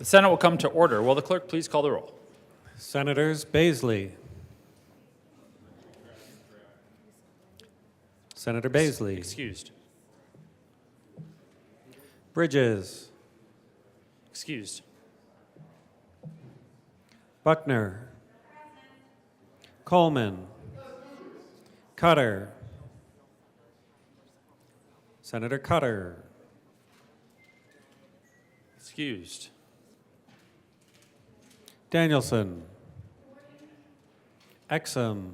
Senate will come to order. Will the clerk please call the roll? Senators Baisley. Senator Baisley. Excused. Bridges. Excused. Buckner. Coleman. Cutter. Senator Cutter. Excused. Danielson. Exum.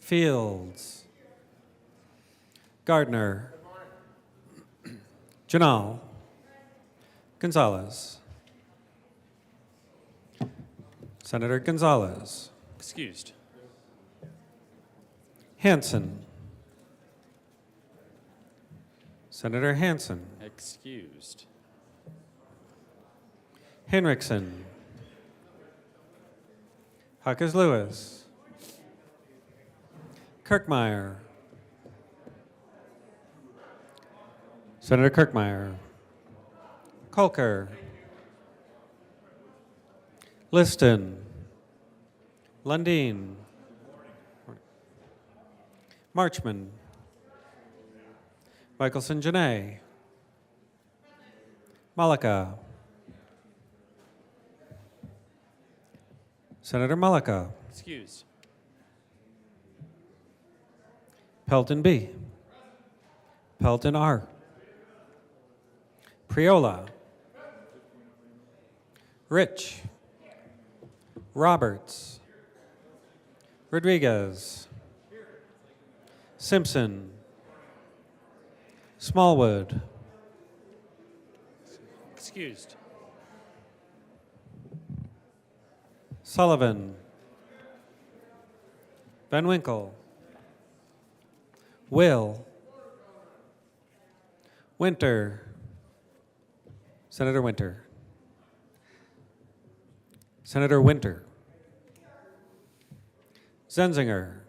Fields. Gardner. Janal. Gonzalez. Senator Gonzalez. Excused. Hansen. Senator Hansen. Excused. Henriksen. Huckes Lewis. Kirkmeyer. Senator Kirkmeyer. Kolker. Liston. Lundin. Marchman. Michelson Janae. Malika. Senator Malika. Excused. Pelton B. Pelton R. Priola. Rich. Roberts. Rodriguez. Simpson. Smallwood. Excused. Sullivan. Van Winkle. Will. Winter. Senator Winter. Senator Winter. Zenzinger.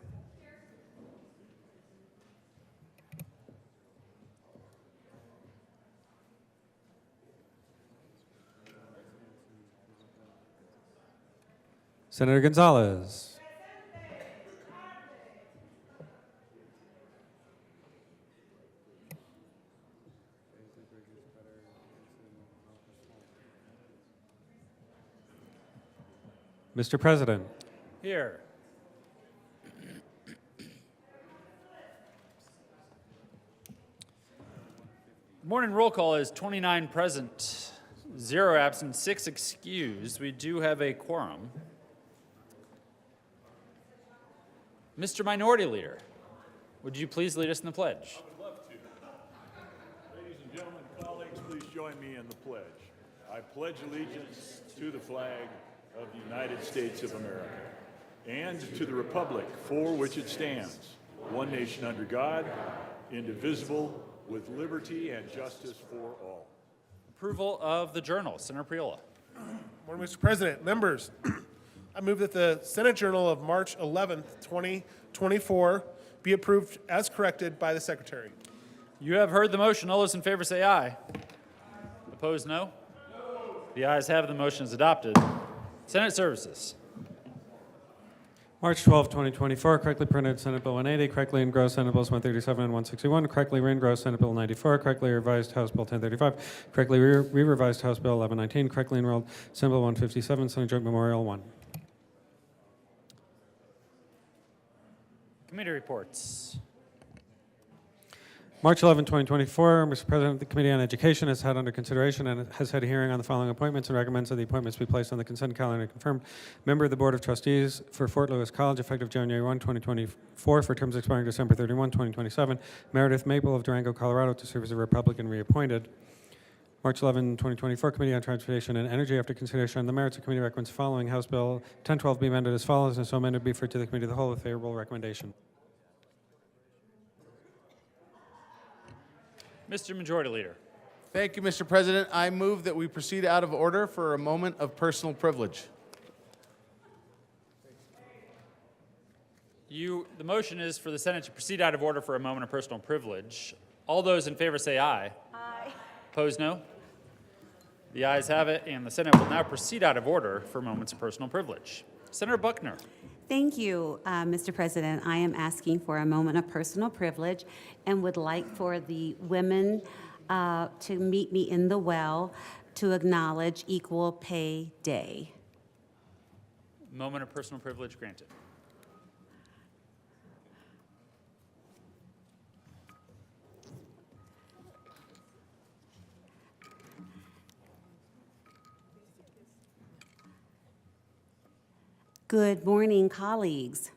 Senator Gonzalez. Mr. President. Here. Morning roll call is 29 present, 0 absent, 6 excused. We do have a quorum. Mr. Minority Leader, would you please lead us in the pledge? I would love to. Ladies and gentlemen, colleagues, please join me in the pledge. I pledge allegiance to the flag of the United States of America and to the republic for which it stands, one nation under God, indivisible, with liberty and justice for all. Approval of the journal. Senator Priola. Morning, Mr. President. Members, I move that the Senate Journal of March 11th, 2024 be approved as corrected by the Secretary. You have heard the motion. All those in favor say aye. Opposed, no? The ayes have it. The motion is adopted. Senate Services. March 12, 2024, correctly printed Senate Bill 180, correctly engrossed Senate Bills 137 and 161, correctly re-engrossed Senate Bill 94, correctly revised House Bill 1035, correctly re-revised House Bill 1119, correctly enrolled Senate Bill 157, Senate Joint Memorial 1. Committee reports. March 11, 2024, Mr. President, the Committee on Education has had under consideration and has had a hearing on the following appointments and recommends that the appointments be placed on the consent calendar and confirmed. Member of the Board of Trustees for Fort Lewis College, effective January 1, 2024, for terms expiring December 31, 2027. Meredith Maple of Durango, Colorado, to serve as a Republican, reappointed. March 11, 2024, Committee on Transportation and Energy, after consideration on the merits, the committee recommends following House Bill 1012 be amended as follows, and so amended be referred to the Committee of the Whole with favorable recommendation. Mr. Majority Leader. Thank you, Mr. President. I move that we proceed out of order for a moment of personal privilege. The motion is for the Senate to proceed out of order for a moment of personal privilege. All those in favor say aye. Aye. Opposed, no? The ayes have it, and the Senate will now proceed out of order for moments of personal privilege. Senator Buckner. Thank you, Mr. President. I am asking for a moment of personal privilege and would like for the women to meet me in the well to acknowledge Equal Pay Day. Moment of personal privilege granted. Good morning, colleagues.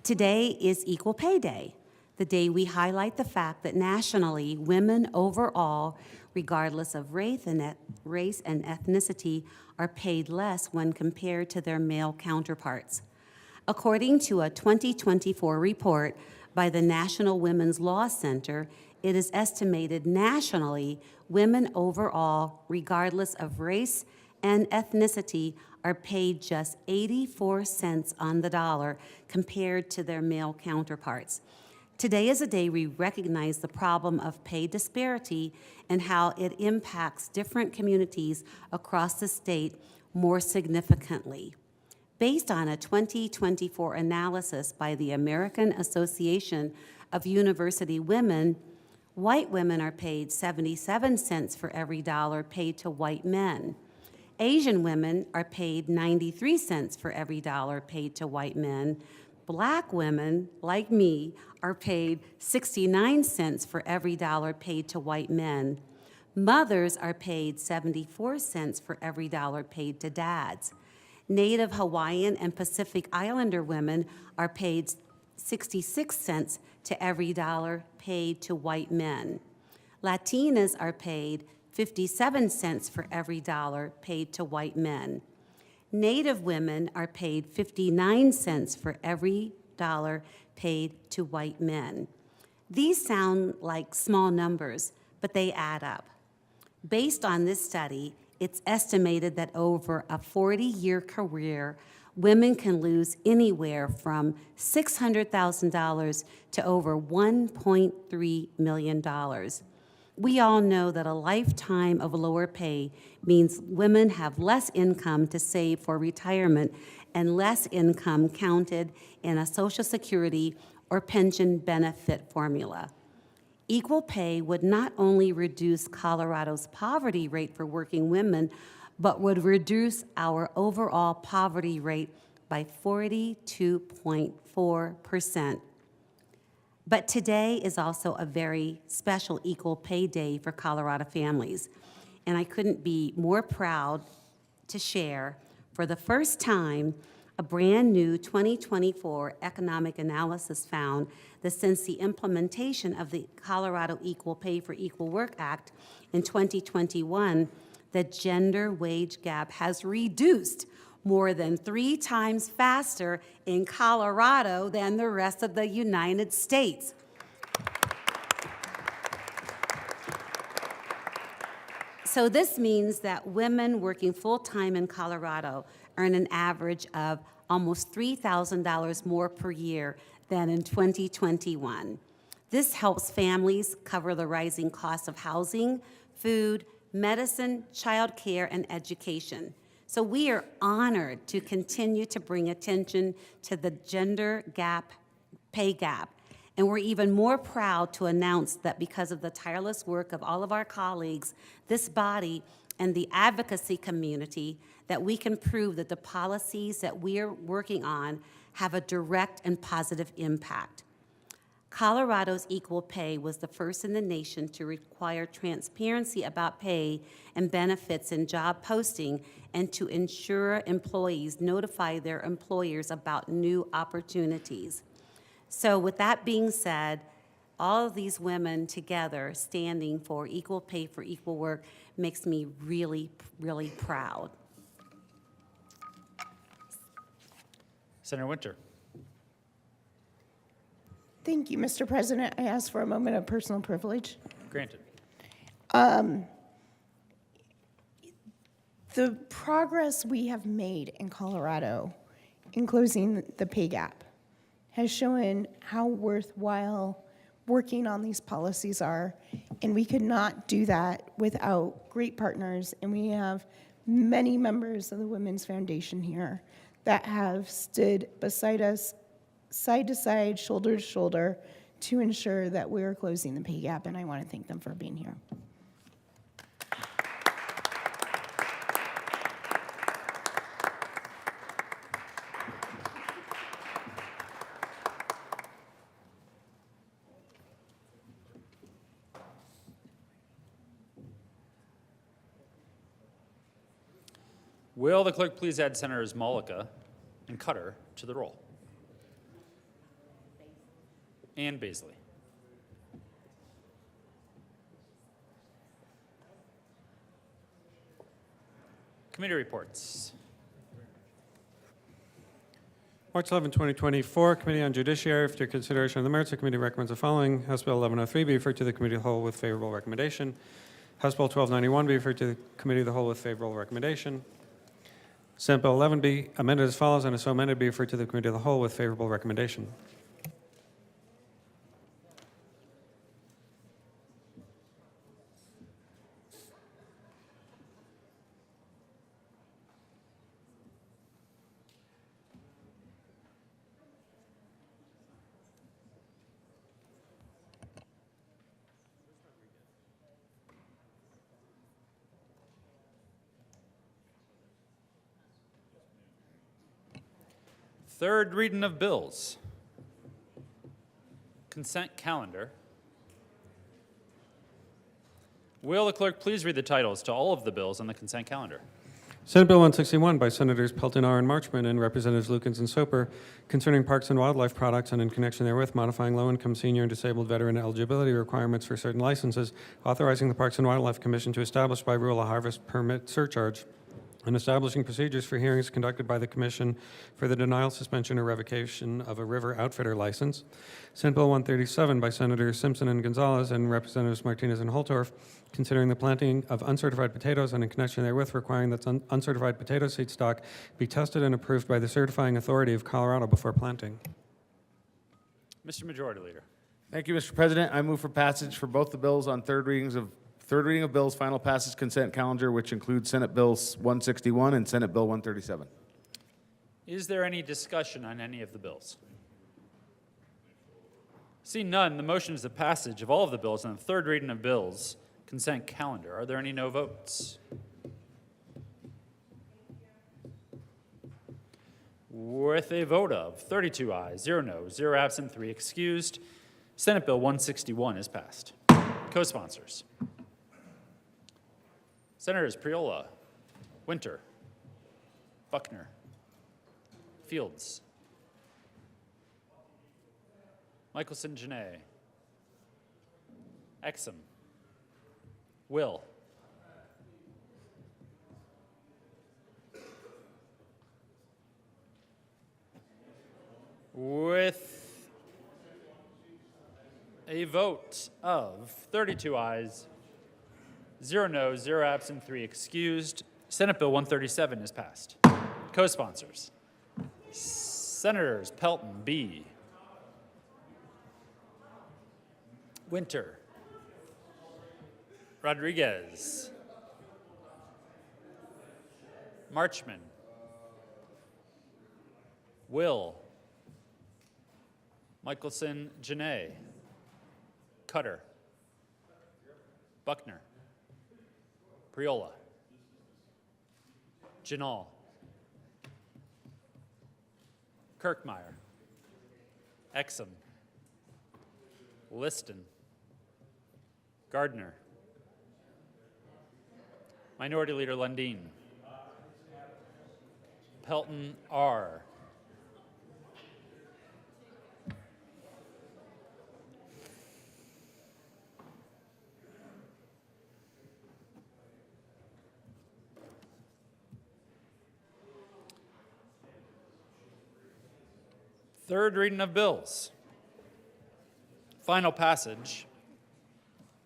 Today is Equal Pay Day, the day we highlight the fact that nationally, women overall, regardless of race and ethnicity, are paid less when compared to their male counterparts. According to a 2024 report by the National Women's Law Center, it is estimated nationally women overall, regardless of race and ethnicity, are paid just 84 cents on the dollar compared to their male counterparts. Today is a day we recognize the problem of pay disparity and how it impacts different communities across the state more significantly. Based on a 2024 analysis by the American Association of University Women, white women are paid 77 cents for every dollar paid to white men. Asian women are paid 93 cents for every dollar paid to white men. Black women, like me, are paid 69 cents for every dollar paid to white men. Mothers are paid 74 cents for every dollar paid to dads. Native Hawaiian and Pacific Islander women are paid 66 cents to every dollar paid to white men. Latinas are paid 57 cents for every dollar paid to white men. Native women are paid 59 cents for every dollar paid to white men. These sound like small numbers, but they add up. Based on this study, it's estimated that over a 40-year career, women can lose anywhere from $600,000 to over $1.3 million. We all know that a lifetime of lower pay means women have less income to save for retirement and less income counted in a Social Security or pension benefit formula. Equal pay would not only reduce Colorado's poverty rate for working women, but would reduce our overall poverty rate by 42.4%. But today is also a very special Equal Pay Day for Colorado families, and I couldn't be more proud to share, for the first time, a brand new 2024 economic analysis found that since the implementation of the Colorado Equal Pay for Equal Work Act in 2021, the gender wage gap has reduced more than 3 times faster in Colorado than the rest of the United States. So this means that women working full-time in Colorado earn an average of almost $3,000 more per year than in 2021. This helps families cover the rising costs of housing, food, medicine, childcare, and education. So we are honored to continue to bring attention to the gender pay gap. And we're even more proud to announce that because of the tireless work of all of our colleagues, this body, and the advocacy community, that we can prove that the policies that we are working on have a direct and positive impact. Colorado's equal pay was the first in the nation to require transparency about pay and benefits in job posting and to ensure employees notify their employers about new opportunities. So with that being said, all of these women together standing for equal pay for equal work makes me really, really proud. Senator Winter. Thank you, Mr. President. I ask for a moment of personal privilege. Granted. The progress we have made in Colorado in closing the pay gap has shown how worthwhile working on these policies are. And we could not do that without great partners. And we have many members of the Women's Foundation here that have stood beside us, side to side, shoulder to shoulder, to ensure that we are closing the pay gap. And I want to thank them for being here. Will the clerk please add Senators Malika and Cutter to the roll? And Baisley. Committee reports. March 11, 2024, Committee on Judiciary. For consideration of the merits, the committee recommends the following. House Bill 1103 be referred to the Committee of the Whole with favorable recommendation. House Bill 1291 be referred to the Committee of the Whole with favorable recommendation. Senate Bill 11 be amended as follows, and as so amended, be referred to the Committee of the Whole with favorable recommendation. Third reading of bills. Consent calendar. Will the clerk please read the titles to all of the bills on the consent calendar? Senate Bill 161 by Senators Pelton R. and Marchman and Representatives Lukens and Soper concerning parks and wildlife products and in connection therewith modifying low-income senior and disabled veteran eligibility requirements for certain licenses, authorizing the Parks and Wildlife Commission to establish by rule a harvest permit surcharge, and establishing procedures for hearings conducted by the Commission for the denial, suspension, or revocation of a river outfitter license. Senate Bill 137 by Senators Simpson and Gonzalez and Representatives Martinez and Holtorf, considering the planting of uncertified potatoes and in connection therewith requiring that uncertified potato seed stock be tested and approved by the certifying authority of Colorado before planting. Mr. Majority Leader. Thank you, Mr. President. I move for passage for both the bills on third reading of bills, final passage consent calendar, which includes Senate Bills 161 and Senate Bill 137. Is there any discussion on any of the bills? Seeing none, the motion is the passage of all of the bills on the third reading of bills consent calendar. Are there any no votes? With a vote of 32 ayes, 0 no, 0 absent, 3 excused, Senate Bill 161 is passed. Co-sponsors. Senators Priola, Winter, Buckner, Fields, Michelson Janae, Exum, Will, with a vote of 32 ayes, 0 no, 0 absent, 3 excused, Senate Bill 137 is passed. Co-sponsors. Senators Pelton B., Winter, Rodriguez, Marchman, Will, Michelson Janae, Cutter, Buckner, Priola, Janal, Kirkmeyer, Exum, Liston, Gardner, Minority Leader Lundin, Pelton R., third reading of bills. Final passage.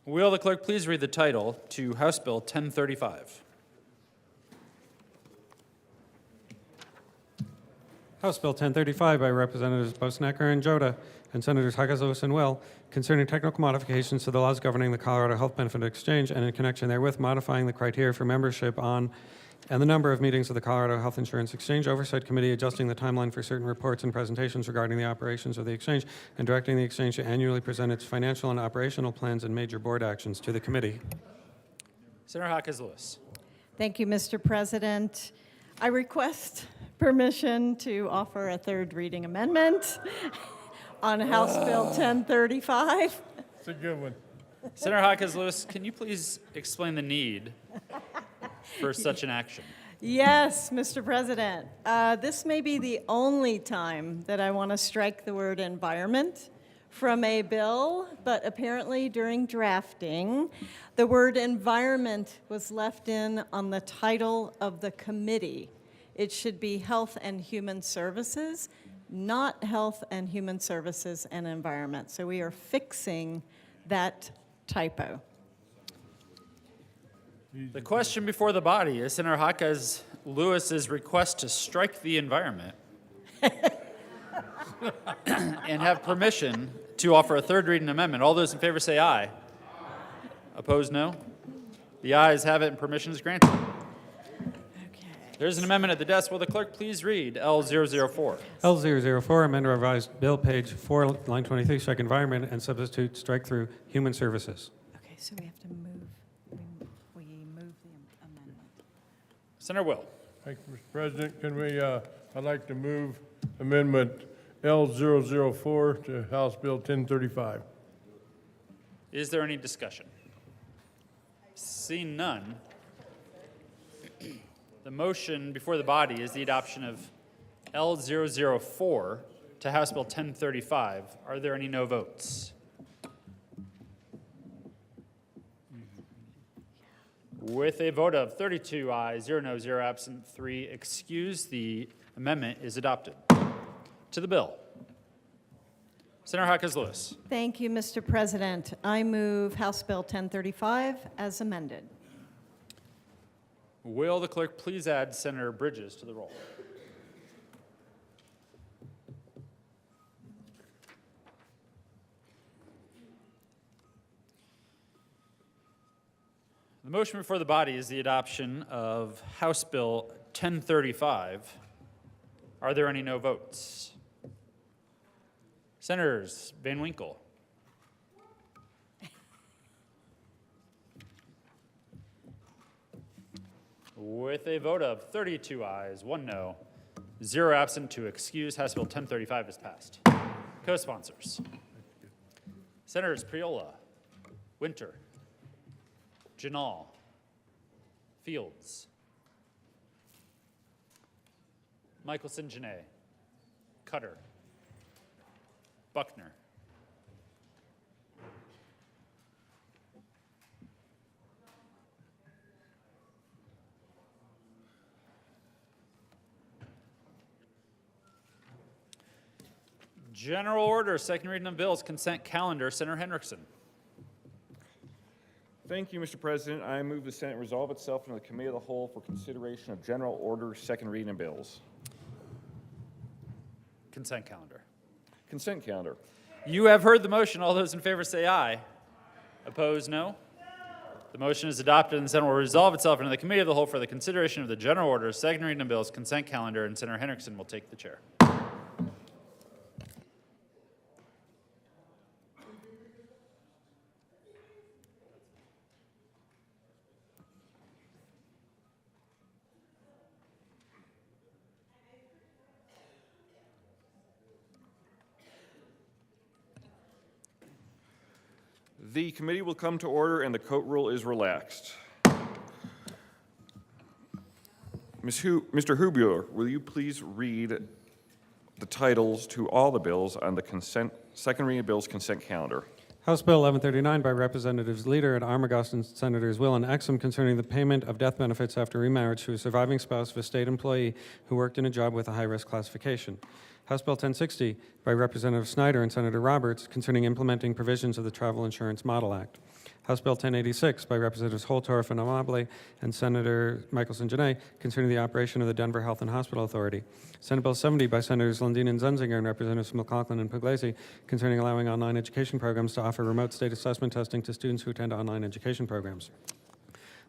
Will the clerk please read the title to House Bill 1035? House Bill 1035 by Representatives Bosnacker and Joda and Senators Huggins, Lewis, and Will concerning technical modifications to the laws governing the Colorado Health Benefit Exchange and in connection therewith modifying the criteria for membership on and the number of meetings of the Colorado Health Insurance Exchange Oversight Committee, adjusting the timeline for certain reports and presentations regarding the operations of the exchange, and directing the exchange to annually present its financial and operational plans and major board actions to the committee. Senator Hawkins Lewis. Thank you, Mr. President. I request permission to offer a third reading amendment on House Bill 1035. It's a good one. Senator Hawkins Lewis, can you please explain the need for such an action? Yes, Mr. President. This may be the only time that I want to strike the word environment from a bill, but apparently during drafting, the word environment was left in on the title of the committee. It should be Health and Human Services, not Health and Human Services and Environment. So we are fixing that typo. The question before the body is Senator Hawkins Lewis's request to strike the environment and have permission to offer a third reading amendment. All those in favor say aye. Opposed, no. The ayes have it and permission is granted. Okay. There's an amendment at the desk. Will the clerk please read L004? L004, amend revised bill, page 4, line 23, strike environment, and substitute strike through human services. Okay, so we have to move, we move the amendment. Senator Will. Thank you, Mr. President. Can we, I'd like to move Amendment L004 to House Bill 1035. Is there any discussion? Seeing none, the motion before the body is the adoption of L004 to House Bill 1035. Are there any no votes? With a vote of 32 ayes, 0 no, 0 absent, 3 excused, the amendment is adopted. To the bill. Senator Hawkins Lewis. Thank you, Mr. President. I move House Bill 1035 as amended. Will the clerk please add Senator Bridges to the roll? The motion before the body is the adoption of House Bill 1035. Are there any no votes? Senators Van Winkle. With a vote of 32 ayes, 1 no, 0 absent, 2 excused, House Bill 1035 is passed. Co-sponsors. Senators Priola, Winter, Janal, Fields, Michelson Janae, Cutter, Buckner, General order, second reading of bills, consent calendar, Senator Henriksen. Thank you, Mr. President. I move the Senate resolve itself into the Committee of the Whole for consideration of general order, second reading of bills. Consent calendar. Consent calendar. You have heard the motion. All those in favor say aye. Opposed, no. The motion is adopted and the Senate will resolve itself into the Committee of the Whole for the consideration of the general order, second reading of bills, consent calendar, and Senator Henriksen will take the chair. The committee will come to order and the court rule is relaxed. Mr. Hubier, will you please read the titles to all the bills on the second reading of bills consent calendar? House Bill 1139 by Representatives Leader and Armagost and Senators Will and Exum concerning the payment of death benefits after remarriage to a surviving spouse of a state employee who worked in a job with a high-risk classification. House Bill 1060 by Representative Snyder and Senator Roberts concerning implementing provisions of the Travel Insurance Model Act. House Bill 1086 by Representatives Holtorf and Amabile and Senator Michelson Janay concerning the operation of the Denver Health and Hospital Authority. Senate Bill 70 by Senators Lundin and Zenzinger and Representatives McLaughlin and Pugliese concerning allowing online education programs to offer remote state assessment testing to students who attend online education programs.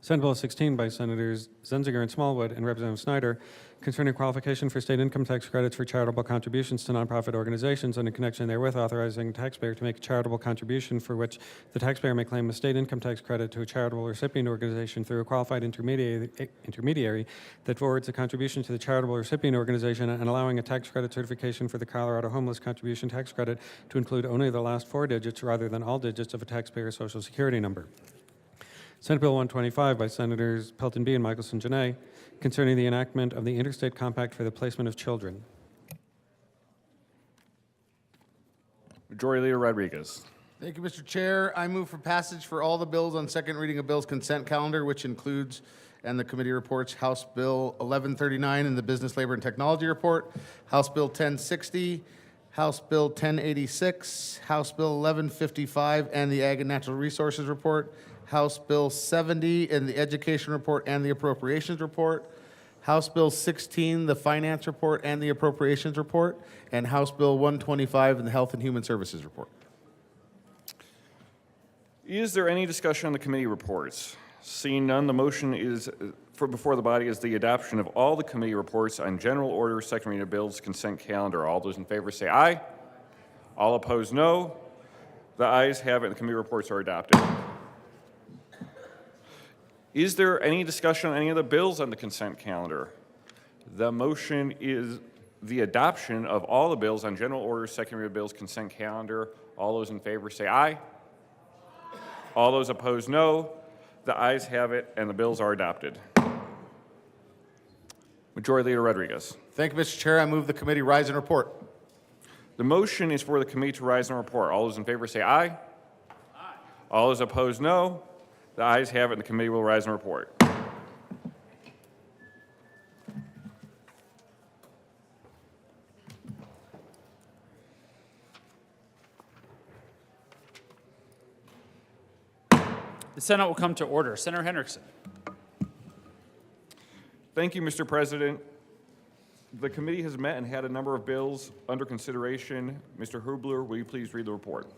Senate Bill 16 by Senators Zenzinger and Smallwood and Representative Snyder concerning qualification for state income tax credits for charitable contributions to nonprofit organizations and in connection therewith authorizing a taxpayer to make a charitable contribution for which the taxpayer may claim a state income tax credit to a charitable recipient organization through a qualified intermediary that forwards the contribution to the charitable recipient organization and allowing a tax credit certification for the Colorado Homeless Contribution Tax Credit to include only the last 4 digits rather than all digits of a taxpayer's Social Security number. Senate Bill 125 by Senators Pelton B. and Michelson Janay concerning the enactment of the Interstate Compact for the Placement of Children. Majority Leader Rodriguez. Thank you, Mr. Chair. I move for passage for all the bills on second reading of bills consent calendar, which includes, and the committee reports, House Bill 1139 and the Business, Labor, and Technology Report, House Bill 1060, House Bill 1086, House Bill 1155 and the Ag and Natural Resources Report, House Bill 70 and the Education Report and the Appropriations Report, House Bill 16, the Finance Report and the Appropriations Report, and House Bill 125 and the Health and Human Services Report. Is there any discussion on the committee reports? Seeing none, the motion is before the body is the adoption of all the committee reports on general order, second reading of bills, consent calendar. All those in favor say aye. All opposed, no. The ayes have it, and the committee reports are adopted. Is there any discussion on any of the bills on the consent calendar? The motion is the adoption of all the bills on general order, second reading of bills, consent calendar. All those in favor say aye. All those opposed, no. The ayes have it, and the bills are adopted. Majority Leader Rodriguez. Thank you, Mr. Chair. I move the committee rise and report. The motion is for the committee to rise and report. All those in favor say aye. Aye. All those opposed, no. The ayes have it, and the committee will rise and report. The Senate will come to order. Senator Hendrickson. Thank you, Mr. President. The committee has met and had a number of bills under consideration. Mr. Hubler, will you please read the report?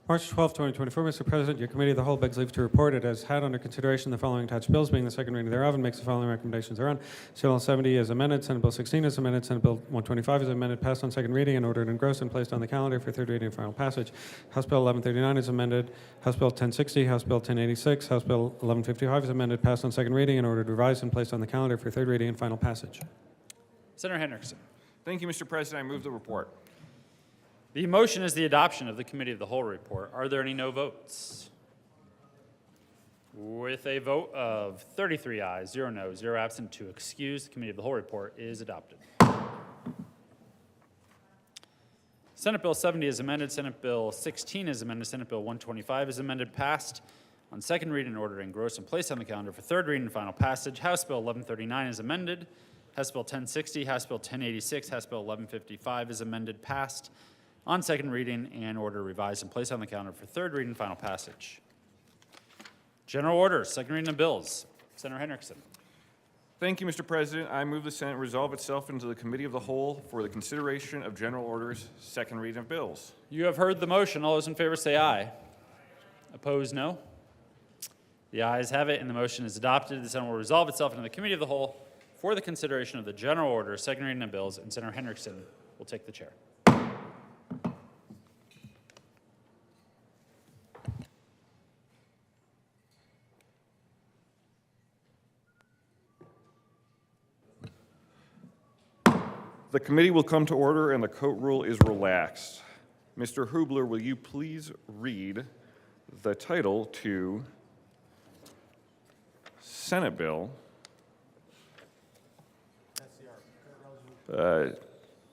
March 12, 2024, Mr. President, your committee of the whole begs leave to report it has had under consideration the following attached bills, being the second reading thereof, and makes the following recommendations thereon. Senate Bill 70 is amended, Senate Bill 16 is amended, Senate Bill 125 is amended, passed on second reading and ordered engrossed and placed on the calendar for third reading and final passage. House Bill 1139 is amended, House Bill 1060, House Bill 1086, House Bill 1155 is amended, passed on second reading and ordered revised and placed on the calendar for third reading and final passage. Senator Hendrickson. Thank you, Mr. President. I move the report. The motion is the adoption of the committee of the whole report. Are there any no votes? With a vote of 33 ayes, 0 no, 0 absent, 2 excused, the committee of the whole report is adopted. Senate Bill 70 is amended, Senate Bill 16 is amended, Senate Bill 125 is amended, passed on second reading and ordered engrossed and placed on the calendar for third reading and final passage. House Bill 1139 is amended, House Bill 1060, House Bill 1086, House Bill 1155 is amended, passed on second reading and order revised and placed on the calendar for third reading and final passage. General orders, second reading of bills. Senator Hendrickson. Thank you, Mr. President. I move the Senate resolve itself into the committee of the whole for the consideration of general orders, second reading of bills. You have heard the motion. All those in favor say aye. Opposed, no. The ayes have it, and the motion is adopted. The Senate will resolve itself into the committee of the whole for the consideration of the general order, second reading of bills, and Senator Hendrickson will take the chair. The committee will come to order and the court rule is relaxed. Mr. Hubler, will you please read the title to Senate Bill,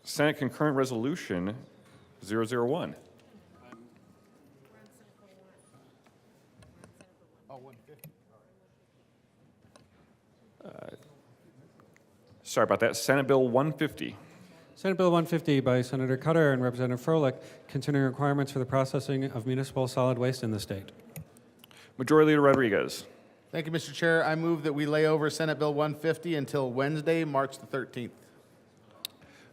Senate Concurrent Resolution 001? Sorry about that. Senate Bill 150. Senate Bill 150 by Senator Cutter and Representative Froelich concerning requirements for the processing of municipal solid waste in the state. Majority Leader Rodriguez. Thank you, Mr. Chair. I move that we lay over Senate Bill 150 until Wednesday, March the 13th.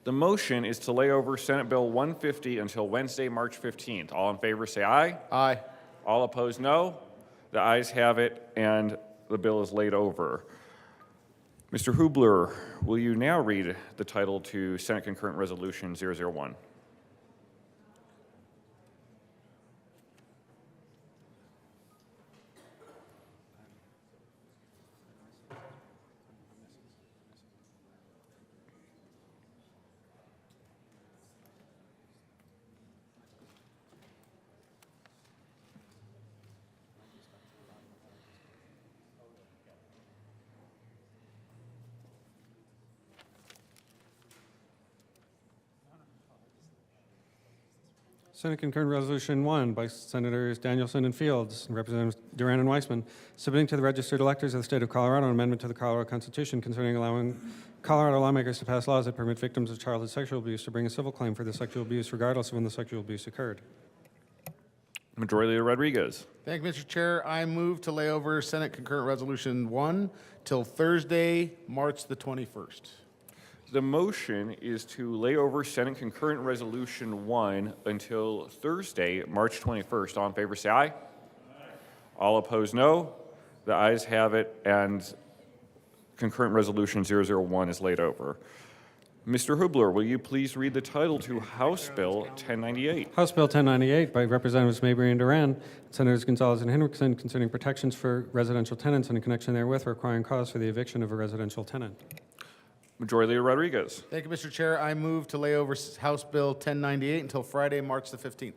The motion is to lay over Senate Bill 150 until Wednesday, March 15th. All in favor say aye. Aye. All opposed, no. The ayes have it, and the bill is laid over. Mr. Hubler, will you now read the title to Senate Concurrent Resolution 001? Senate Concurrent Resolution 1 by Senators Danielson and Fields, and Representatives Duran and Weissman, submitting to the registered electors of the state of Colorado an amendment to the Colorado Constitution concerning allowing Colorado lawmakers to pass laws that permit victims of childhood sexual abuse to bring a civil claim for the sexual abuse regardless of when the sexual abuse occurred. Majority Leader Rodriguez. Thank you, Mr. Chair. I move to lay over Senate Concurrent Resolution 1 till Thursday, March the 21st. The motion is to lay over Senate Concurrent Resolution 1 until Thursday, March 21st. All in favor say aye. Aye. All opposed, no. The ayes have it, and Concurrent Resolution 001 is laid over. Mr. Hubler, will you please read the title to House Bill 1098? House Bill 1098 by Representatives Mabry and Duran, Senators Gonzalez and Henriksen, concerning protections for residential tenants and in connection therewith requiring cause for the eviction of a residential tenant. Majority Leader Rodriguez. Thank you, Mr. Chair. I move to lay over House Bill 1098 until Friday, March the 15th.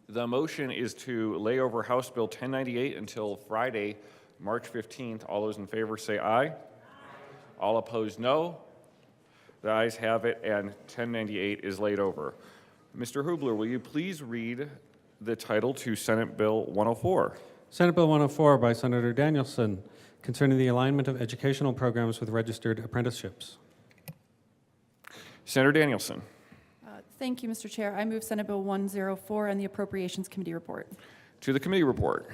The motion is to lay over House Bill 1098 until Friday, March 15th. All those in favor say aye. Aye. All opposed, no. The ayes have it, and 1098 is laid over. Mr. Hubler, will you please read the title to Senate Bill 104? Senate Bill 104 by Senator Danielson, concerning the alignment of educational programs with registered apprenticeships. Senator Danielson. Thank you, Mr. Chair. I move Senate Bill 104 and the Appropriations Committee report. To the committee report.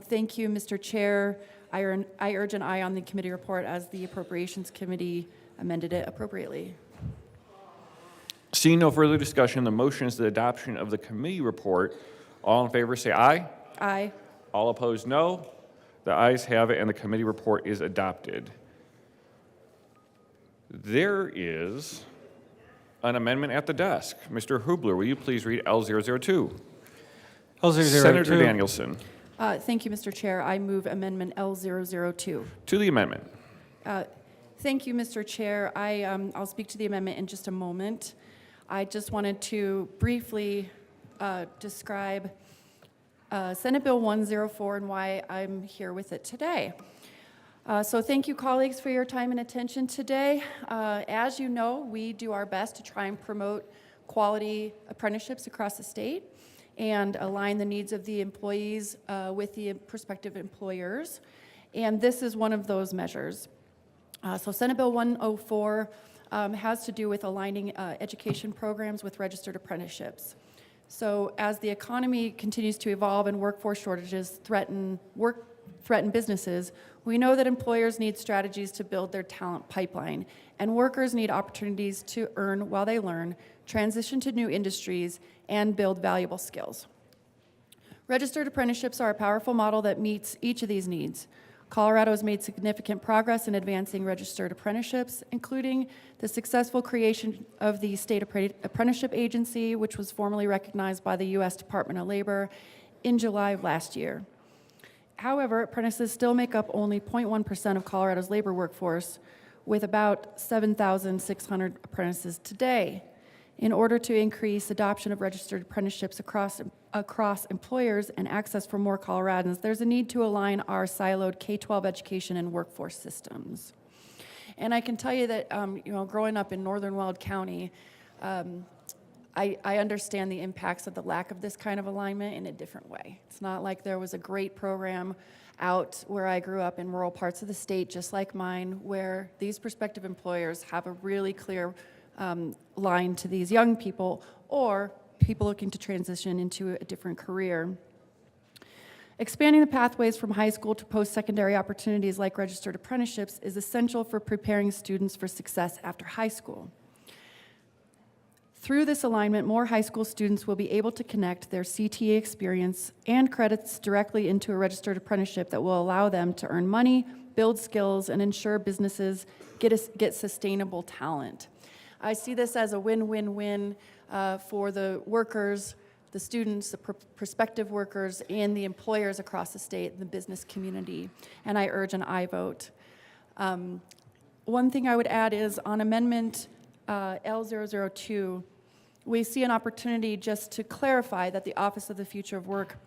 Thank you, Mr. Chair. I urge an aye on the committee report as the Appropriations Committee amended it appropriately. Seeing no further discussion, the motion is the adoption of the committee report. All in favor say aye. Aye. All opposed, no. The ayes have it, and the committee report is adopted. There is an amendment at the desk. Mr. Hubler, will you please read L002? L002. Senator Danielson. Thank you, Mr. Chair. I move Amendment L002. To the amendment. Thank you, Mr. Chair. I'll speak to the amendment in just a moment. I just wanted to briefly describe Senate Bill 104 and why I'm here with it today. So thank you, colleagues, for your time and attention today. As you know, we do our best to try and promote quality apprenticeships across the state and align the needs of the employees with the prospective employers. And this is one of those measures. So Senate Bill 104 has to do with aligning education programs with registered apprenticeships. So as the economy continues to evolve and workforce shortages threaten businesses, we know that employers need strategies to build their talent pipeline, and workers need opportunities to earn while they learn, transition to new industries, and build valuable skills. Registered apprenticeships are a powerful model that meets each of these needs. Colorado has made significant progress in advancing registered apprenticeships, including the successful creation of the State Apprenticeship Agency, which was formally recognized by the U.S. Department of Labor in July of last year. However, apprentices still make up only 0.1% of Colorado's labor workforce, with about 7,600 apprentices today. In order to increase adoption of registered apprenticeships across employers and access for more Coloradans, there's a need to align our siloed K-12 education and workforce systems. And I can tell you that, growing up in northern Weld County, I understand the impacts of the lack of this kind of alignment in a different way. It's not like there was a great program out where I grew up in rural parts of the state, just like mine, where these prospective employers have a really clear line to these young people or people looking to transition into a different career. Expanding the pathways from high school to post-secondary opportunities like registered apprenticeships is essential for preparing students for success after high school. Through this alignment, more high school students will be able to connect their CTA experience and credits directly into a registered apprenticeship that will allow them to earn money, build skills, and ensure businesses get sustainable talent. I see this as a win-win-win for the workers, the students, the prospective workers, and the employers across the state and the business community, and I urge an aye vote. One thing I would add is on Amendment L002, we see an opportunity just to clarify that the Office of the Future of Work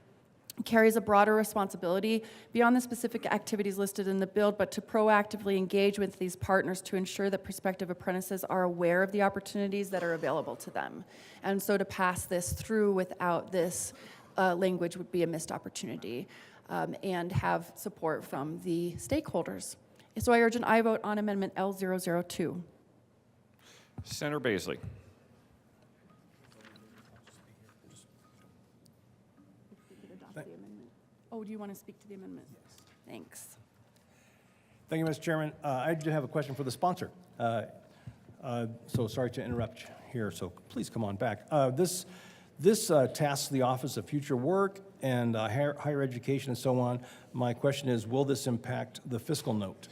carries a broader responsibility beyond the specific activities listed in the bill, but to proactively engage with these partners to ensure that prospective apprentices are aware of the opportunities that are available to them. And so to pass this through without this language would be a missed opportunity, and have support from the stakeholders. So I urge an aye vote on Amendment L002. Senator Baisley. Oh, do you want to speak to the amendment? Yes. Thanks. Thank you, Mr. Chairman. I do have a question for the sponsor. So sorry to interrupt here, so please come on back. This tasks the Office of Future Work and higher education and so on. My question is, will this impact the fiscal note?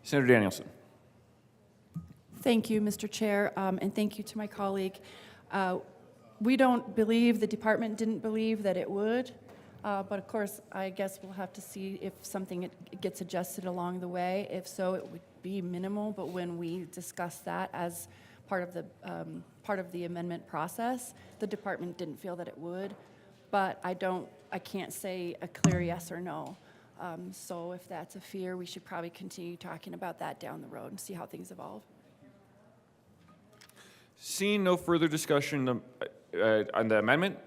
Senator Danielson. Thank you, Mr. Chair, and thank you to my colleague. We don't believe, the department didn't believe that it would. But of course, I guess we'll have to see if something gets adjusted along the way. If so, it would be minimal, but when we discuss that as part of the amendment process, the department didn't feel that it would. But I can't say a clear yes or no. So if that's a fear, we should probably continue talking about that down the road and see how things evolve. Seeing no further discussion on the amendment,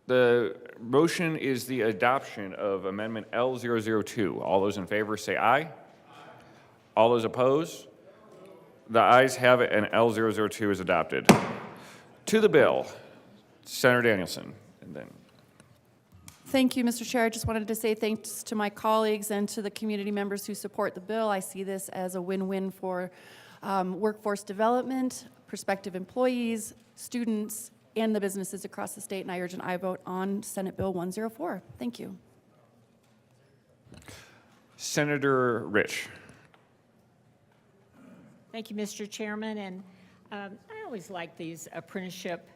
the motion is the adoption of Amendment L002. All those in favor say aye. All those opposed? The ayes have it, and L002 is adopted. To the bill, Senator Danielson, and then. Thank you, Mr. Chair. I just wanted to say thanks to my colleagues and to the community members who support the bill. I see this as a win-win for workforce development, prospective employees, students, and the businesses across the state, and I urge an aye vote on Senate Bill 104. Thank you. Senator Rich. Thank you, Mr. Chairman, and I always like these apprenticeship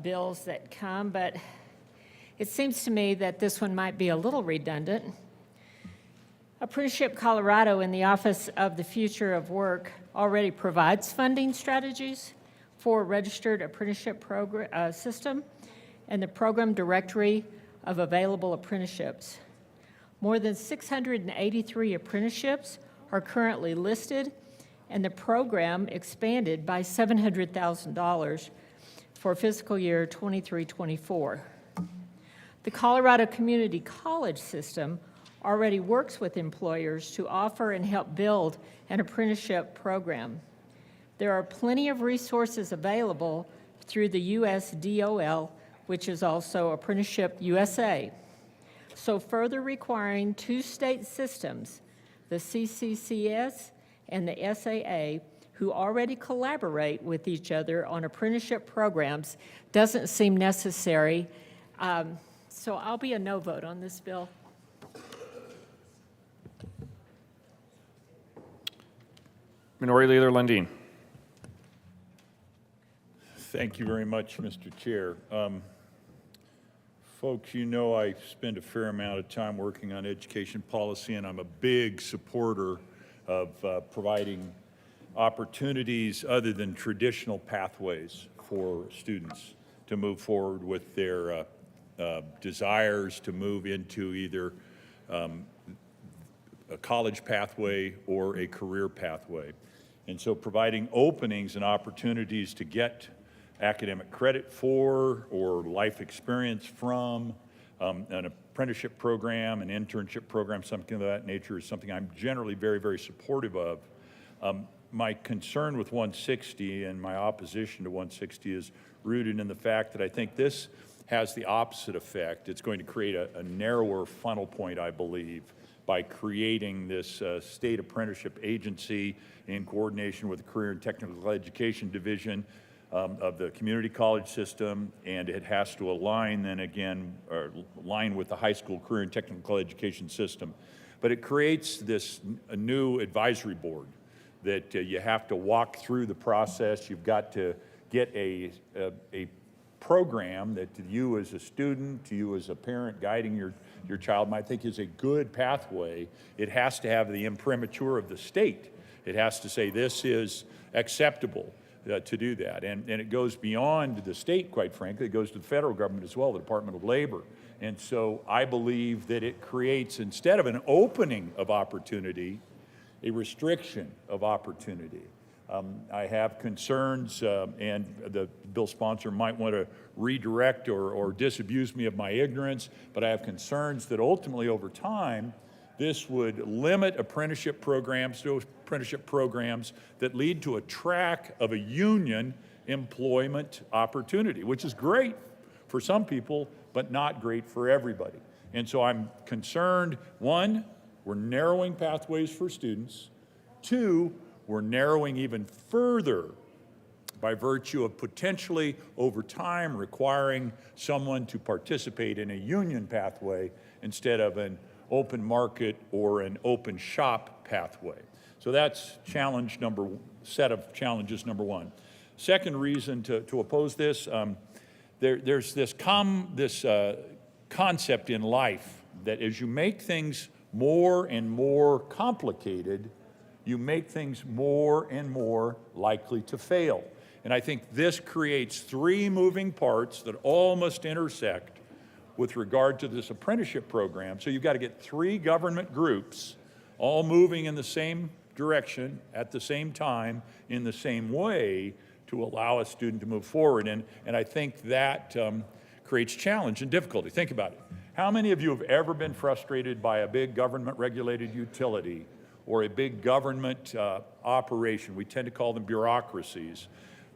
bills that come, but it seems to me that this one might be a little redundant. Apprenticeship Colorado and the Office of the Future of Work already provides funding strategies for registered apprenticeship program system and the program directory of available apprenticeships. More than 683 apprenticeships are currently listed, and the program expanded by $700,000 for fiscal year 23-24. The Colorado Community College system already works with employers to offer and help build an apprenticeship program. There are plenty of resources available through the USDOL, which is also Apprenticeship USA. So further requiring two state systems, the CCCS and the SAA, who already collaborate with each other on apprenticeship programs, doesn't seem necessary. So I'll be a no vote on this bill. Minority Leader Lundin. Thank you very much, Mr. Chair. Folks, you know I spend a fair amount of time working on education policy, and I'm a big supporter of providing opportunities other than traditional pathways for students to move forward with their desires to move into either a college pathway or a career pathway. And so providing openings and opportunities to get academic credit for or life experience from an apprenticeship program, an internship program, something of that nature is something I'm generally very, very supportive of. My concern with 160 and my opposition to 160 is rooted in the fact that I think this has the opposite effect. It's going to create a narrower funnel point, I believe, by creating this state apprenticeship agency in coordination with the Career and Technical Education Division of the community college system, and it has to align then again, or align with the high school career and technical education system. But it creates a new advisory board that you have to walk through the process. You've got to get a program that to you as a student, to you as a parent guiding your child might think is a good pathway. It has to have the imprimatur of the state. It has to say this is acceptable to do that. And it goes beyond the state, quite frankly. It goes to the federal government as well, the Department of Labor. And so I believe that it creates, instead of an opening of opportunity, a restriction of opportunity. I have concerns, and the bill sponsor might want to redirect or disabuse me of my ignorance, but I have concerns that ultimately over time, this would limit apprenticeship programs to apprenticeship programs that lead to a track of a union employment opportunity, which is great for some people, but not great for everybody. And so I'm concerned, one, we're narrowing pathways for students. Two, we're narrowing even further by virtue of potentially over time requiring someone to participate in a union pathway instead of an open market or an open shop pathway. So that's set of challenges number one. Second reason to oppose this, there's this concept in life that as you make things more and more complicated, you make things more and more likely to fail. And I think this creates three moving parts that all must intersect with regard to this apprenticeship program. So you've got to get three government groups all moving in the same direction at the same time in the same way to allow a student to move forward. And I think that creates challenge and difficulty. Think about it. How many of you have ever been frustrated by a big government-regulated utility or a big government operation? We tend to call them bureaucracies.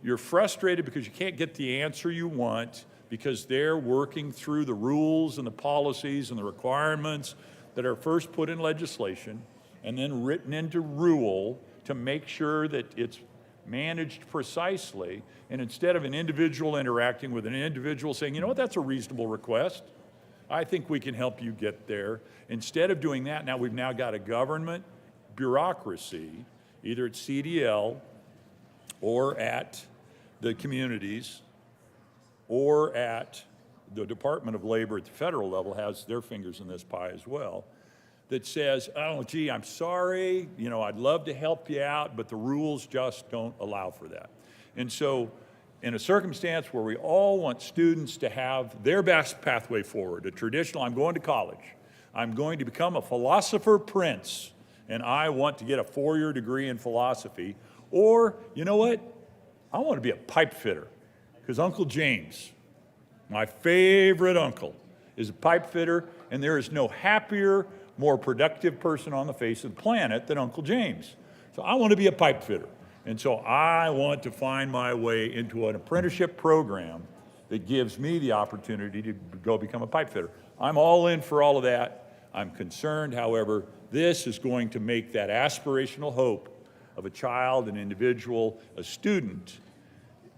You're frustrated because you can't get the answer you want because they're working through the rules and the policies and the requirements that are first put in legislation and then written into rule to make sure that it's managed precisely. And instead of an individual interacting with an individual saying, you know what, that's a reasonable request, I think we can help you get there. Instead of doing that, now we've now got a government bureaucracy, either at CDL or at the communities or at the Department of Labor at the federal level has their fingers in this pie as well, that says, oh, gee, I'm sorry, you know, I'd love to help you out, but the rules just don't allow for that. And so in a circumstance where we all want students to have their best pathway forward, a traditional, I'm going to college, I'm going to become a philosopher prince, and I want to get a 4-year degree in philosophy, or, you know what, I want to be a pipe fitter, because Uncle James, my favorite uncle, is a pipe fitter, and there is no happier, more productive person on the face of the planet than Uncle James. So I want to be a pipe fitter. And so I want to find my way into an apprenticeship program that gives me the opportunity to go become a pipe fitter. I'm all in for all of that. I'm concerned, however, this is going to make that aspirational hope of a child, an individual, a student,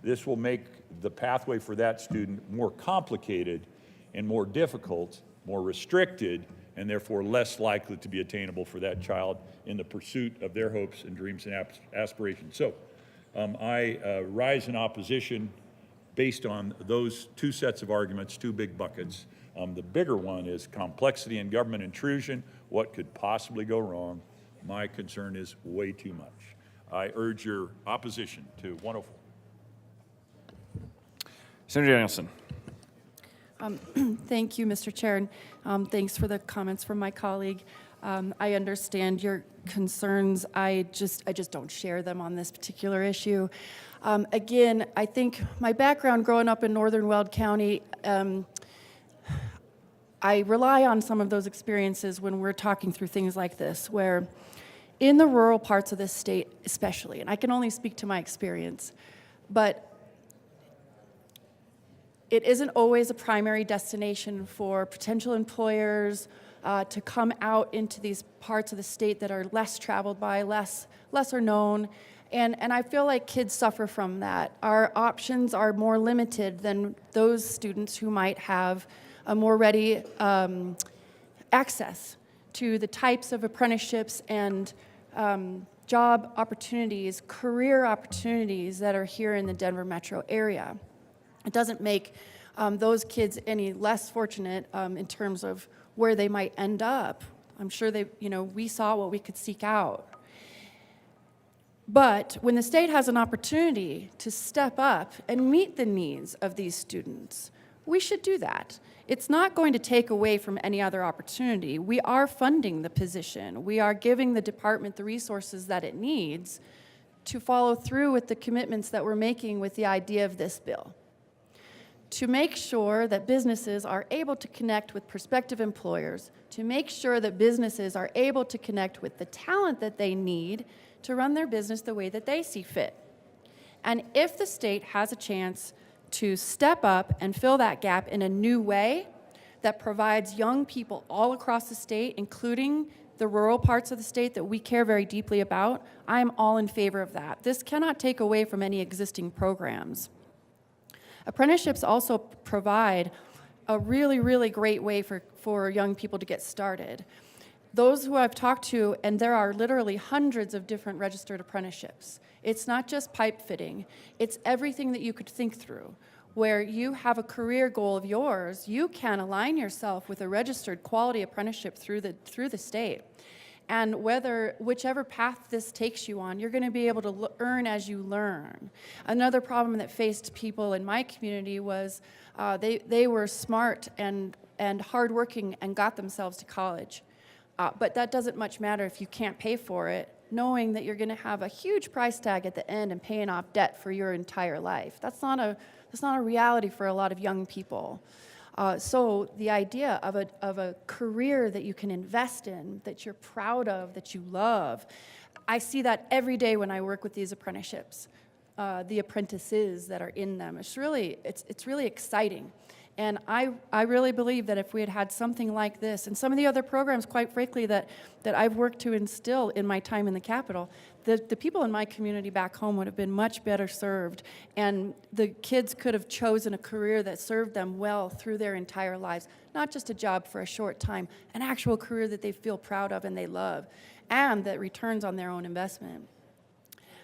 this will make the pathway for that student more complicated and more difficult, more restricted, and therefore less likely to be attainable for that child in the pursuit of their hopes and dreams and aspirations. So I rise in opposition based on those two sets of arguments, two big buckets. The bigger one is complexity and government intrusion. What could possibly go wrong? My concern is way too much. I urge your opposition to 104. Senator Danielson. Thank you, Mr. Chair, and thanks for the comments from my colleague. I understand your concerns. I just don't share them on this particular issue. Again, I think my background growing up in northern Weld County, I rely on some of those experiences when we're talking through things like this, where in the rural parts of this state especially, and I can only speak to my experience, but it isn't always a primary destination for potential employers to come out into these parts of the state that are less traveled by, lesser known. And I feel like kids suffer from that. Our options are more limited than those students who might have a more ready access to the types of apprenticeships and job opportunities, career opportunities that are here in the Denver metro area. It doesn't make those kids any less fortunate in terms of where they might end up. I'm sure we saw what we could seek out. But when the state has an opportunity to step up and meet the needs of these students, we should do that. It's not going to take away from any other opportunity. We are funding the position. We are giving the department the resources that it needs to follow through with the commitments that we're making with the idea of this bill. To make sure that businesses are able to connect with prospective employers, to make sure that businesses are able to connect with the talent that they need to run their business the way that they see fit. And if the state has a chance to step up and fill that gap in a new way that provides young people all across the state, including the rural parts of the state that we care very deeply about, I am all in favor of that. This cannot take away from any existing programs. Apprenticeships also provide a really, really great way for young people to get started. Those who I've talked to, and there are literally hundreds of different registered apprenticeships. It's not just pipe fitting, it's everything that you could think through. Where you have a career goal of yours, you can align yourself with a registered quality apprenticeship through the state. And whichever path this takes you on, you're going to be able to earn as you learn. Another problem that faced people in my community was they were smart and hardworking and got themselves to college. But that doesn't much matter if you can't pay for it, knowing that you're going to have a huge price tag at the end and paying off debt for your entire life. That's not a reality for a lot of young people. So the idea of a career that you can invest in, that you're proud of, that you love, I see that every day when I work with these apprenticeships, the apprentices that are in them. It's really exciting. And I really believe that if we had had something like this, and some of the other programs, quite frankly, that I've worked to instill in my time in the Capitol, the people in my community back home would have been much better served, and the kids could have chosen a career that served them well through their entire lives, not just a job for a short time, an actual career that they feel proud of and they love, and that returns on their own investment.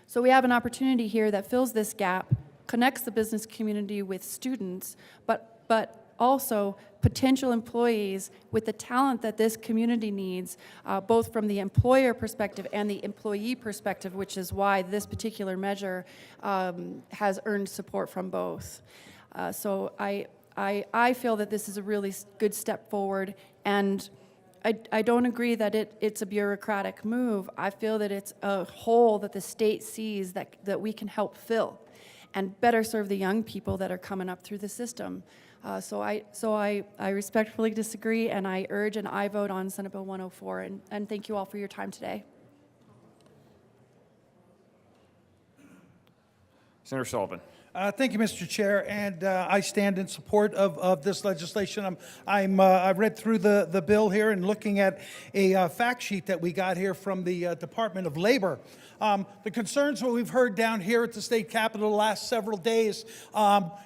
So we have an opportunity here that fills this gap, connects the business community with students, but also potential employees with the talent that this community needs, both from the employer perspective and the employee perspective, which is why this particular measure has earned support from both. So I feel that this is a really good step forward, and I don't agree that it's a bureaucratic move. I feel that it's a hole that the state sees that we can help fill and better serve the young people that are coming up through the system. So I respectfully disagree, and I urge an aye vote on Senate Bill 104, and thank you all for your time today. Senator Sullivan. Thank you, Mr. Chair, and I stand in support of this legislation. I've read through the bill here and looking at a fact sheet that we got here from the Department of Labor. The concerns that we've heard down here at the state capitol the last several days,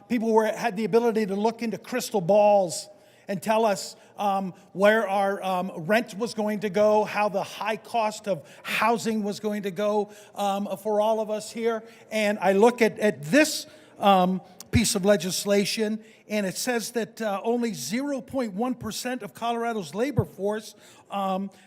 people had the ability to look into crystal balls and tell us where our rent was going to go, how the high cost of housing was going to go for all of us here. And I look at this piece of legislation, and it says that only 0.1% of Colorado's labor force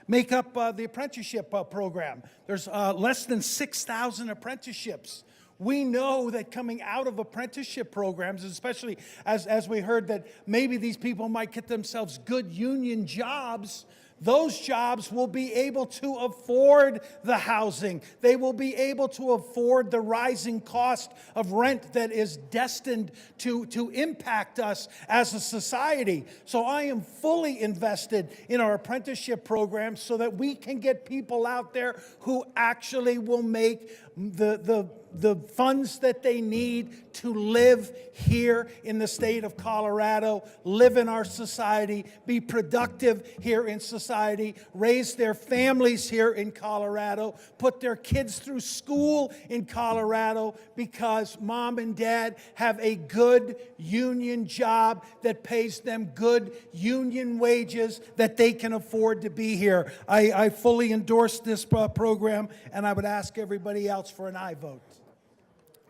make up the apprenticeship program. There's less than 6,000 apprenticeships. We know that coming out of apprenticeship programs, especially as we heard that maybe these people might get themselves good union jobs, those jobs will be able to afford the housing. They will be able to afford the rising cost of rent that is destined to impact us as a society. So I am fully invested in our apprenticeship programs so that we can get people out there who actually will make the the funds that they need to live here in the state of Colorado, live in our society, be productive here in society, raise their families here in Colorado, put their kids through school in Colorado because mom and dad have a good union job that pays them good union wages that they can afford to be here. I fully endorse this program, and I would ask everybody else for an aye vote.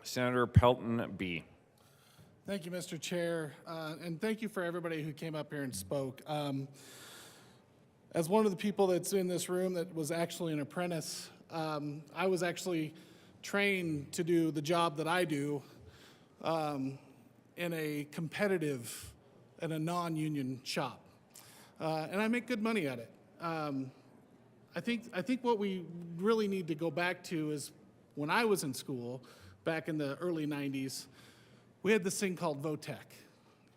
Senator Pelton B. Thank you, Mr. Chair, and thank you for everybody who came up here and spoke. As one of the people that's in this room that was actually an apprentice, I was actually trained to do the job that I do in a competitive and a non-union shop, and I make good money at it. I think what we really need to go back to is when I was in school, back in the early 90s, we had this thing called VOTEC.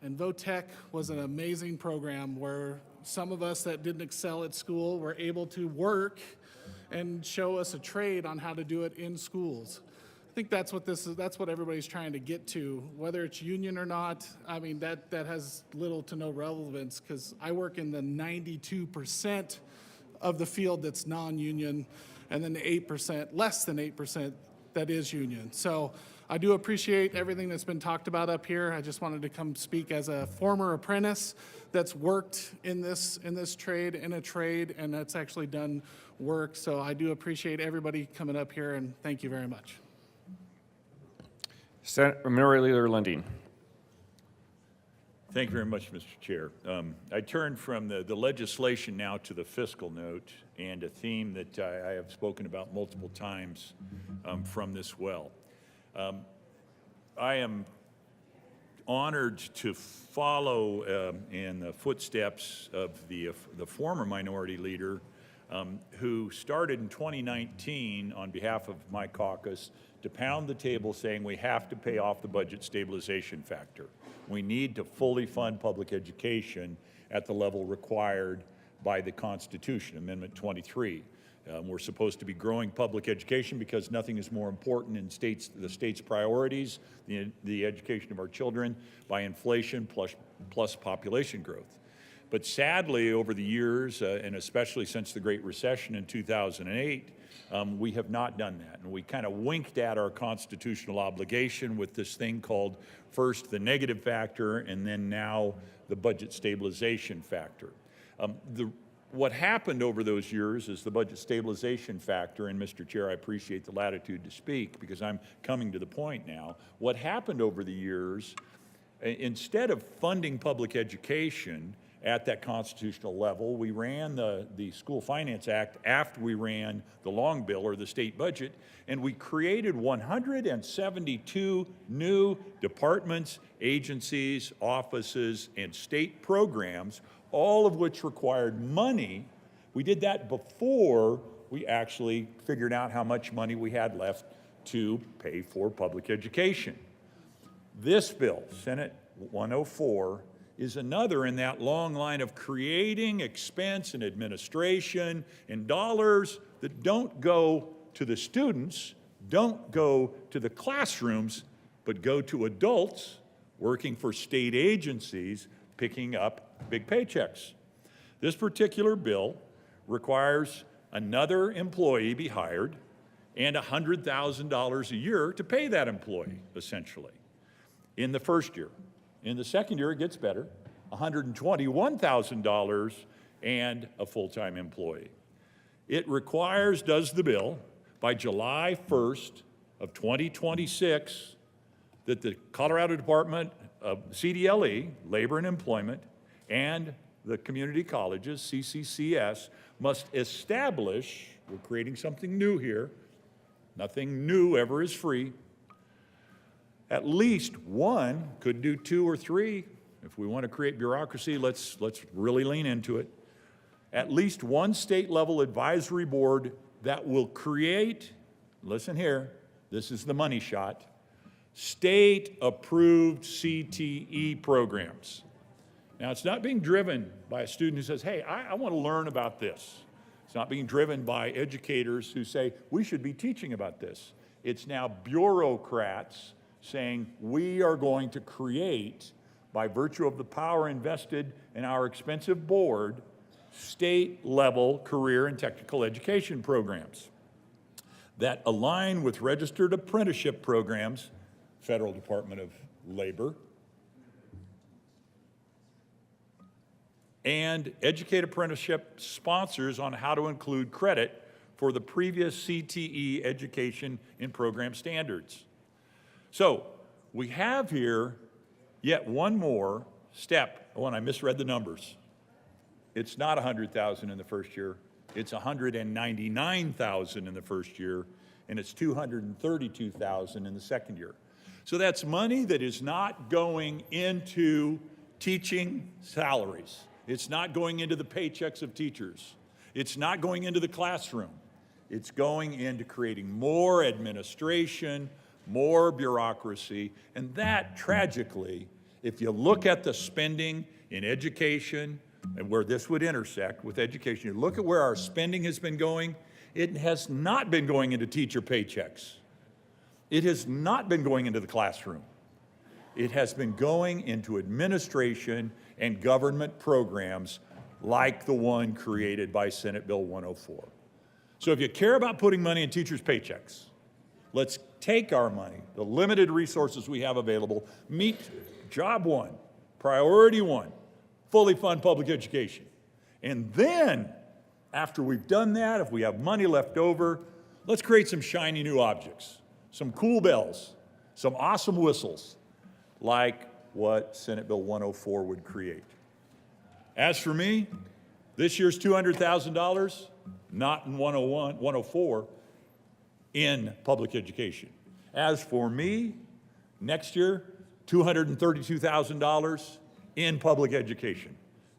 And VOTEC was an amazing program where some of us that didn't excel at school were able to work and show us a trade on how to do it in schools. I think that's what everybody's trying to get to, whether it's union or not. I mean, that has little to no relevance because I work in the 92% of the field that's non-union, and then the 8%, less than 8%, that is union. So I do appreciate everything that's been talked about up here. I just wanted to come speak as a former apprentice that's worked in this trade, and that's actually done work. So I do appreciate everybody coming up here, and thank you very much. Minority Leader Lundin. Thank you very much, Mr. Chair. I turn from the legislation now to the fiscal note and a theme that I have spoken about multiple times from this well. I am honored to follow in the footsteps of the former minority leader who started in 2019 on behalf of my caucus to pound the table saying we have to pay off the budget stabilization factor. We need to fully fund public education at the level required by the Constitution, Amendment 23. We're supposed to be growing public education because nothing is more important in the state's priorities, the education of our children, by inflation plus population growth. But sadly, over the years, and especially since the Great Recession in 2008, we have not done that. And we kind of winked at our constitutional obligation with this thing called first the negative factor and then now the budget stabilization factor. What happened over those years is the budget stabilization factor, and Mr. Chair, I appreciate the latitude to speak because I'm coming to the point now. What happened over the years, instead of funding public education at that constitutional level, we ran the School Finance Act after we ran the long bill or the state budget, and we created 172 new departments, agencies, offices, and state programs, all of which required money. We did that before we actually figured out how much money we had left to pay for public education. This bill, Senate 104, is another in that long line of creating expense and administration and dollars that don't go to the students, don't go to the classrooms, but go to adults working for state agencies picking up big paychecks. This particular bill requires another employee be hired and $100,000 a year to pay that employee, essentially, in the first year. In the second year, it gets better, $121,000 and a full-time employee. It requires, does the bill, by July 1st of 2026, that the Colorado Department of CDLE, Labor and Employment, and the community colleges, CCCS, must establish, we're creating something new here, nothing new ever is free, at least one, could do two or three. If we want to create bureaucracy, let's really lean into it. At least one state-level advisory board that will create, listen here, this is the money shot, state-approved CTE programs. Now, it's not being driven by a student who says, hey, I want to learn about this. It's not being driven by educators who say, we should be teaching about this. It's now bureaucrats saying we are going to create, by virtue of the power invested in our expensive board, state-level career and technical education programs that align with registered apprenticeship programs, Federal Department of Labor, and educate apprenticeship sponsors on how to include credit for the previous CTE education in program standards. So we have here yet one more step. Oh, and I misread the numbers. It's not 100,000 in the first year. It's 199,000 in the first year, and it's 232,000 in the second year. So that's money that is not going into teaching salaries. It's not going into the paychecks of teachers. It's not going into the classroom. It's going into creating more administration, more bureaucracy, and that, tragically, if you look at the spending in education and where this would intersect with education, you look at where our spending has been going, it has not been going into teacher paychecks. It has not been going into the classroom. It has been going into administration and government programs like the one created by Senate Bill 104. So if you care about putting money in teachers' paychecks, let's take our money, the limited resources we have available, meet job one, priority one, fully fund public education. And then, after we've done that, if we have money left over, let's create some shiny new objects, some cool bells, some awesome whistles, like what Senate Bill 104 would create. As for me, this year's $200,000, not in 104, in public education. As for me, next year, $232,000 in public education,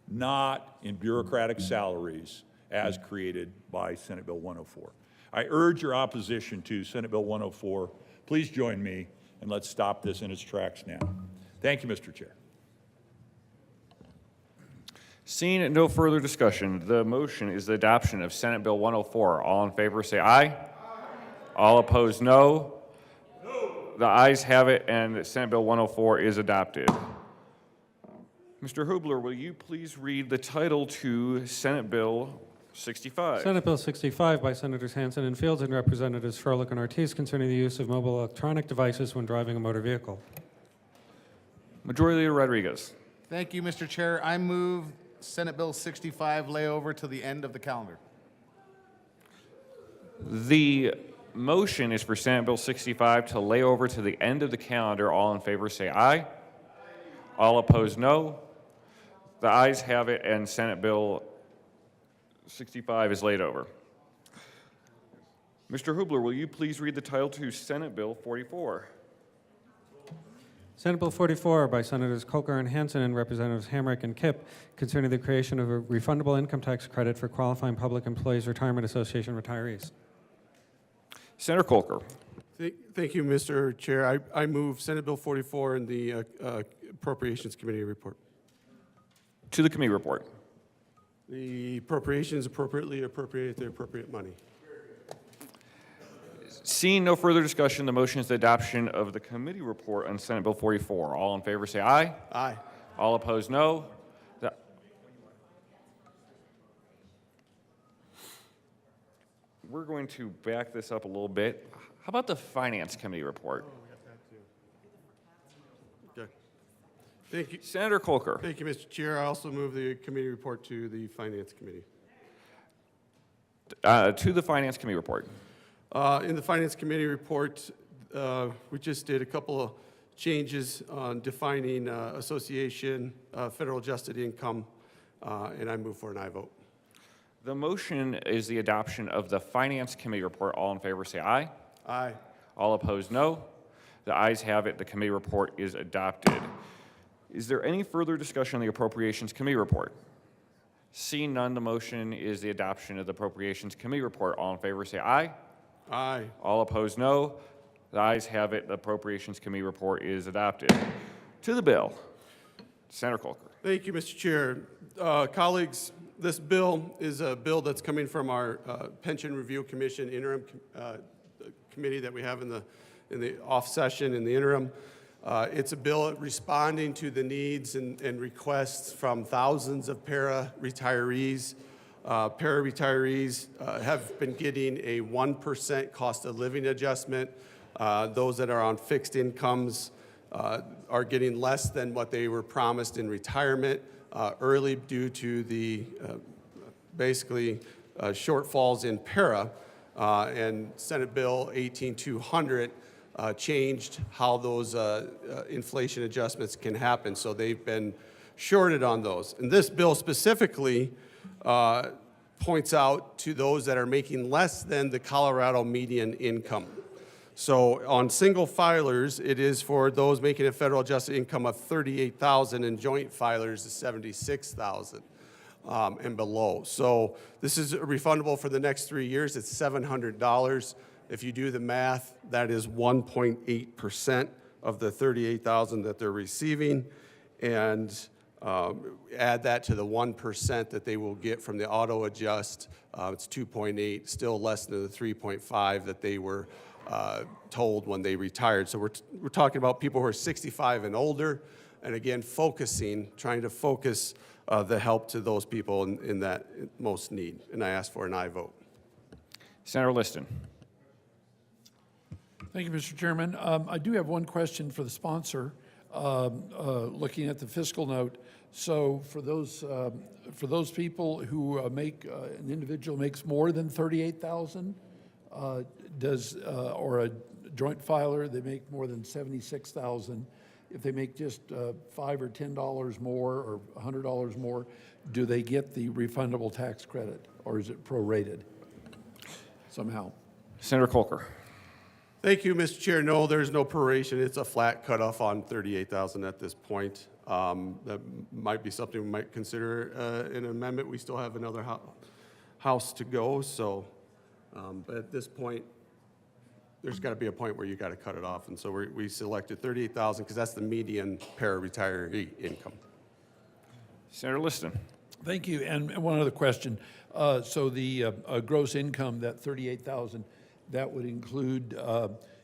not in bureaucratic salaries as created by Senate Bill 104. I urge your opposition to Senate Bill 104. Please join me, and let's stop this in its tracks now. Thank you, Mr. Chair. Seeing no further discussion, the motion is the adoption of Senate Bill 104. All in favor say aye. Aye. All opposed, no. No. The ayes have it, and Senate Bill 104 is adopted. Mr. Hubler, will you please read the title to Senate Bill 65? Senate Bill 65 by Senators Hansen and Fields and Representatives Froelich and Ortiz concerning the use of mobile electronic devices when driving a motor vehicle. Majority Leader Rodriguez. Thank you, Mr. Chair. I move Senate Bill 65 lay over to the end of the calendar. The motion is for Senate Bill 65 to lay over to the end of the calendar. All in favor say aye. Aye. All opposed, no. The ayes have it, and Senate Bill 65 is laid over. Mr. Hubler, will you please read the title to Senate Bill 44? Senate Bill 44 by Senators Kolker and Hansen and Representatives Hamrick and Kipp concerning the creation of a refundable income tax credit for qualifying Public Employees Retirement Association retirees. Senator Kolker. Thank you, Mr. Chair. I move Senate Bill 44 in the Appropriations Committee report. To the committee report. The appropriations appropriately appropriate the appropriate money. Seeing no further discussion, the motion is the adoption of the committee report on Senate Bill 44. All in favor say aye. Aye. All opposed, no. We're going to back this up a little bit. How about the Finance Committee report? Okay. Thank you. Senator Kolker. Thank you, Mr. Chair. I also move the committee report to the Finance Committee. To the Finance Committee report. In the Finance Committee report, we just did a couple of changes on defining association, federal adjusted income, and I move for an aye vote. The motion is the adoption of the Finance Committee report. All in favor say aye. Aye. All opposed, no. The ayes have it. The committee report is adopted. Is there any further discussion on the Appropriations Committee report? Seeing none, the motion is the adoption of the Appropriations Committee report. All in favor say aye. Aye. All opposed, no. The ayes have it. The Appropriations Committee report is adopted. To the bill. Senator Kolker. Thank you, Mr. Chair. Colleagues, this bill is a bill that's coming from our Pension Review Commission interim committee that we have in the off session, in the interim. It's a bill responding to the needs and requests from thousands of para-retirees. Para-retirees have been getting a 1% cost of living adjustment. Those that are on fixed incomes are getting less than what they were promised in retirement early due to the basically shortfalls in para. And Senate Bill 18200 changed how those inflation adjustments can happen. So they've been shorted on those. And this bill specifically points out to those that are making less than the Colorado median income. So on single filers, it is for those making a federal adjusted income of $38,000, and joint filers is $76,000 and below. So this is refundable for the next 3 years. It's $700. If you do the math, that is 1.8% of the $38,000 that they're receiving, and add that to the 1% that they will get from the auto adjust. It's 2.8, still less than the 3.5 that they were told when they retired. So we're talking about people who are 65 and older, and again, trying to focus the help to those people in that most need. And I ask for an aye vote. Senator Liston. Thank you, Mr. Chairman. I do have one question for the sponsor, looking at the fiscal note. So for those people who make, an individual makes more than $38,000, or a joint filer, they make more than $76,000. If they make just $5 or $10 more or $100 more, do they get the refundable tax credit, or is it prorated somehow? Senator Kolker. Thank you, Mr. Chair. No, there's no proration. It's a flat cutoff on $38,000 at this point. That might be something we might consider an amendment. We still have another house to go, so, but at this point, there's got to be a point where you got to cut it off, and so we selected $38,000 because that's the median para-retiree income. Senator Liston. Thank you. And one other question. So the gross income, that $38,000, that would include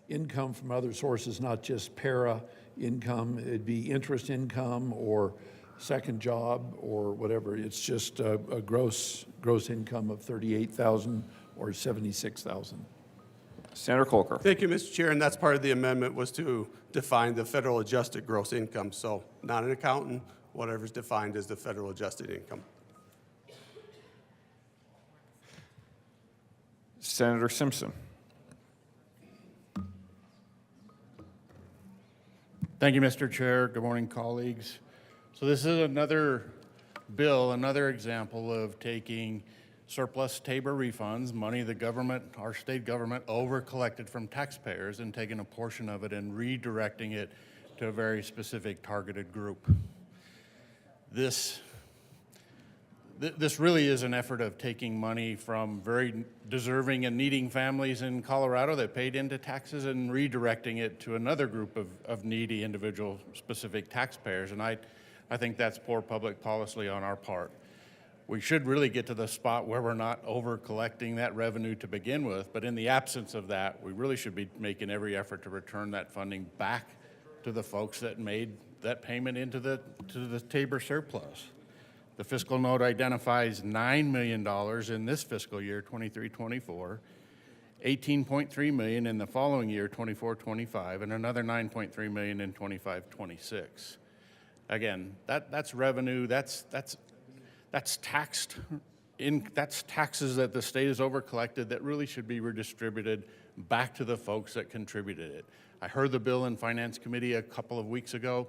income from other sources, not just para income. It'd be interest income or second job or whatever. It's just a gross income of $38,000 or $76,000. Senator Kolker. Thank you, Mr. Chair, and that's part of the amendment was to define the federal adjusted gross income. So not an accountant, whatever's defined as the federal adjusted income. Senator Simpson. Thank you, Mr. Chair. Good morning, colleagues. So this is another bill, another example of taking surplus Tabor refunds, money the government, our state government, over-collected from taxpayers, and taking a portion of it and redirecting it to a very specific targeted group. This really is an effort of taking money from very deserving and needing families in Colorado that paid into taxes and redirecting it to another group of needy individual specific taxpayers. And I think that's poor public policy on our part. We should really get to the spot where we're not over collecting that revenue to begin with, but in the absence of that, we really should be making every effort to return that funding back to the folks that made that payment into the Tabor surplus. The fiscal note identifies $9 million in this fiscal year, 23-24, $18.3 million in the following year, 24-25, and another $9.3 million in 25-26. Again, that's revenue. That's taxed. That's taxes that the state has overcollected that really should be redistributed back to the folks that contributed it. I heard the bill in Finance Committee a couple of weeks ago.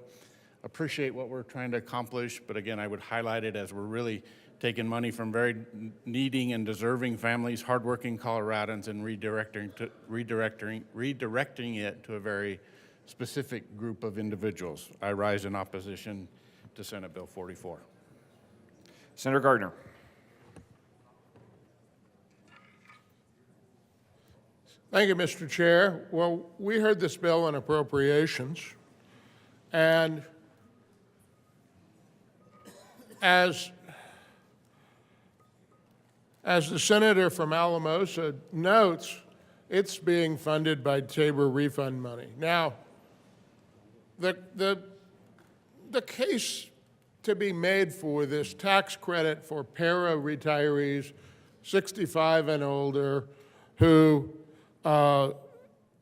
Appreciate what we're trying to accomplish, but again, I would highlight it as we're really taking money from very needing and deserving families, hardworking Coloradans, and redirecting it to a very specific group of individuals. I rise in opposition to Senate Bill 44. Senator Gardner. Thank you, Mr. Chair. Well, we heard this bill on appropriations, and as the senator from Alamosa notes, it's being funded by Tabor refund money. Now, the case to be made for this tax credit for para-retirees 65 and older who have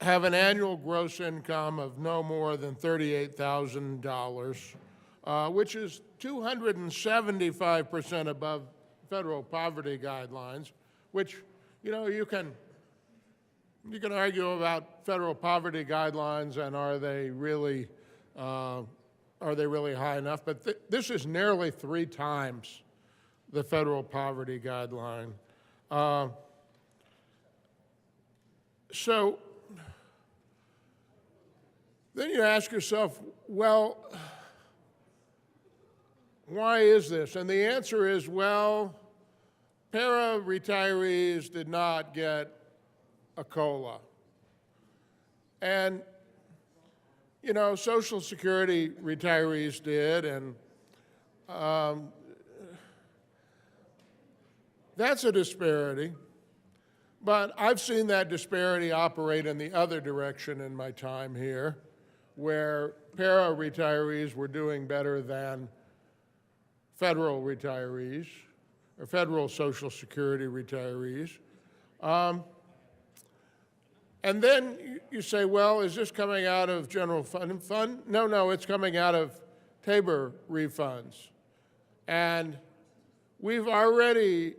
an annual gross income of no more than $38,000, which is 275% above federal poverty guidelines, which, you know, you can argue about federal poverty guidelines and are they really high enough? But this is nearly 3 times the federal poverty guideline. So then you ask yourself, well, why is this? And the answer is, well, para-retirees did not get a COLA. And, you know, Social Security retirees did, and that's a disparity. But I've seen that disparity operate in the other direction in my time here, where para-retirees were doing better than federal retirees, or federal Social Security retirees. And then you say, well, is this coming out of general fund? No, it's coming out of Tabor refunds. And we've already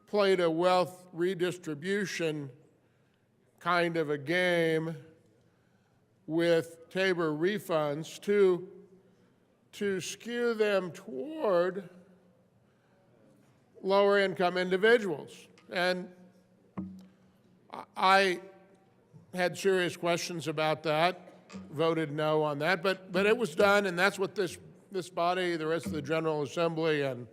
played a wealth redistribution kind of a game with Tabor refunds to skew them toward lower income individuals. And I had serious questions about that, voted no on that, but it was done, and that's what this body, the rest of the General Assembly, and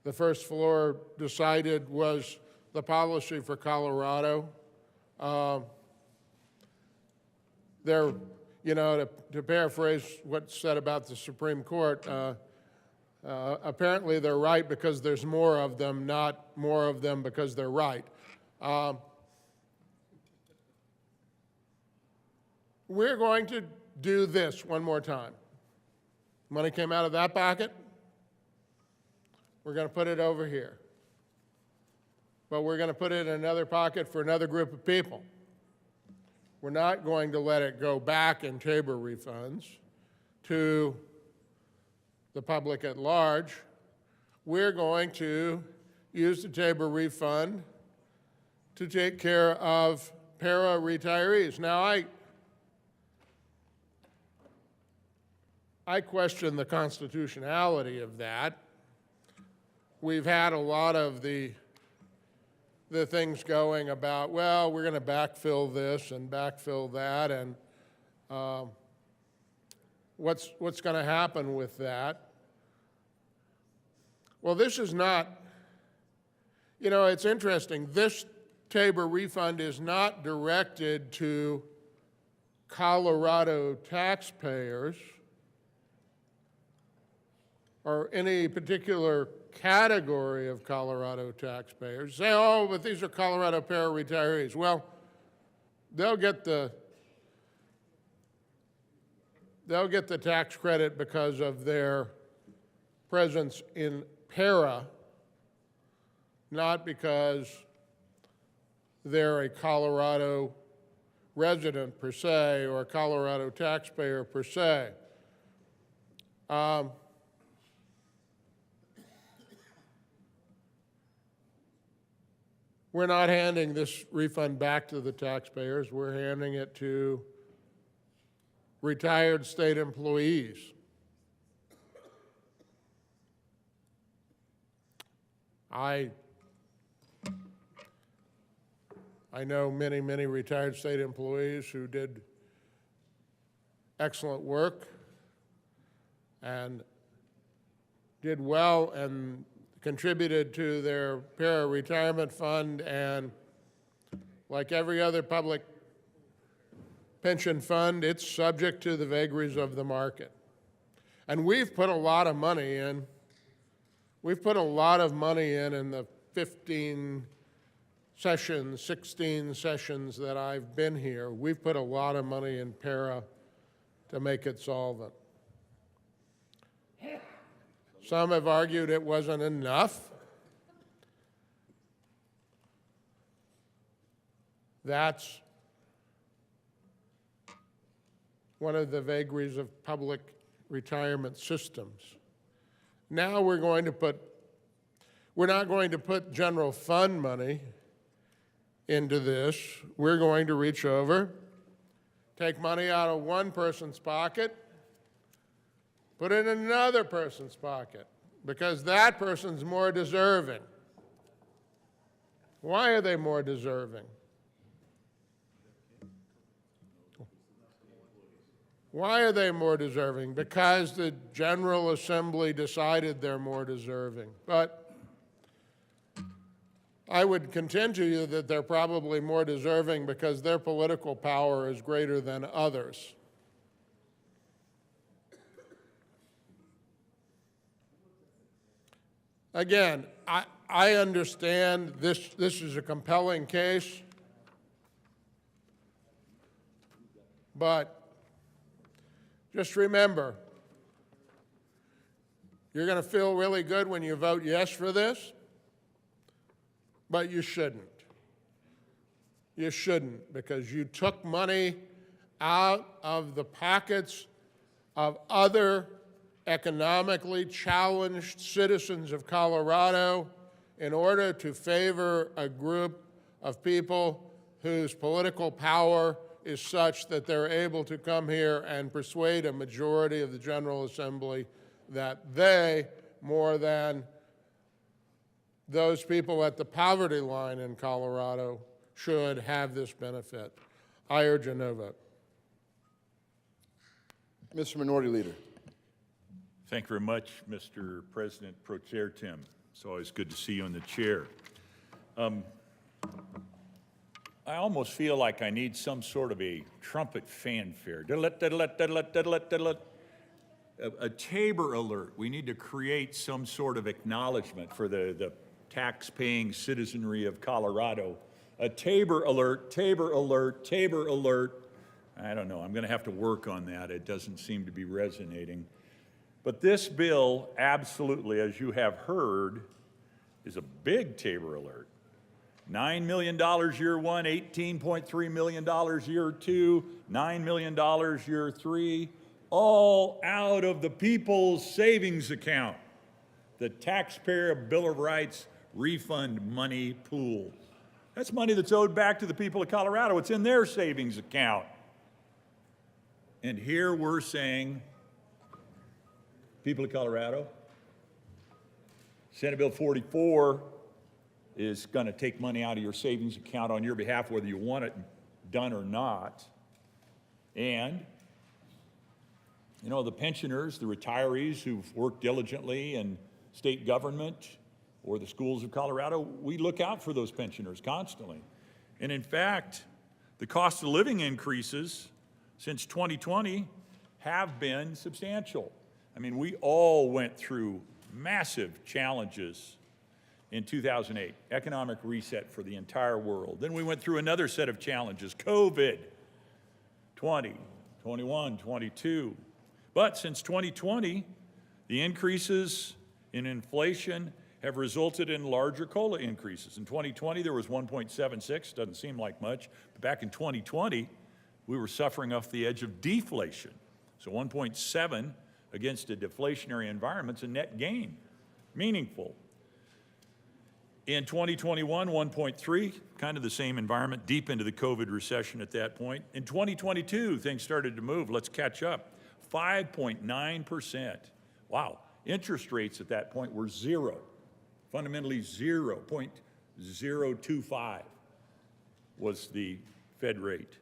the first floor decided was the policy for Colorado. They're, you know, to paraphrase what's said about the Supreme Court, apparently they're right because there's more of them, not more of them because they're right. We're going to do this one more time. Money came out of that pocket. We're going to put it over here. But we're going to put it in another pocket for another group of people. We're not going to let it go back in Tabor refunds to the public at large. We're going to use the Tabor refund to take care of para-retirees. Now, I question the constitutionality of that. We've had a lot of the things going about, well, we're going to backfill this and backfill that, and what's going to happen with that? Well, this is not, you know, it's interesting. This Tabor refund is not directed to Colorado taxpayers or any particular category of Colorado taxpayers. Say, oh, but these are Colorado para-retirees. Well, they'll get the tax credit because of their presence in para, not because they're a Colorado resident per se or a Colorado taxpayer per se. We're not handing this refund back to the taxpayers. We're handing it to retired state employees. I know many, many retired state employees who did excellent work and did well and contributed to their para-retirement fund, and like every other public pension fund, it's subject to the vagaries of the market. And we've put a lot of money in. We've put a lot of money in the 15, sessions, 16 sessions that I've been here, we've put a lot of money in para to make it solvent. Some have argued it wasn't enough. That's one of the vagaries of public retirement systems. Now we're not going to put general fund money into this. We're going to reach over, take money out of one person's pocket, put it in another person's pocket, because that person's more deserving. Why are they more deserving? Why are they more deserving? Because the General Assembly decided they're more deserving. But I would contend to you that they're probably more deserving because their political power is greater than others. Again, I understand this is a compelling case, but just remember, you're going to feel really good when you vote yes for this, but you shouldn't. You shouldn't, because you took money out of the pockets of other economically challenged citizens of Colorado in order to favor a group of people whose political power is such that they're able to come here and persuade a majority of the General Assembly that they, more than those people at the poverty line in Colorado, should have this benefit. I urge a no vote. Mr. Minority Leader. Thank you very much, Mr. President Pro Chair Tim. It's always good to see you in the chair. I almost feel like I need some sort of a trumpet fanfare. A Tabor alert. We need to create some sort of acknowledgement for the tax-paying citizenry of Colorado. A Tabor alert, Tabor alert, Tabor alert. I don't know. I'm going to have to work on that. It doesn't seem to be resonating. But this bill, absolutely, as you have heard, is a big Tabor alert. $9 million year one, $18.3 million year two, $9 million year three, all out of the people's savings account, the taxpayer Bill of Rights refund money pool. That's money that's owed back to the people of Colorado. It's in their savings account. And here we're saying, people of Colorado, Senate Bill 44 is going to take money out of your savings account on your behalf, whether you want it done or not. And, you know, the pensioners, the retirees who've worked diligently in state government or the schools of Colorado, we look out for those pensioners constantly. And in fact, the cost of living increases since 2020 have been substantial. I mean, we all went through massive challenges in 2008, economic reset for the entire world. Then we went through another set of challenges, COVID, 20, 21, 22. But since 2020, the increases in inflation have resulted in larger COLA increases. In 2020, there was 1.76, doesn't seem like much, but back in 2020, we were suffering off the edge of deflation. So 1.7 against a deflationary environment's a net gain, meaningful. In 2021, 1.3, kind of the same environment, deep into the COVID recession at that point. In 2022, things started to move. Let's catch up. 5.9%. Wow. Interest rates at that point were zero, fundamentally 0.025 was the Fed rate.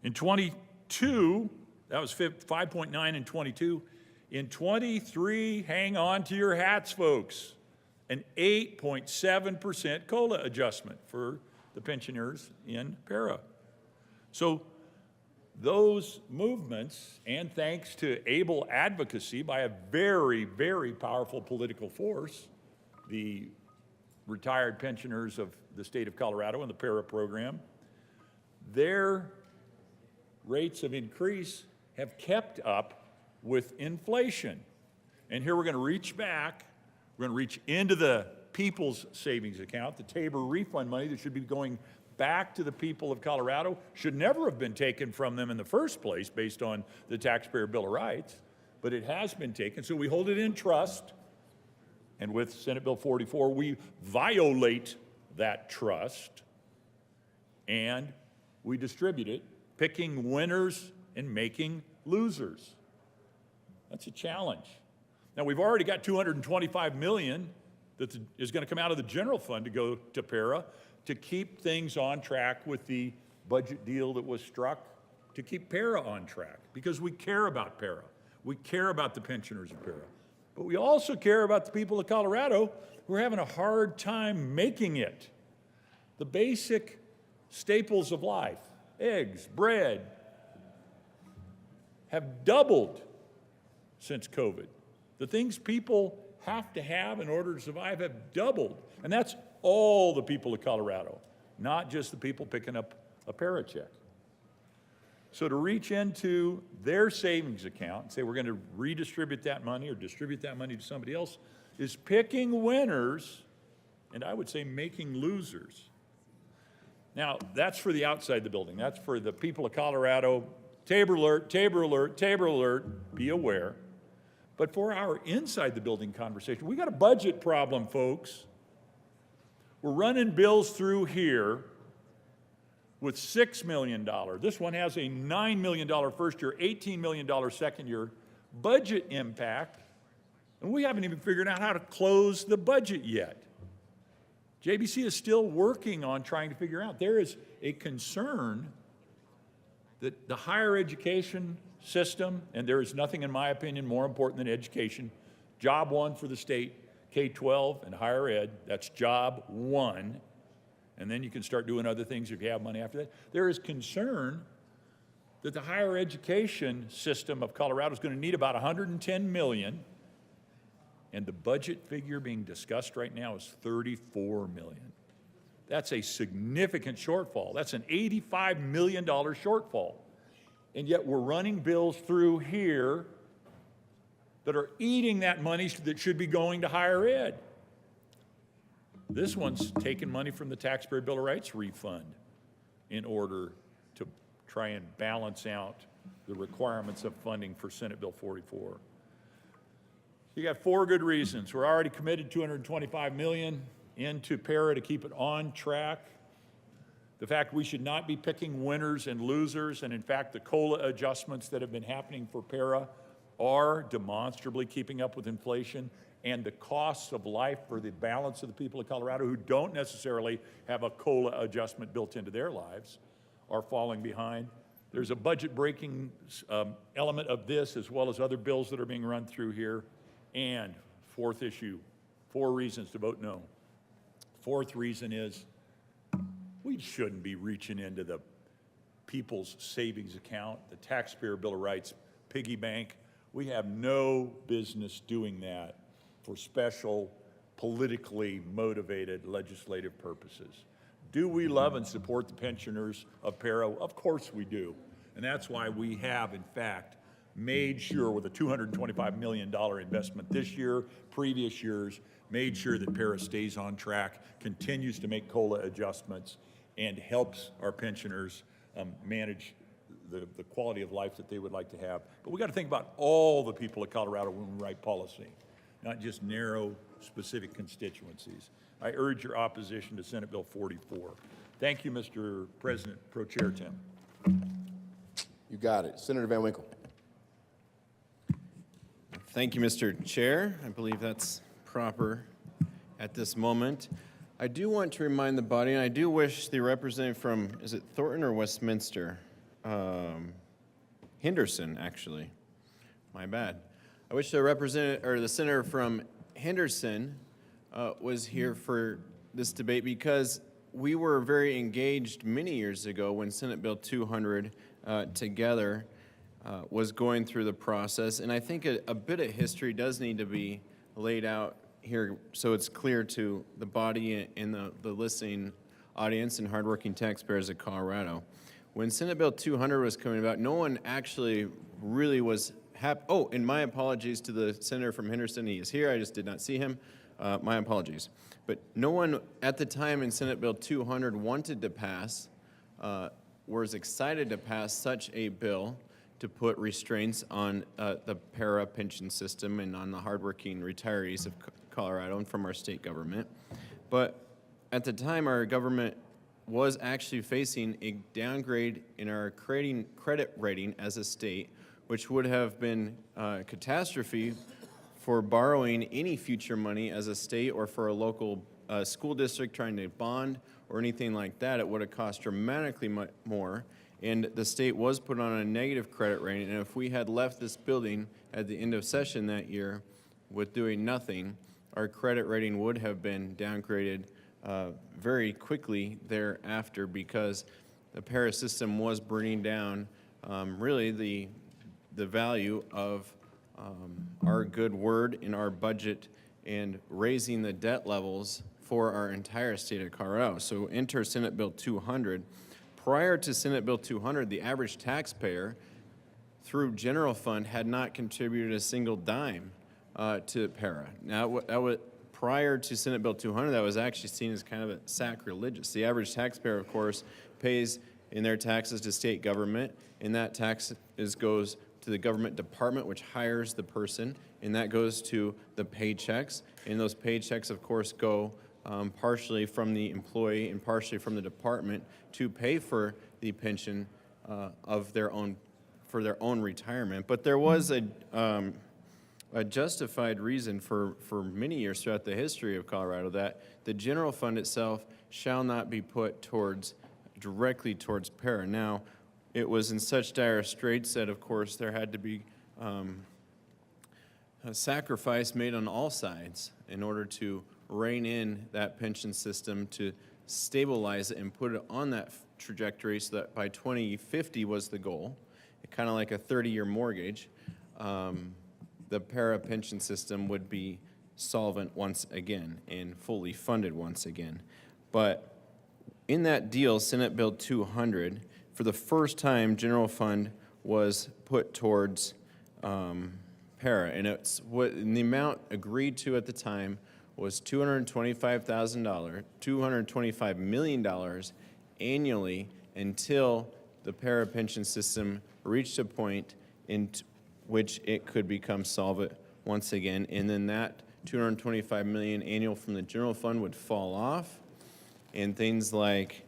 In 22, that was 5.9 in 22. In 23, hang on to your hats, folks, an 8.7% COLA adjustment for the pensioners in para. So those movements, and thanks to able advocacy by a very, very powerful political force, the retired pensioners of the state of Colorado in the PARA program, their rates of increase have kept up with inflation. And here we're going to reach back, we're going to reach into the people's savings account, the Tabor refund money that should be going back to the people of Colorado, should never have been taken from them in the first place based on the Taxpayer Bill of Rights, but it has been taken, so we hold it in trust. And with Senate Bill 44, we violate that trust and we distribute it, picking winners and making losers. That's a challenge. Now, we've already got $225 million that is going to come out of the general fund to go to PARA to keep things on track with the budget deal that was struck, to keep PARA on track, because we care about PARA. We care about the pensioners of PARA. But we also care about the people of Colorado who are having a hard time making it. The basic staples of life, eggs, bread, have doubled since COVID. The things people have to have in order to survive have doubled. And that's all the people of Colorado, not just the people picking up a PARA check. So to reach into their savings account and say we're going to redistribute that money or distribute that money to somebody else is picking winners, and I would say making losers. Now, that's for the outside the building. That's for the people of Colorado. Tabor alert, Tabor alert, Tabor alert, be aware. But for our inside the building conversation, we got a budget problem, folks. We're running bills through here with $6 million. This one has a $9 million first year, $18 million second year budget impact, and we haven't even figured out how to close the budget yet. JBC is still working on trying to figure out. There is a concern that the higher education system, and there is nothing, in my opinion, more important than education, job one for the state, K-12 and higher ed, that's job one. And then you can start doing other things if you have money after that. There is concern that the higher education system of Colorado is going to need about $110 million, and the budget figure being discussed right now is $34 million. That's a significant shortfall. That's an $85 million shortfall. And yet we're running bills through here that are eating that money that should be going to higher ed. This one's taking money from the Taxpayer Bill of Rights refund in order to try and balance out the requirements of funding for Senate Bill 44. You got 4 good reasons. We're already committed $225 million into PARA to keep it on track. The fact we should not be picking winners and losers, and in fact, the COLA adjustments that have been happening for PARA are demonstrably keeping up with inflation, and the costs of life for the balance of the people of Colorado who don't necessarily have a COLA adjustment built into their lives are falling behind. There's a budget-breaking element of this, as well as other bills that are being run through here. And fourth issue, 4 reasons to vote no. Fourth reason is we shouldn't be reaching into the people's savings account, the Taxpayer Bill of Rights piggy bank. We have no business doing that for special, politically motivated legislative purposes. Do we love and support the pensioners of PARA? Of course we do. And that's why we have, in fact, made sure with a $225 million investment this year, previous years, made sure that PARA stays on track, continues to make COLA adjustments, and helps our pensioners manage the quality of life that they would like to have. But we got to think about all the people of Colorado when we write policy, not just narrow, specific constituencies. I urge your opposition to Senate Bill 44. Thank you, Mr. President Pro Chair Tim. You got it. Senator Van Winkle. Thank you, Mr. Chair. I believe that's proper at this moment. I do want to remind the body, and I do wish the representative from, is it Thornton or Westminster? Henderson, actually. My bad. I wish the representative, or the senator from Henderson was here for this debate, because we were very engaged many years ago when Senate Bill 200 together was going through the process. And I think a bit of history does need to be laid out here, so it's clear to the body and the listening audience and hardworking taxpayers of Colorado. When Senate Bill 200 was coming about, no one actually really was happy. Oh, and my apologies to the senator from Henderson. He is here. I just did not see him. My apologies. But no one at the time in Senate Bill 200 wanted to pass, was excited to pass such a bill to put restraints on the para pension system and on the hardworking retirees of Colorado and from our state government. But at the time, our government was actually facing a downgrade in our credit rating as a state, which would have been a catastrophe for borrowing any future money as a state or for a local school district trying to bond or anything like that. It would have cost dramatically more. And the state was put on a negative credit rating. And if we had left this building at the end of session that year with doing nothing, our credit rating would have been downgraded very quickly thereafter, because the para system was bringing down really the value of our good word in our budget and raising the debt levels for our entire state of Colorado. So enter Senate Bill 200. Prior to Senate Bill 200, the average taxpayer through general fund had not contributed a single dime to para. Now, prior to Senate Bill 200, that was actually seen as kind of a sacrilegious. The average taxpayer, of course, pays in their taxes to state government, and that tax goes to the government department, which hires the person, and that goes to the paychecks. And those paychecks, of course, go partially from the employee and partially from the department to pay for the pension of their own, for their own retirement. But there was a justified reason for many years throughout the history of Colorado that the general fund itself shall not be put directly towards para. Now, it was in such dire straits that, of course, there had to be a sacrifice made on all sides in order to rein in that pension system, to stabilize it and put it on that trajectory so that by 2050 was the goal, kind of like a 30-year mortgage. The para pension system would be solvent once again and fully funded once again. But in that deal, Senate Bill 200, for the first time, general fund was put towards para, and the amount agreed to at the time was $225 million annually until the para pension system reached a point in which it could become solvent once again, and then that $225 million annual from the general fund would fall off, and things like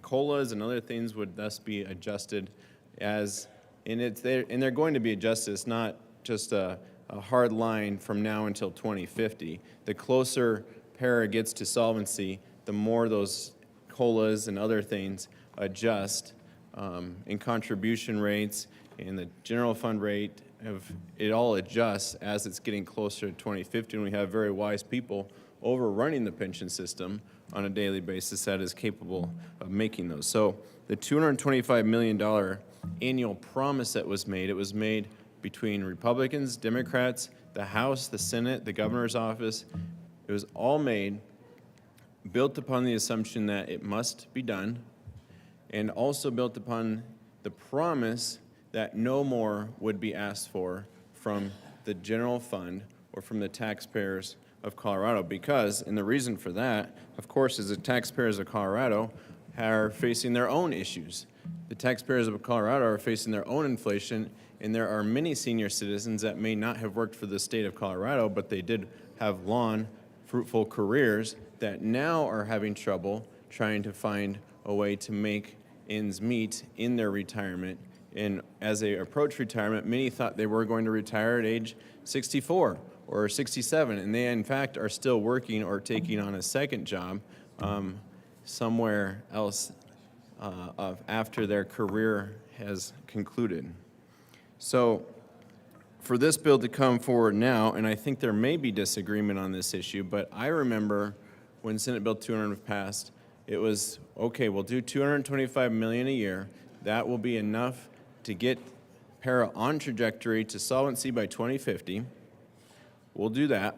COLAs and other things would thus be adjusted and they're going to be adjusted. It's not just a hard line from now until 2050. The closer para gets to solvency, the more those COLAs and other things adjust in contribution rates, and the general fund rate, it all adjusts as it's getting closer to 2050, and we have very wise people overrunning the pension system on a daily basis that is capable of making those. So the $225 million annual promise that was made, it was made between Republicans, Democrats, the House, the Senate, the governor's office. It was all made, built upon the assumption that it must be done, and also built upon the promise that no more would be asked for from the general fund or from the taxpayers of Colorado. Because, and the reason for that, of course, is the taxpayers of Colorado are facing their own issues. The taxpayers of Colorado are facing their own inflation, and there are many senior citizens that may not have worked for the state of Colorado, but they did have long, fruitful careers that now are having trouble trying to find a way to make ends meet in their retirement. And as they approach retirement, many thought they were going to retire at age 64 or 67, and they in fact are still working or taking on a second job somewhere else after their career has concluded. So for this bill to come forward now, and I think there may be disagreement on this issue, but I remember when Senate Bill 200 passed, it was, okay, we'll do $225 million a year. That will be enough to get para on trajectory to solvency by 2050. We'll do that.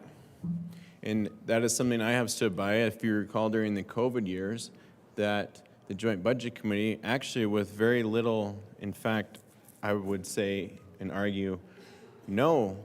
And that is something I have stood by, if you recall, during the COVID years, that the Joint Budget Committee, actually with very little, in fact, I would say and argue, no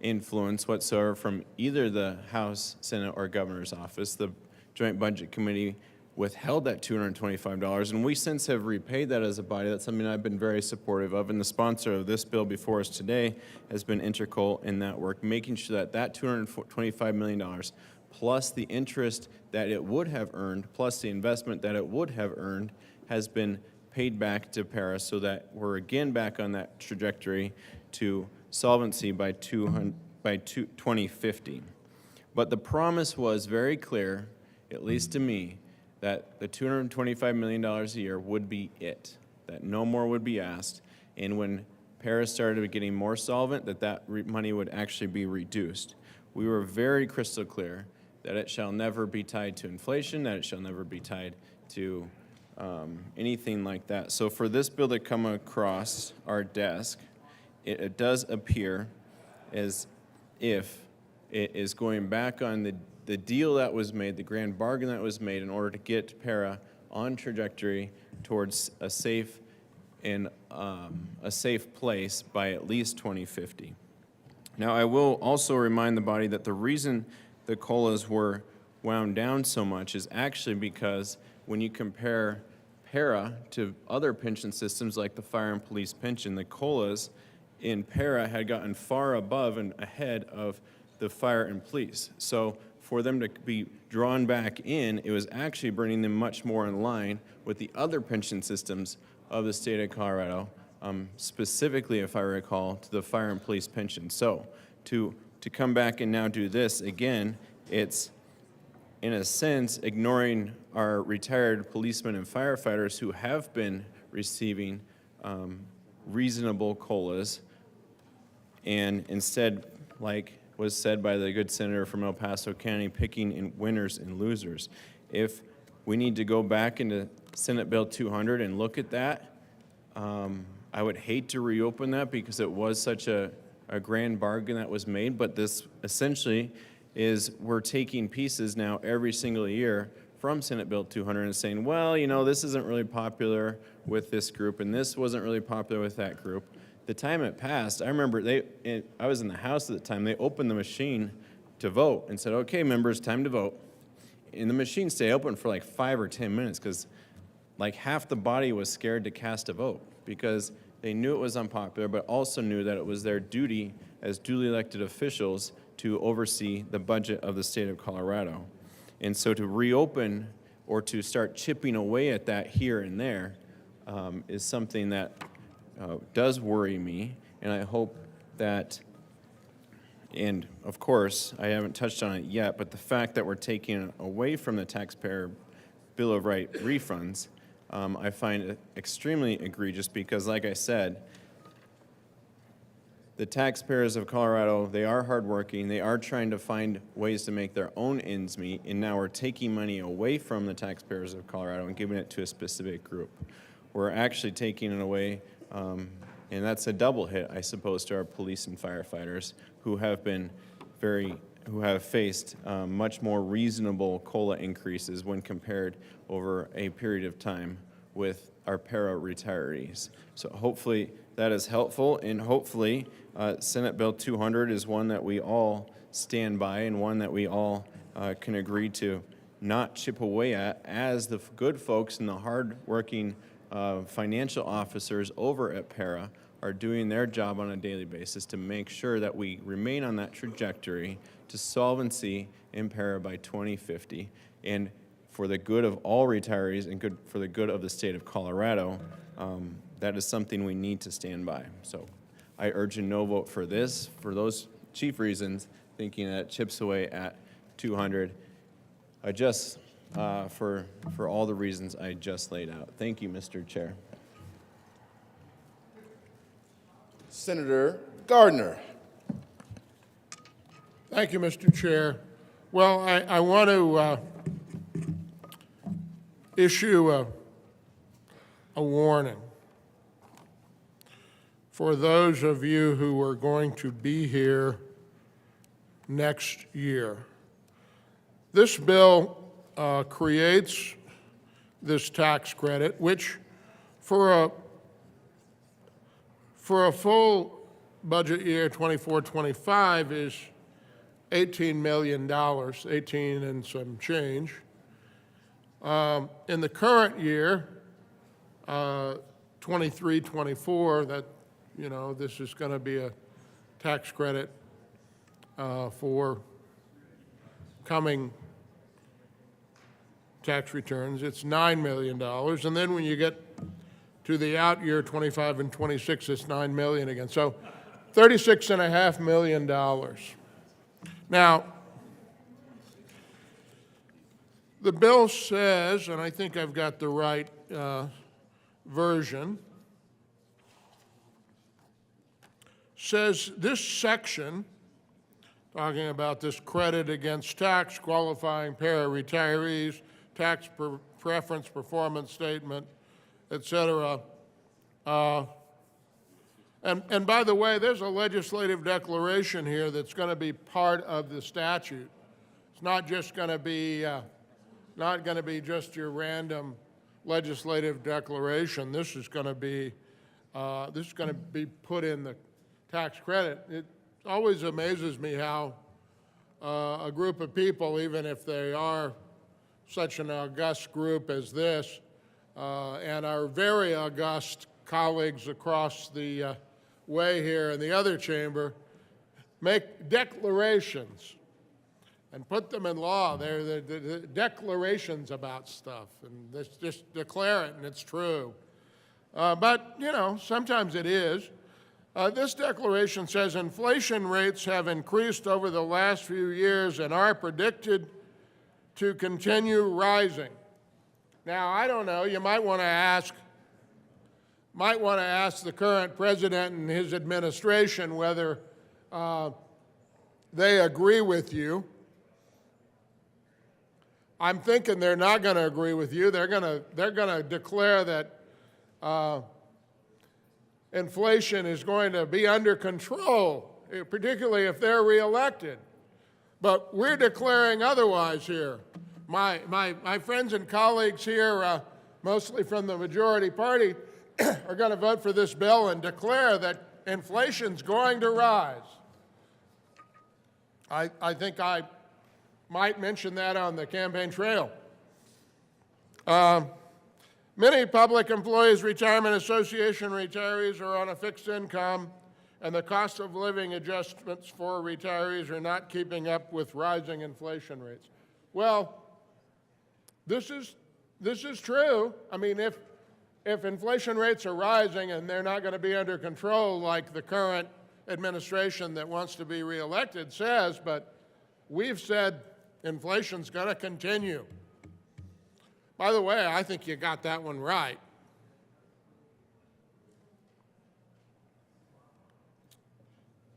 influence whatsoever from either the House, Senate, or Governor's office, the Joint Budget Committee withheld that $225, and we since have repaid that as a body. That's something I've been very supportive of, and the sponsor of this bill before us today has been integral in that work, making sure that that $225 million plus the interest that it would have earned, plus the investment that it would have earned, has been paid back to Para, so that we're again back on that trajectory to solvency by 2050. But the promise was very clear, at least to me, that the $225 million a year would be it, that no more would be asked. And when Paris started getting more solvent, that money would actually be reduced. We were very crystal clear that it shall never be tied to inflation, that it shall never be tied to anything like that. So for this bill to come across our desk, it does appear as if it is going back on the deal that was made, the grand bargain that was made in order to get Para on trajectory towards a safe and a safe place by at least 2050. Now, I will also remind the body that the reason the COLAs were wound down so much is actually because when you compare Para to other pension systems like the fire and police pension, the COLAs in Para had gotten far above and ahead of the fire and police. So for them to be drawn back in, it was actually bringing them much more in line with the other pension systems of the state of Colorado, specifically, if I recall, to the fire and police pension. So to come back and now do this again, it's in a sense ignoring our retired policemen and firefighters who have been receiving reasonable COLAs, and instead, like was said by the good senator from El Paso County, picking in winners and losers. If we need to go back into Senate Bill 200 and look at that, I would hate to reopen that because it was such a grand bargain that was made, but this essentially is we're taking pieces now every single year from Senate Bill 200 and saying, well, you know, this isn't really popular with this group and this wasn't really popular with that group. The time it passed, I remember I was in the House at the time, they opened the machine to vote and said, okay, members, time to vote. And the machine stayed open for like 5 or 10 minutes because like half the body was scared to cast a vote because they knew it was unpopular, but also knew that it was their duty as duly elected officials to oversee the budget of the state of Colorado. And so to reopen or to start chipping away at that here and there is something that does worry me, and I hope that, and of course, I haven't touched on it yet, but the fact that we're taking away from the taxpayer Bill of Rights refunds, I find it extremely egregious because, like I said, the taxpayers of Colorado, they are hardworking, they are trying to find ways to make their own ends meet, and now we're taking money away from the taxpayers of Colorado and giving it to a specific group. We're actually taking it away, and that's a double hit, I suppose, to our police and firefighters who have been who have faced much more reasonable COLA increases when compared over a period of time with our para retirees. So hopefully that is helpful, and hopefully Senate Bill 200 is one that we all stand by and one that we all can agree to not chip away at as the good folks and the hard-working financial officers over at para are doing their job on a daily basis to make sure that we remain on that trajectory to solvency in para by 2050. And for the good of all retirees and for the good of the state of Colorado, that is something we need to stand by. So I urge a no vote for this, for those chief reasons, thinking that it chips away at 200, just for all the reasons I just laid out. Thank you, Mr. Chair. Senator Gardner. Thank you, Mr. Chair. Well, I want to issue a warning for those of you who are going to be here next year. This bill creates this tax credit, which for a full budget year 24-25 is $18 million, 18 and some change. In the current year, 23-24, that, you know, this is going to be a tax credit for coming tax returns. It's $9 million. And then when you get to the out year, 25 and 26, it's $9 million again. So $36.5 million. Now, the bill says, and I think I've got the right version, says this section, talking about this credit against tax, qualifying para-retirees, tax preference performance statement, et cetera. And by the way, there's a legislative declaration here that's going to be part of the statute. It's not just going to be just your random legislative declaration. This is going to be put in the tax credit. It always amazes me how a group of people, even if they are such an august group as this, and our very august colleagues across the way here in the other chamber, make declarations and put them in law. They're the declarations about stuff, and just declare it, and it's true. But, you know, sometimes it is. This declaration says inflation rates have increased over the last few years and are predicted to continue rising. Now, I don't know, you might want to ask the current president and his administration whether they agree with you. I'm thinking they're not going to agree with you. They're going to declare that inflation is going to be under control, particularly if they're reelected. But we're declaring otherwise here. My friends and colleagues here, mostly from the majority party, are going to vote for this bill and declare that inflation's going to rise. I think I might mention that on the campaign trail. Many public employees, retirement association retirees are on a fixed income, and the cost of living adjustments for retirees are not keeping up with rising inflation rates. Well, this is true. I mean, if inflation rates are rising and they're not going to be under control like the current administration that wants to be reelected says, but we've said inflation's going to continue. By the way, I think you got that one right.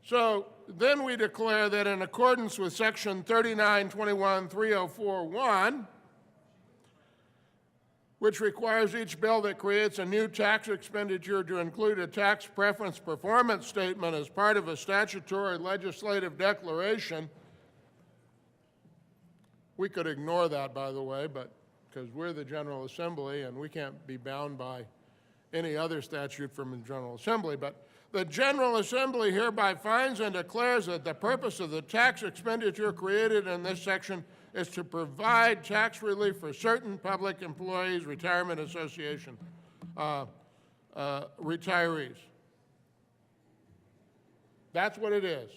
So then we declare that in accordance with Section 3921-3041, which requires each bill that creates a new tax expenditure to include a tax preference performance statement as part of a statutory legislative declaration. We could ignore that, by the way, but because we're the General Assembly and we can't be bound by any other statute from the General Assembly. But the General Assembly hereby finds and declares that the purpose of the tax expenditure created in this section is to provide tax relief for certain public employees, retirement association retirees. That's what it is.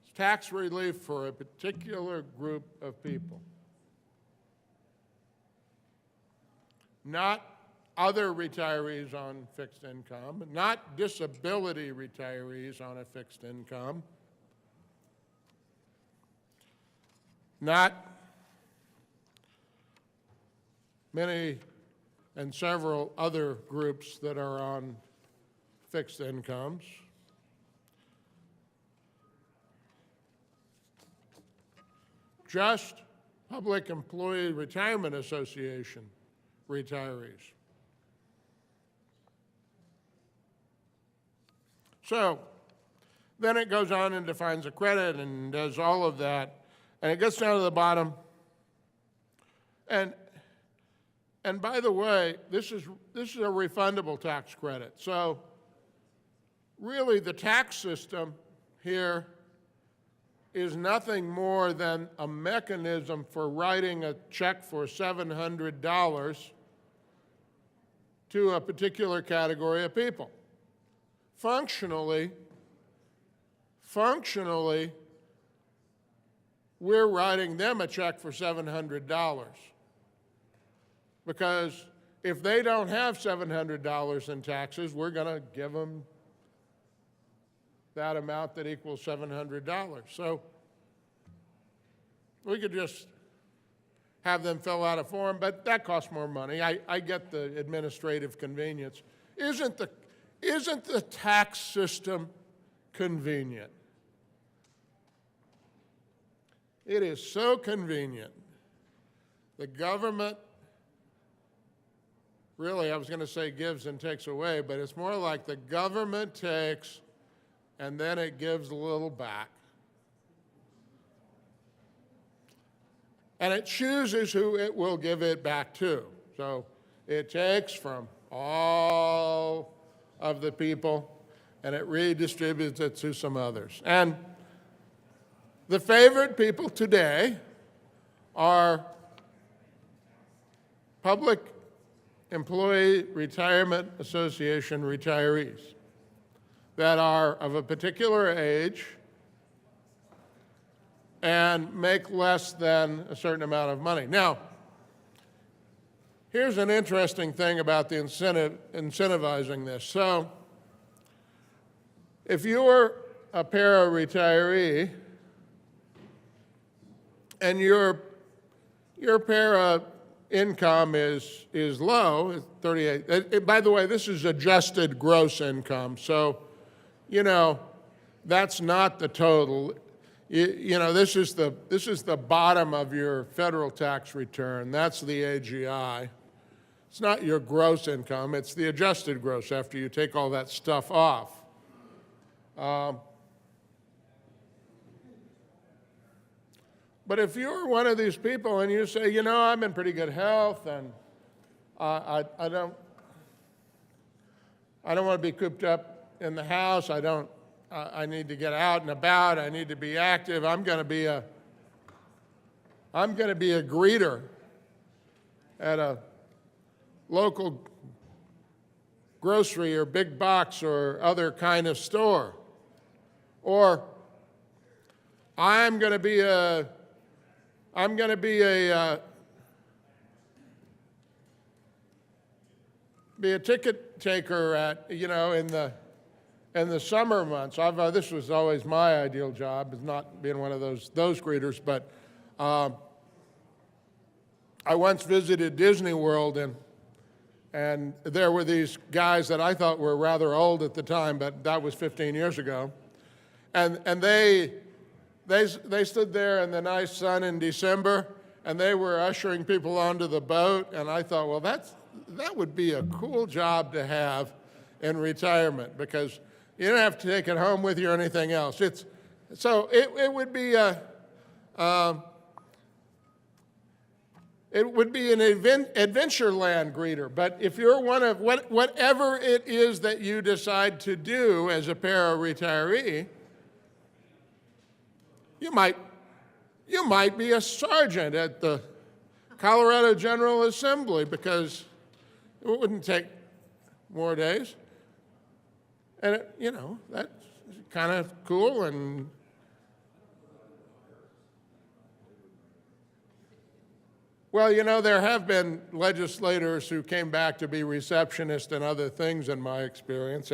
It's tax relief for a particular group of people. Not other retirees on fixed income, not disability retirees on a fixed income, not many and several other groups that are on fixed incomes. Just Public Employee Retirement Association retirees. So, Then it goes on and defines a credit and does all of that. And it gets down to the bottom. And by the way, this is a refundable tax credit. So really the tax system here is nothing more than a mechanism for writing a check for $700 to a particular category of people. Functionally, we're writing them a check for $700 because if they don't have $700 in taxes, we're going to give them that amount that equals $700. So we could just have them fill out a form, but that costs more money. I get the administrative convenience. Isn't the tax system convenient? It is so convenient. The government, really, I was going to say gives and takes away, but it's more like the government takes and then it gives a little back. And it chooses who it will give it back to. So it takes from all of the people and it redistributes it to some others. And the favored people today are Public Employee Retirement Association retirees that are of a particular age and make less than a certain amount of money. Now, here's an interesting thing about the incentivizing this. So, if you're a para-retiree and your para income is low, it's 38. By the way, this is adjusted gross income, so you know that's not the total. You know, this is the bottom of your federal tax return. That's the AGI. It's not your gross income. It's the adjusted gross after you take all that stuff off. But if you're one of these people and you say, you know, I'm in pretty good health and I don't want to be cooped up in the house. I need to get out and about. I need to be active. I'm going to be a greeter at a local grocery or big box or other kind of store. Or I'm going to be a ticket taker at, you know, in the summer months. This was always my ideal job, is not being one of those greeters, but I once visited Disney World and there were these guys that I thought were rather old at the time, but that was 15 years ago. And they stood there in the nice sun in December, and they were ushering people onto the boat, and I thought, well, that would be a cool job to have in retirement, because you don't have to take it home with you or anything else. It would be an Adventureland greeter, but if you're one of whatever it is that you decide to do as a para-retiree, you might be a sergeant at the Colorado General Assembly, because it wouldn't take more days. And, you know, that's kind of cool. And well, you know, there have been legislators who came back to be receptionists and other things in my experience.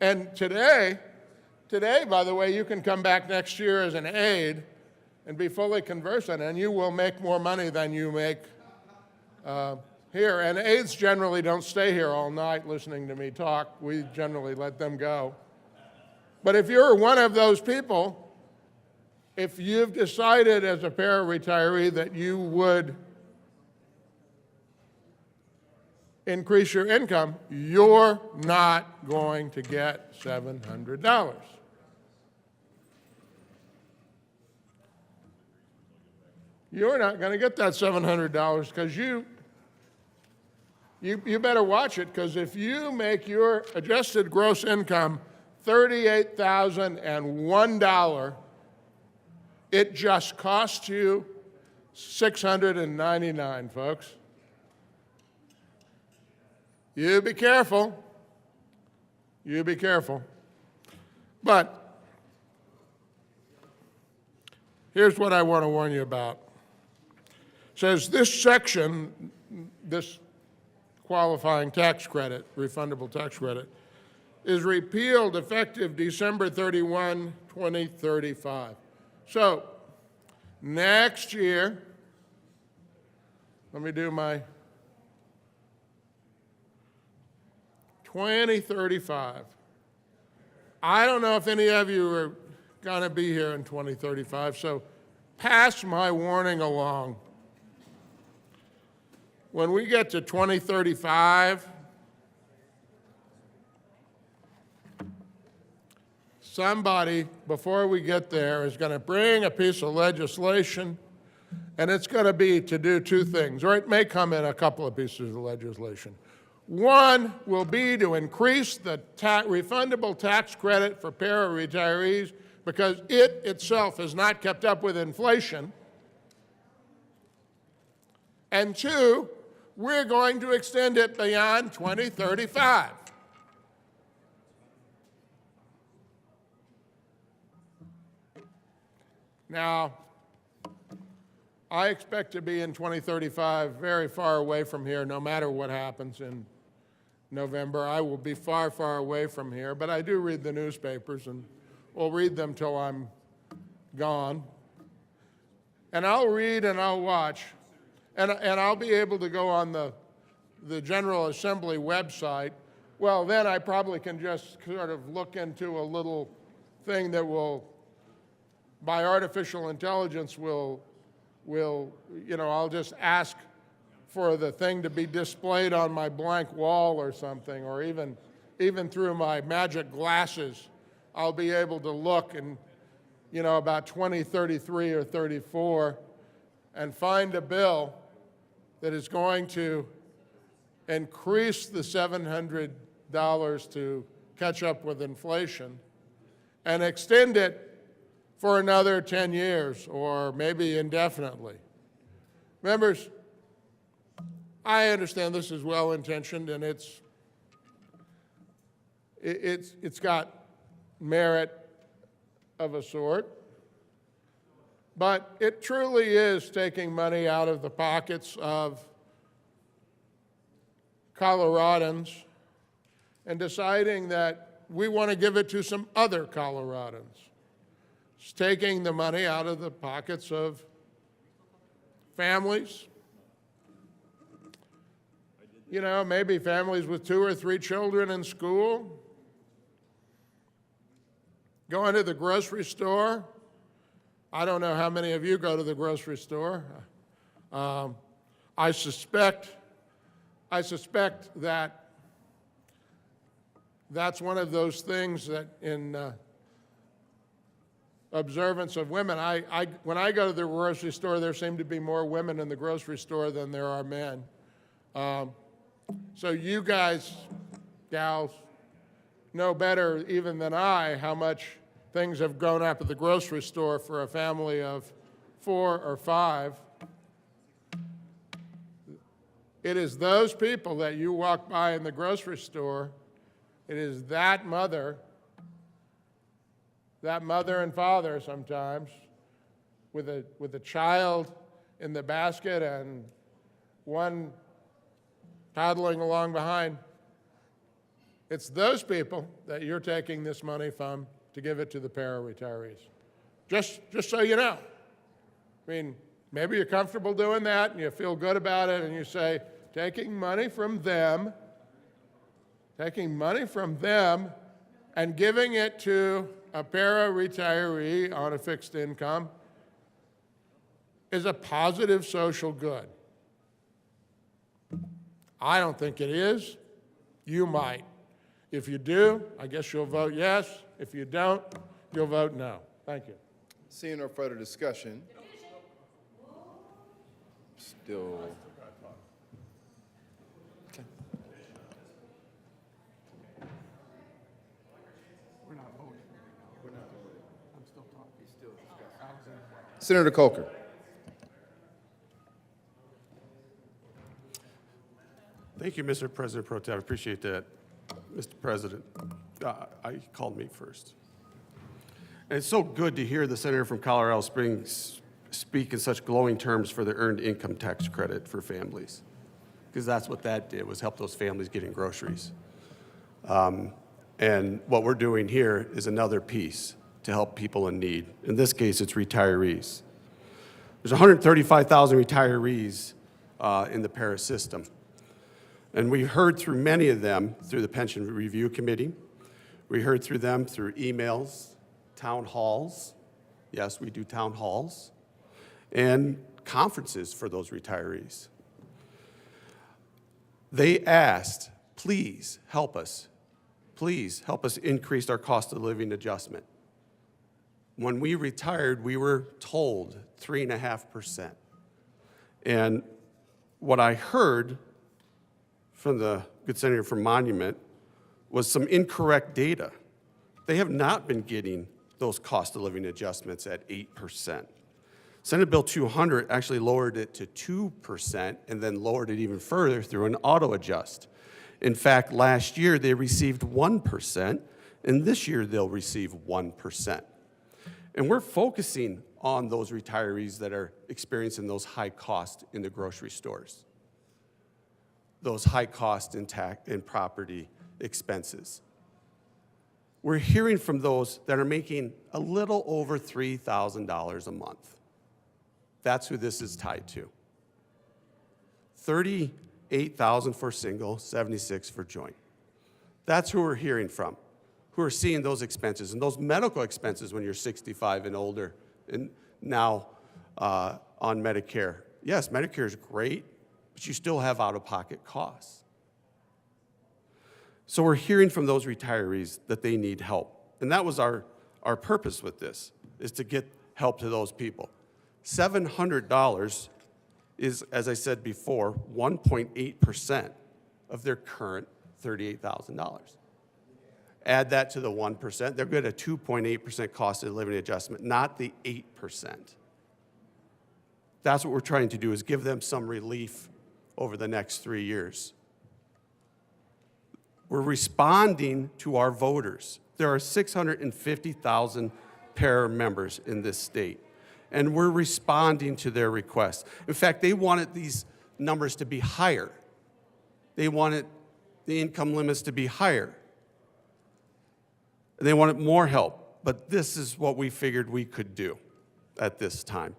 And today, by the way, you can come back next year as an aide and be fully conversant, and you will make more money than you make here. And aides generally don't stay here all night listening to me talk. We generally let them go. But if you're one of those people, if you've decided as a para-retiree that you would increase your income, you're not going to get $700. You're not going to get that $700 because you better watch it, because if you make your adjusted gross income $38,001, it just costs you $699, folks. You be careful. You be careful. But here's what I want to warn you about. It says this section, this qualifying tax credit, refundable tax credit, is repealed effective December 31, 2035. So next year, let me do my 2035. I don't know if any of you are going to be here in 2035, so pass my warning along. When we get to 2035, somebody, before we get there, is going to bring a piece of legislation, and it's going to be to do two things, or it may come in a couple of pieces of legislation. One will be to increase the refundable tax credit for para-retirees because it itself has not kept up with inflation. And two, we're going to extend it beyond 2035. Now, I expect to be in 2035 very far away from here, no matter what happens in November. I will be far, far away from here, but I do read the newspapers, and will read them till I'm gone. And I'll read and I'll watch, and I'll be able to go on the General Assembly website. Well, then I probably can just sort of look into a little thing that will, by artificial intelligence, will I'll just ask for the thing to be displayed on my blank wall or something, or even through my magic glasses, I'll be able to look and, about 2033 or 34 and find a bill that is going to increase the $700 to catch up with inflation and extend it for another 10 years or maybe indefinitely. Members, I understand this is well-intentioned and it's got merit of a sort, but it truly is taking money out of the pockets of Coloradans and deciding that we want to give it to some other Coloradans. It's taking the money out of the pockets of families, maybe families with 2 or 3 children in school, going to the grocery store. I don't know how many of you go to the grocery store. I suspect that that's one of those things that in observance of women, when I go to the grocery store, there seem to be more women in the grocery store than there are men. So you guys, gals, know better even than I how much things have gone up at the grocery store for a family of 4 or 5. It is those people that you walk by in the grocery store, it is that mother and father sometimes, with a child in the basket and one toddling along behind. It's those people that you're taking this money from to give it to the para-retirees. Just so you know. I mean, maybe you're comfortable doing that and you feel good about it and you say, taking money from them and giving it to a para-retiree on a fixed income is a positive social good. I don't think it is. You might. If you do, I guess you'll vote yes. If you don't, you'll vote no. Thank you. Seeing no further discussion. Still. Okay. Senator Coker. Thank you, Mr. President Pro Tem. I appreciate that. Mr. President, I called me first. And it's so good to hear the senator from Colorado Springs speak in such glowing terms for the earned income tax credit for families, because that's what that did, was help those families getting groceries. And what we're doing here is another piece to help people in need. In this case, it's retirees. There's 135,000 retirees in the Paris system. And we heard through many of them through the Pension Review Committee. We heard through them through emails, town halls. Yes, we do town halls. And conferences for those retirees. They asked, please help us. Please help us increase our cost of living adjustment. When we retired, we were told 3.5%. And what I heard from the good senator from Monument was some incorrect data. They have not been getting those cost of living adjustments at 8%. Senate Bill 200 actually lowered it to 2% and then lowered it even further through an auto adjust. In fact, last year they received 1%, and this year they'll receive 1%. And we're focusing on those retirees that are experiencing those high costs in the grocery stores, those high cost in property expenses. We're hearing from those that are making a little over $3,000 a month. That's who this is tied to. $38,000 for single, $76,000 for joint. That's who we're hearing from, who are seeing those expenses and those medical expenses when you're 65 and older and now on Medicare. Yes, Medicare is great, but you still have out-of-pocket costs. So we're hearing from those retirees that they need help. And that was our purpose with this, is to get help to those people. $700 is, as I said before, 1.8% of their current $38,000. Add that to the 1%, they're good at 2.8% cost of living adjustment, not the 8%. That's what we're trying to do, is give them some relief over the next 3 years. We're responding to our voters. There are 650,000 PARA members in this state, and we're responding to their requests. In fact, they wanted these numbers to be higher. They wanted the income limits to be higher. They wanted more help, but this is what we figured we could do at this time.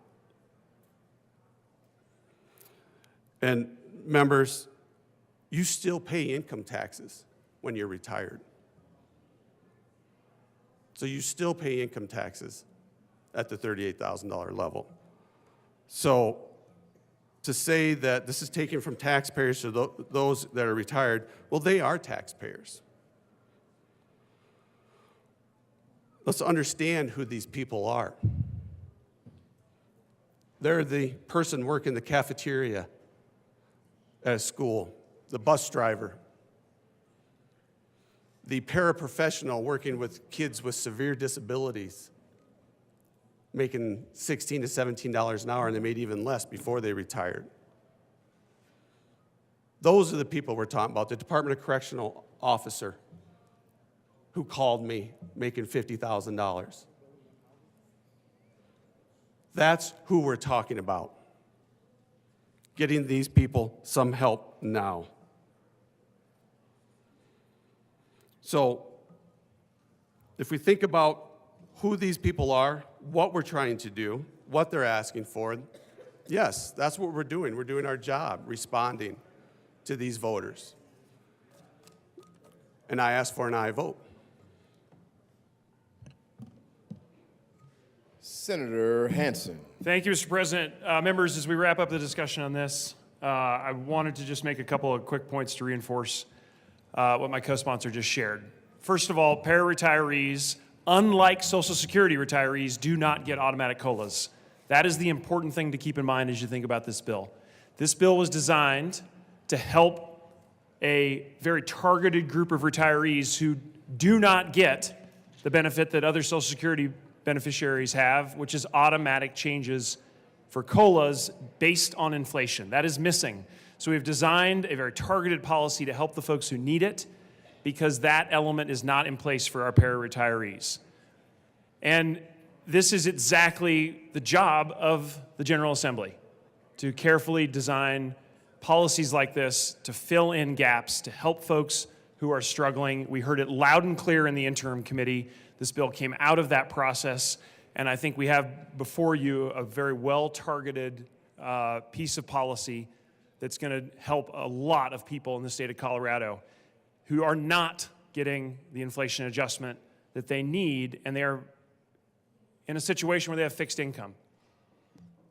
And members, you still pay income taxes when you're retired. So you still pay income taxes at the $38,000 level. So to say that this is taken from taxpayers to those that are retired, well, they are taxpayers. Let's understand who these people are. They're the person working the cafeteria at a school, the bus driver, the paraprofessional working with kids with severe disabilities, making $16 to $17 an hour, and they made even less before they retired. Those are the people we're talking about. The Department of Correctional officer who called me making $50,000. That's who we're talking about. Getting these people some help now. So, if we think about who these people are, what we're trying to do, what they're asking for, yes, that's what we're doing. We're doing our job, responding to these voters. And I ask for an aye vote. Senator Hansen. Thank you, Mr. President. Members, as we wrap up the discussion on this, I wanted to just make a couple of quick points to reinforce what my co-sponsor just shared. First of all, para-retirees, unlike Social Security retirees, do not get automatic COLAs. That is the important thing to keep in mind as you think about this bill. This bill was designed to help a very targeted group of retirees who do not get the benefit that other Social Security beneficiaries have, which is automatic changes for COLAs based on inflation. That is missing. So we've designed a very targeted policy to help the folks who need it, because that element is not in place for our para-retirees. And this is exactly the job of the General Assembly, to carefully design policies like this to fill in gaps, to help folks who are struggling. We heard it loud and clear in the interim committee. This bill came out of that process, and I think we have before you a very well-targeted piece of policy that's going to help a lot of people in the state of Colorado who are not getting the inflation adjustment that they need, and they're in a situation where they have fixed income.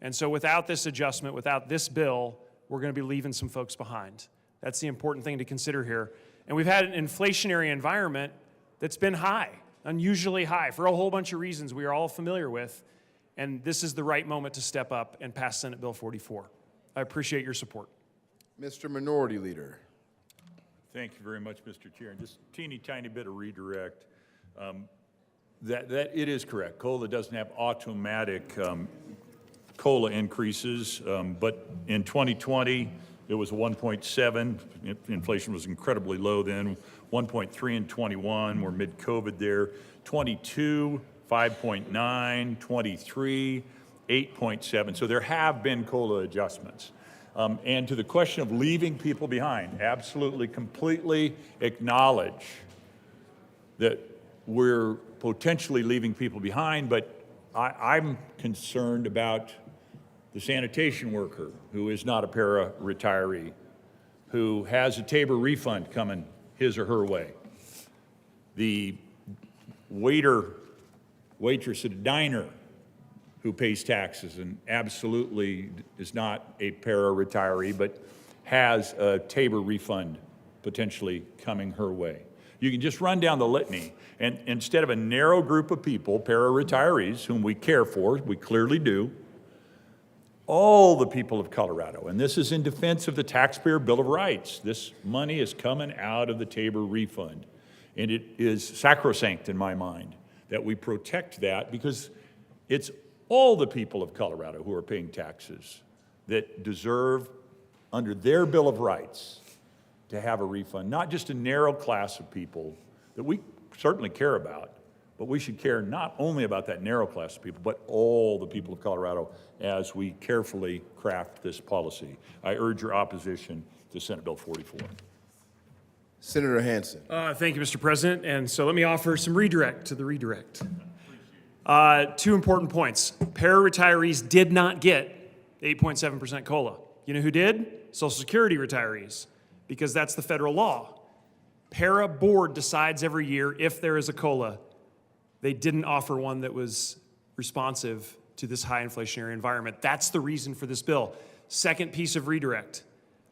And so without this adjustment, without this bill, we're going to be leaving some folks behind. That's the important thing to consider here. And we've had an inflationary environment that's been high, unusually high, for a whole bunch of reasons we are all familiar with. And this is the right moment to step up and pass Senate Bill 44. I appreciate your support. Mr. Minority Leader. Thank you very much, Mr. Chair. And just a teeny tiny bit of redirect. That it is correct. COLA doesn't have automatic COLA increases, but in 2020, it was 1.7. Inflation was incredibly low then. 1.3 in 21. We're mid-COVID there. 22, 5.9. 23, 8.7. So there have been COLA adjustments. And to the question of leaving people behind, absolutely, completely acknowledge that we're potentially leaving people behind, but I'm concerned about the sanitation worker who is not a para-retiree, who has a TABOR refund coming his or her way. The waitress at a diner who pays taxes and absolutely is not a para-retiree, but has a TABOR refund potentially coming her way. You can just run down the litany, and instead of a narrow group of people, para-retirees, whom we care for, we clearly do, all the people of Colorado, and this is in defense of the Taxpayer Bill of Rights. This money is coming out of the TABOR refund, and it is sacrosanct in my mind that we protect that, because it's all the people of Colorado who are paying taxes that deserve, under their Bill of Rights, to have a refund, not just a narrow class of people that we certainly care about, but we should care not only about that narrow class of people, but all the people of Colorado as we carefully craft this policy. I urge your opposition to Senate Bill 44. Senator Hansen. Thank you, Mr. President. And so let me offer some redirect to the redirect. 2 important points. Para-retirees did not get 8.7% COLA. You know who did? Social Security retirees, because that's the federal law. Para board decides every year if there is a COLA. They didn't offer one that was responsive to this high inflationary environment. That's the reason for this bill. Second piece of redirect.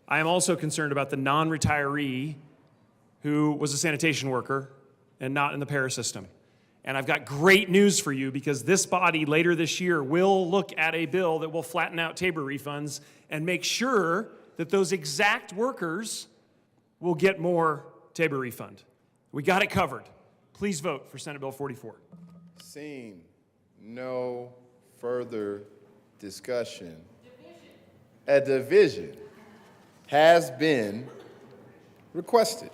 I am also concerned about the non-retiree who was a sanitation worker and not in the para system. And I've got great news for you, because this body later this year will look at a bill that will flatten out TABOR refunds and make sure that those exact workers will get more TABOR refund. We got it covered. Please vote for Senate Bill 44. Seeing no further discussion, a division has been requested.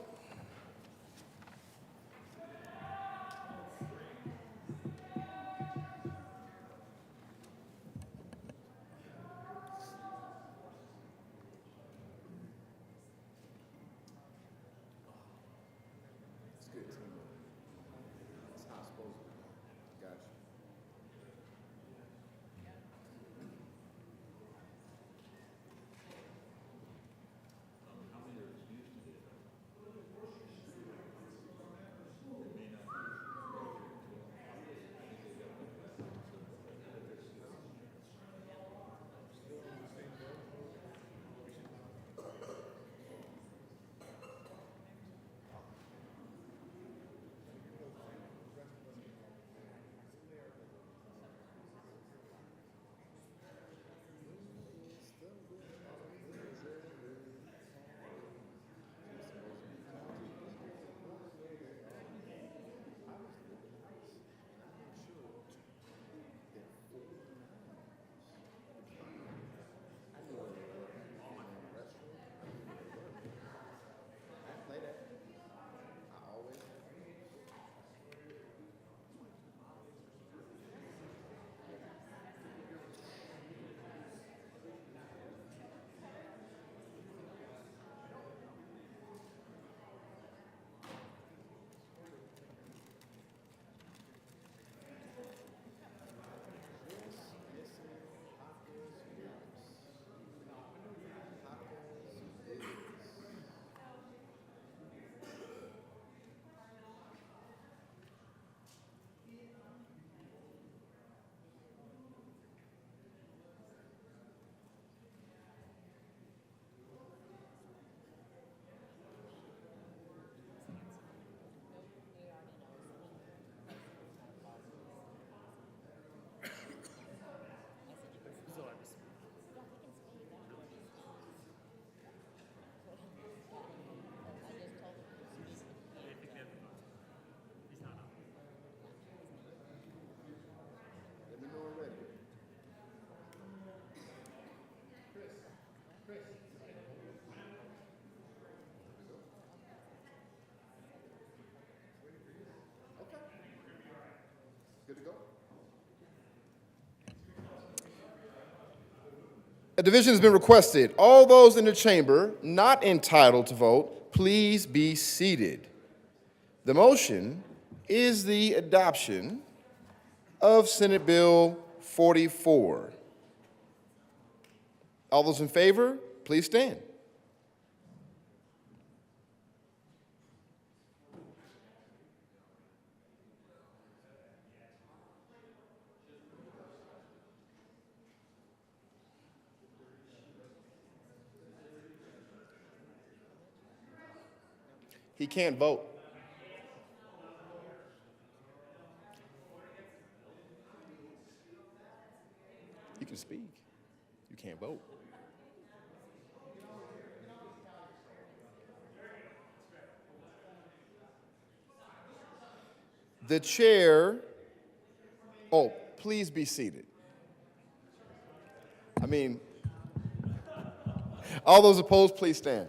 Good to go? A division has been requested. All those in the chamber not entitled to vote, please be seated. The motion is the adoption of Senate Bill 44. All those in favor, please stand. He can't vote. You can speak. You can't vote. The chair, oh, please be seated. I mean, all those opposed, please stand.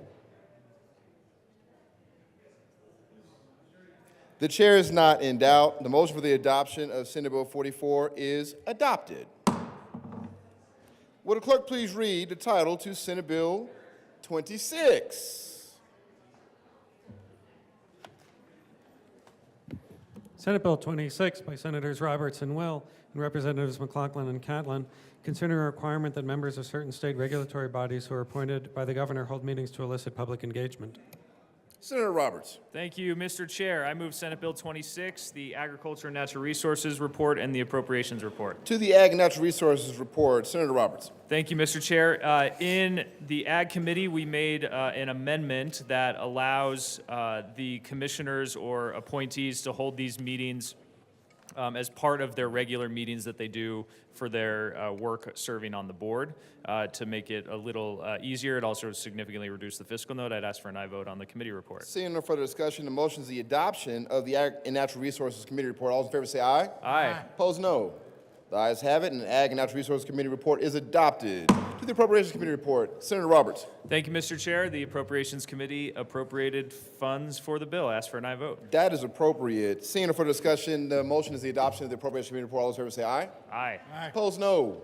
The chair is not in doubt. The motion for the adoption of Senate Bill 44 is adopted. Would the clerk please read the title to Senate Bill 26? Senate Bill 26 by Senators Roberts and Will and Representatives McLaughlin and Catlin, considering a requirement that members of certain state regulatory bodies who are appointed by the governor hold meetings to elicit public engagement. Senator Roberts. Thank you, Mr. Chair. I move Senate Bill 26, the Agriculture and Natural Resources Report and the Appropriations Report. To the Ag and Natural Resources Report, Senator Roberts. Thank you, Mr. Chair. In the Ag Committee, we made an amendment that allows the commissioners or appointees to hold these meetings as part of their regular meetings that they do for their work serving on the board. To make it a little easier, it also significantly reduced the fiscal note. I'd ask for an aye vote on the committee report. Seeing no further discussion, the motion is the adoption of the Ag and Natural Resources Committee report. All those in favor say aye. Aye. Opposed, no. The ayes have it, and the Ag and Natural Resources Committee report is adopted. To the Appropriations Committee report, Senator Roberts. Thank you, Mr. Chair. The Appropriations Committee appropriated funds for the bill. Ask for an aye vote. That is appropriate. Seeing no further discussion, the motion is the adoption of the Appropriations Committee report. All those in favor say aye. Aye. Opposed, no.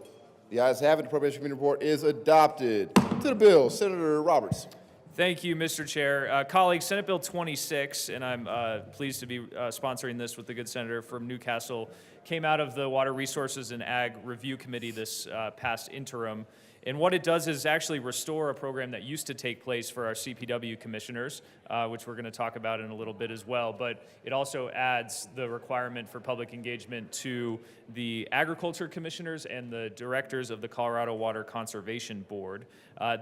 The ayes have it. The Appropriations Committee report is adopted. To the bill, Senator Roberts. Thank you, Mr. Chair. Colleagues, Senate Bill 26, and I'm pleased to be sponsoring this with the good senator from Newcastle, came out of the Water Resources and Ag Review Committee this past interim. And what it does is actually restore a program that used to take place for our CPW commissioners, which we're going to talk about in a little bit as well. But it also adds the requirement for public engagement to the agriculture commissioners and the directors of the Colorado Water Conservation Board.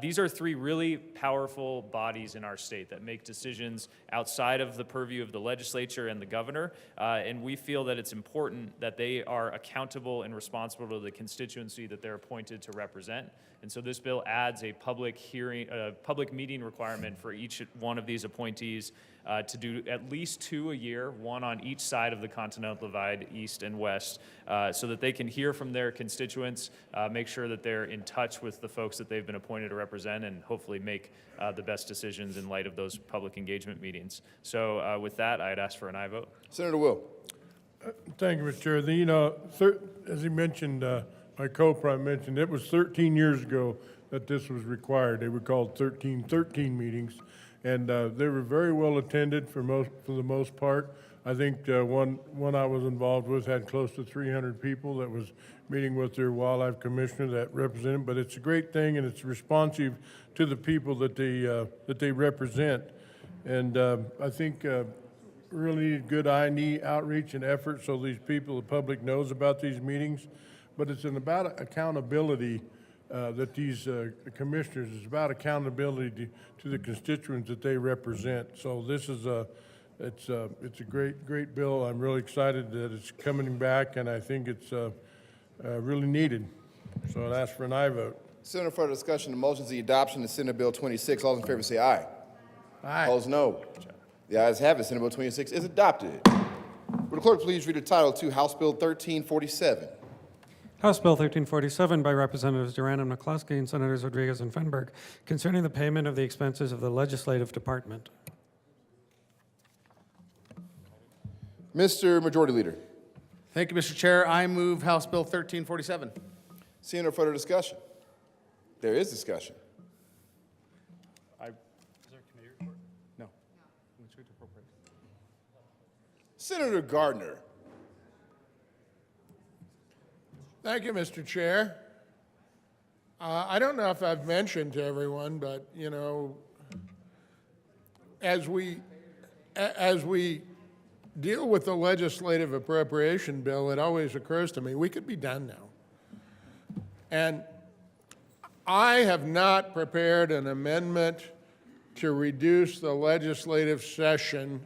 These are three really powerful bodies in our state that make decisions outside of the purview of the legislature and the governor. And we feel that it's important that they are accountable and responsible to the constituency that they're appointed to represent. And so this bill adds a public hearing, public meeting requirement for each one of these appointees to do at least 2 a year, one on each side of the Continental Divide, east and west, so that they can hear from their constituents, make sure that they're in touch with the folks that they've been appointed to represent, and hopefully make the best decisions in light of those public engagement meetings. So with that, I'd ask for an aye vote. Senator Will. Thank you, Mr. Chair. You know, as he mentioned, my co-prime mentioned, it was 13 years ago that this was required. They were called 1313 meetings, and they were very well attended for the most part. I think one I was involved with had close to 300 people that was meeting with their wildlife commissioner that represented. But it's a great thing, and it's responsive to the people that they represent. And I think really need good I&E outreach and effort so these people, the public, knows about these meetings. But it's about accountability that these commissioners, it's about accountability to the constituents that they represent. So this is it's a great bill. I'm really excited that it's coming back, and I think it's really needed. So I'd ask for an aye vote. Senator, further discussion, the motion is the adoption of Senate Bill 26. All those in favor say aye. Aye. Opposed, no. The ayes have it. Senate Bill 26 is adopted. Would the clerk please read the title to House Bill 1347? House Bill 1347 by Representatives Duran and McCloskey and Senators Rodriguez and Fenberg concerning the payment of the expenses of the Legislative Department. Mr. Majority Leader. Thank you, Mr. Chair. I move House Bill 1347. Seeing no further discussion. There is discussion. No. Senator Gardner. Thank you, Mr. Chair. I don't know if I've mentioned to everyone, but, you know, as we deal with the legislative appropriation bill, it always occurs to me, we could be done now. And I have not prepared an amendment to reduce the legislative session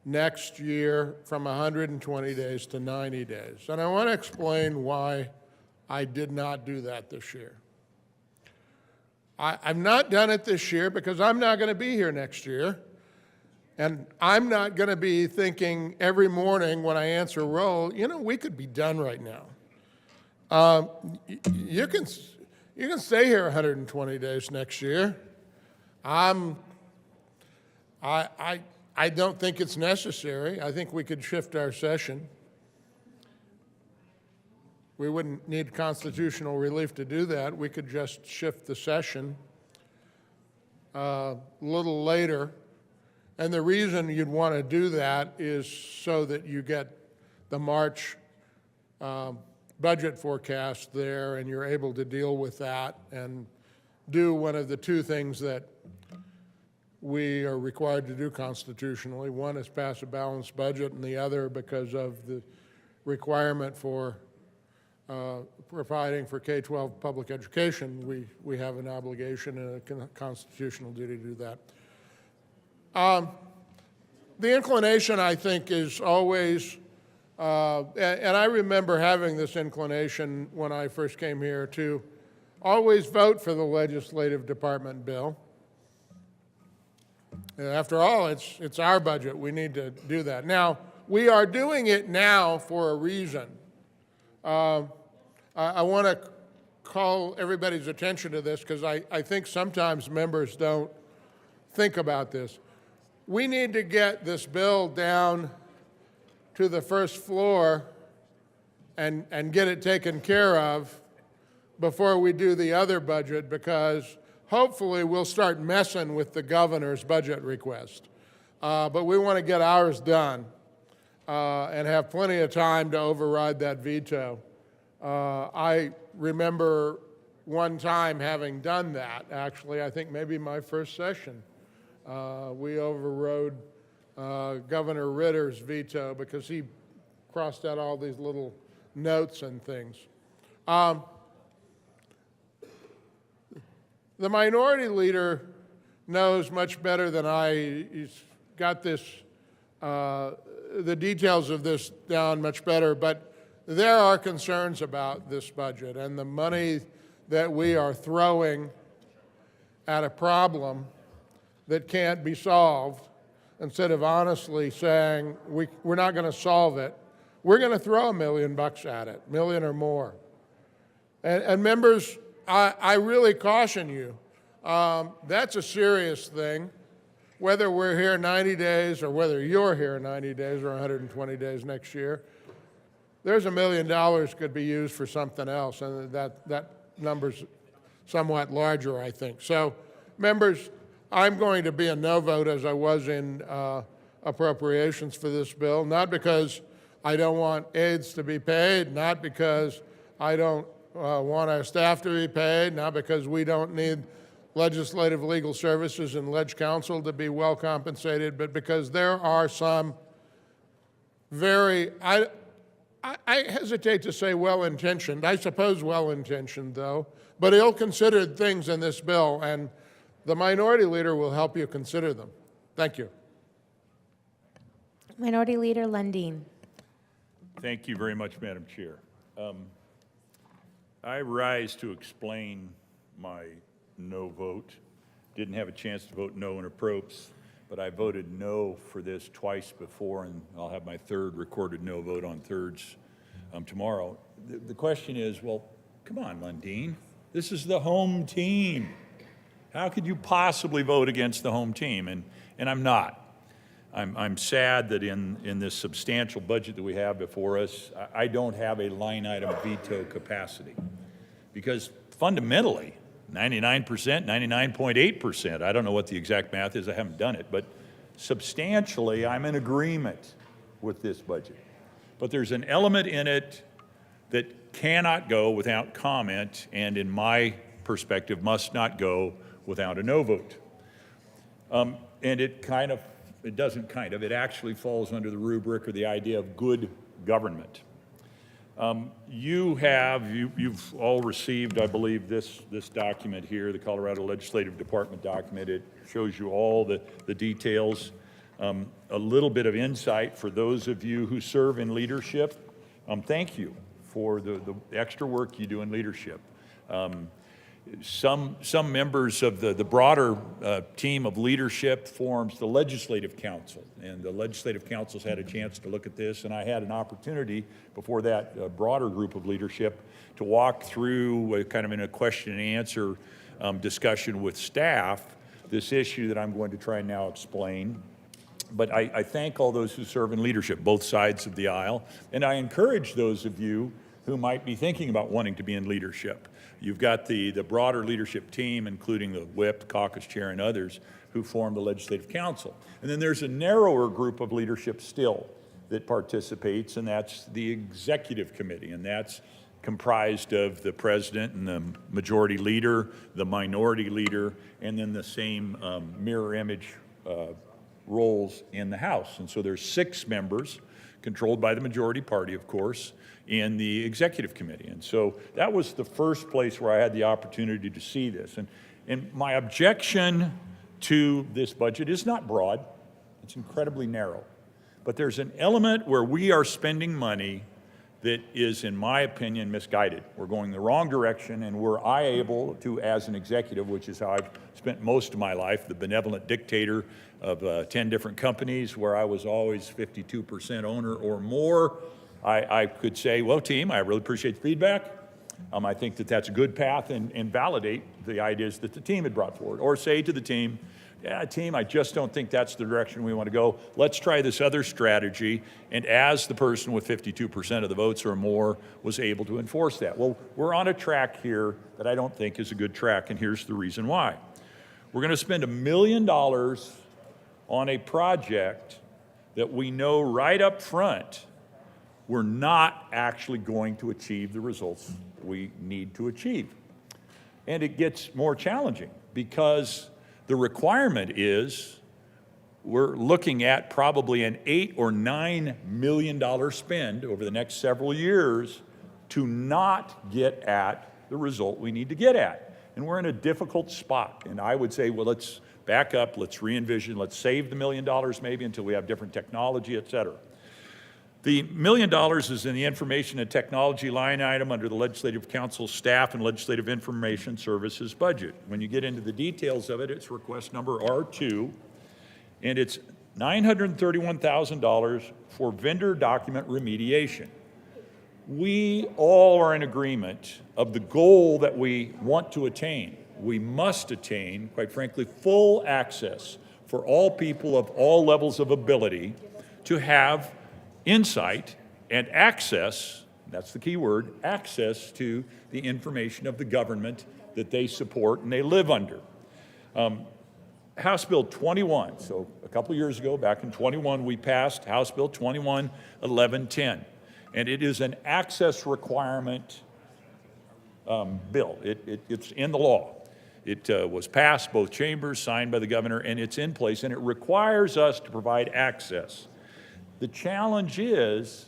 next year from 120 days to 90 days. And I want to explain why I did not do that this year. I've not done it this year because I'm not going to be here next year. And I'm not going to be thinking every morning when I answer roll, you know, we could be done right now. You can stay here 120 days next year. I don't think it's necessary. I think we could shift our session. We wouldn't need constitutional relief to do that. We could just shift the session a little later. And the reason you'd want to do that is so that you get the March budget forecast there and you're able to deal with that and do one of the two things that we are required to do constitutionally. One is pass a balanced budget, and the other, because of the requirement for providing for K-12 public education, we have an obligation and a constitutional duty to do that. The inclination, I think, is always, and I remember having this inclination when I first came here, to always vote for the legislative department bill. After all, it's our budget. We need to do that. Now, we are doing it now for a reason. I want to call everybody's attention to this because I think sometimes members don't think about this. We need to get this bill down to the first floor and get it taken care of before we do the other budget, because hopefully we'll start messing with the governor's budget request. But we want to get ours done and have plenty of time to override that veto. I remember one time having done that, actually, I think maybe my first session. We overrode Governor Ritter's veto because he crossed out all these little notes and things. The minority leader knows much better than I. He's got this, the details of this down much better, but there are concerns about this budget and the money that we are throwing at a problem that can't be solved. Instead of honestly saying, we're not going to solve it, we're going to throw $1 million at it, $1 million or more. And members, I really caution you, that's a serious thing, whether we're here 90 days or whether you're here 90 days or 120 days next year. There's $1 million could be used for something else, and that number's somewhat larger, I think. So, members, I'm going to be a no vote as I was in appropriations for this bill, not because I don't want aides to be paid, not because I don't want our staff to be paid, not because we don't need legislative legal services and leg counsel to be well compensated, but because there are some very, I hesitate to say well-intentioned, I suppose well-intentioned though, but ill-considered things in this bill, and the minority leader will help you consider them. Thank you. Minority Leader Lundin. Thank you very much, Madam Chair. I rise to explain my no vote. Didn't have a chance to vote no in approps, but I voted no for this twice before, and I'll have my third recorded no vote on thirds tomorrow. the question is, well, come on, Lundeen. This is the home team. How could you possibly vote against the home team? And I'm not. I'm sad that in this substantial budget that we have before us, I don't have a line item veto capacity. Because fundamentally, 99%, 99.8%, I don't know what the exact math is, I haven't done it, but substantially, I'm in agreement with this budget. But there's an element in it that cannot go without comment, and in my perspective, must not go without a no vote. And it actually falls under the rubric or the idea of good government. You've all received, I believe, this document here, the Colorado Legislative Department document. It shows you all the details. A little bit of insight for those of you who serve in leadership. Thank you for the extra work you do in leadership. Some members of the broader team of leadership forms the Legislative Council, and the Legislative Council's had a chance to look at this, and I had an opportunity before that broader group of leadership to walk through kind of in a question and answer discussion with staff this issue that I'm going to try and now explain. But I thank all those who serve in leadership, both sides of the aisle, and I encourage those of you who might be thinking about wanting to be in leadership. You've got the broader leadership team, including the whip, caucus chair, and others who form the Legislative Council. And then there's a narrower group of leadership still that participates, and that's the Executive Committee, and that's comprised of the president and the majority leader, the minority leader, and then the same mirror image roles in the House. And so there's 6 members, controlled by the majority party, of course, in the Executive Committee. And so that was the first place where I had the opportunity to see this. And my objection to this budget is not broad, it's incredibly narrow. But there's an element where we are spending money that is, in my opinion, misguided. We're going the wrong direction, and were I able to, as an executive, which is how I've spent most of my life, the benevolent dictator of 10 different companies where I was always 52% owner or more, I could say, well, team, I really appreciate the feedback. I think that that's a good path and validate the ideas that the team had brought forward. Or say to the team, yeah, team, I just don't think that's the direction we want to go. Let's try this other strategy. And as the person with 52% of the votes or more was able to enforce that. Well, we're on a track here that I don't think is a good track, and here's the reason why. We're going to spend $1 million on a project that we know right up front we're not actually going to achieve the results we need to achieve. And it gets more challenging because the requirement is we're looking at probably an $8 or $9 million spend over the next several years to not get at the result we need to get at. And we're in a difficult spot. And I would say, well, let's back up, let's re-envision, let's save the $1 million maybe until we have different technology, et cetera. The $1 million is in the information and technology line item under the Legislative Council staff and Legislative Information Services budget. When you get into the details of it, it's request number R2, and it's $931,000 for vendor document remediation. We all are in agreement of the goal that we want to attain. We must attain, quite frankly, full access for all people of all levels of ability to have insight and access, that's the key word, access to the information of the government that they support and they live under. House Bill 21, so a couple years ago, back in 21, we passed House Bill 21-1110, and it is an access requirement bill. It's in the law. It was passed, both chambers, signed by the governor, and it's in place, and it requires us to provide access. The challenge is,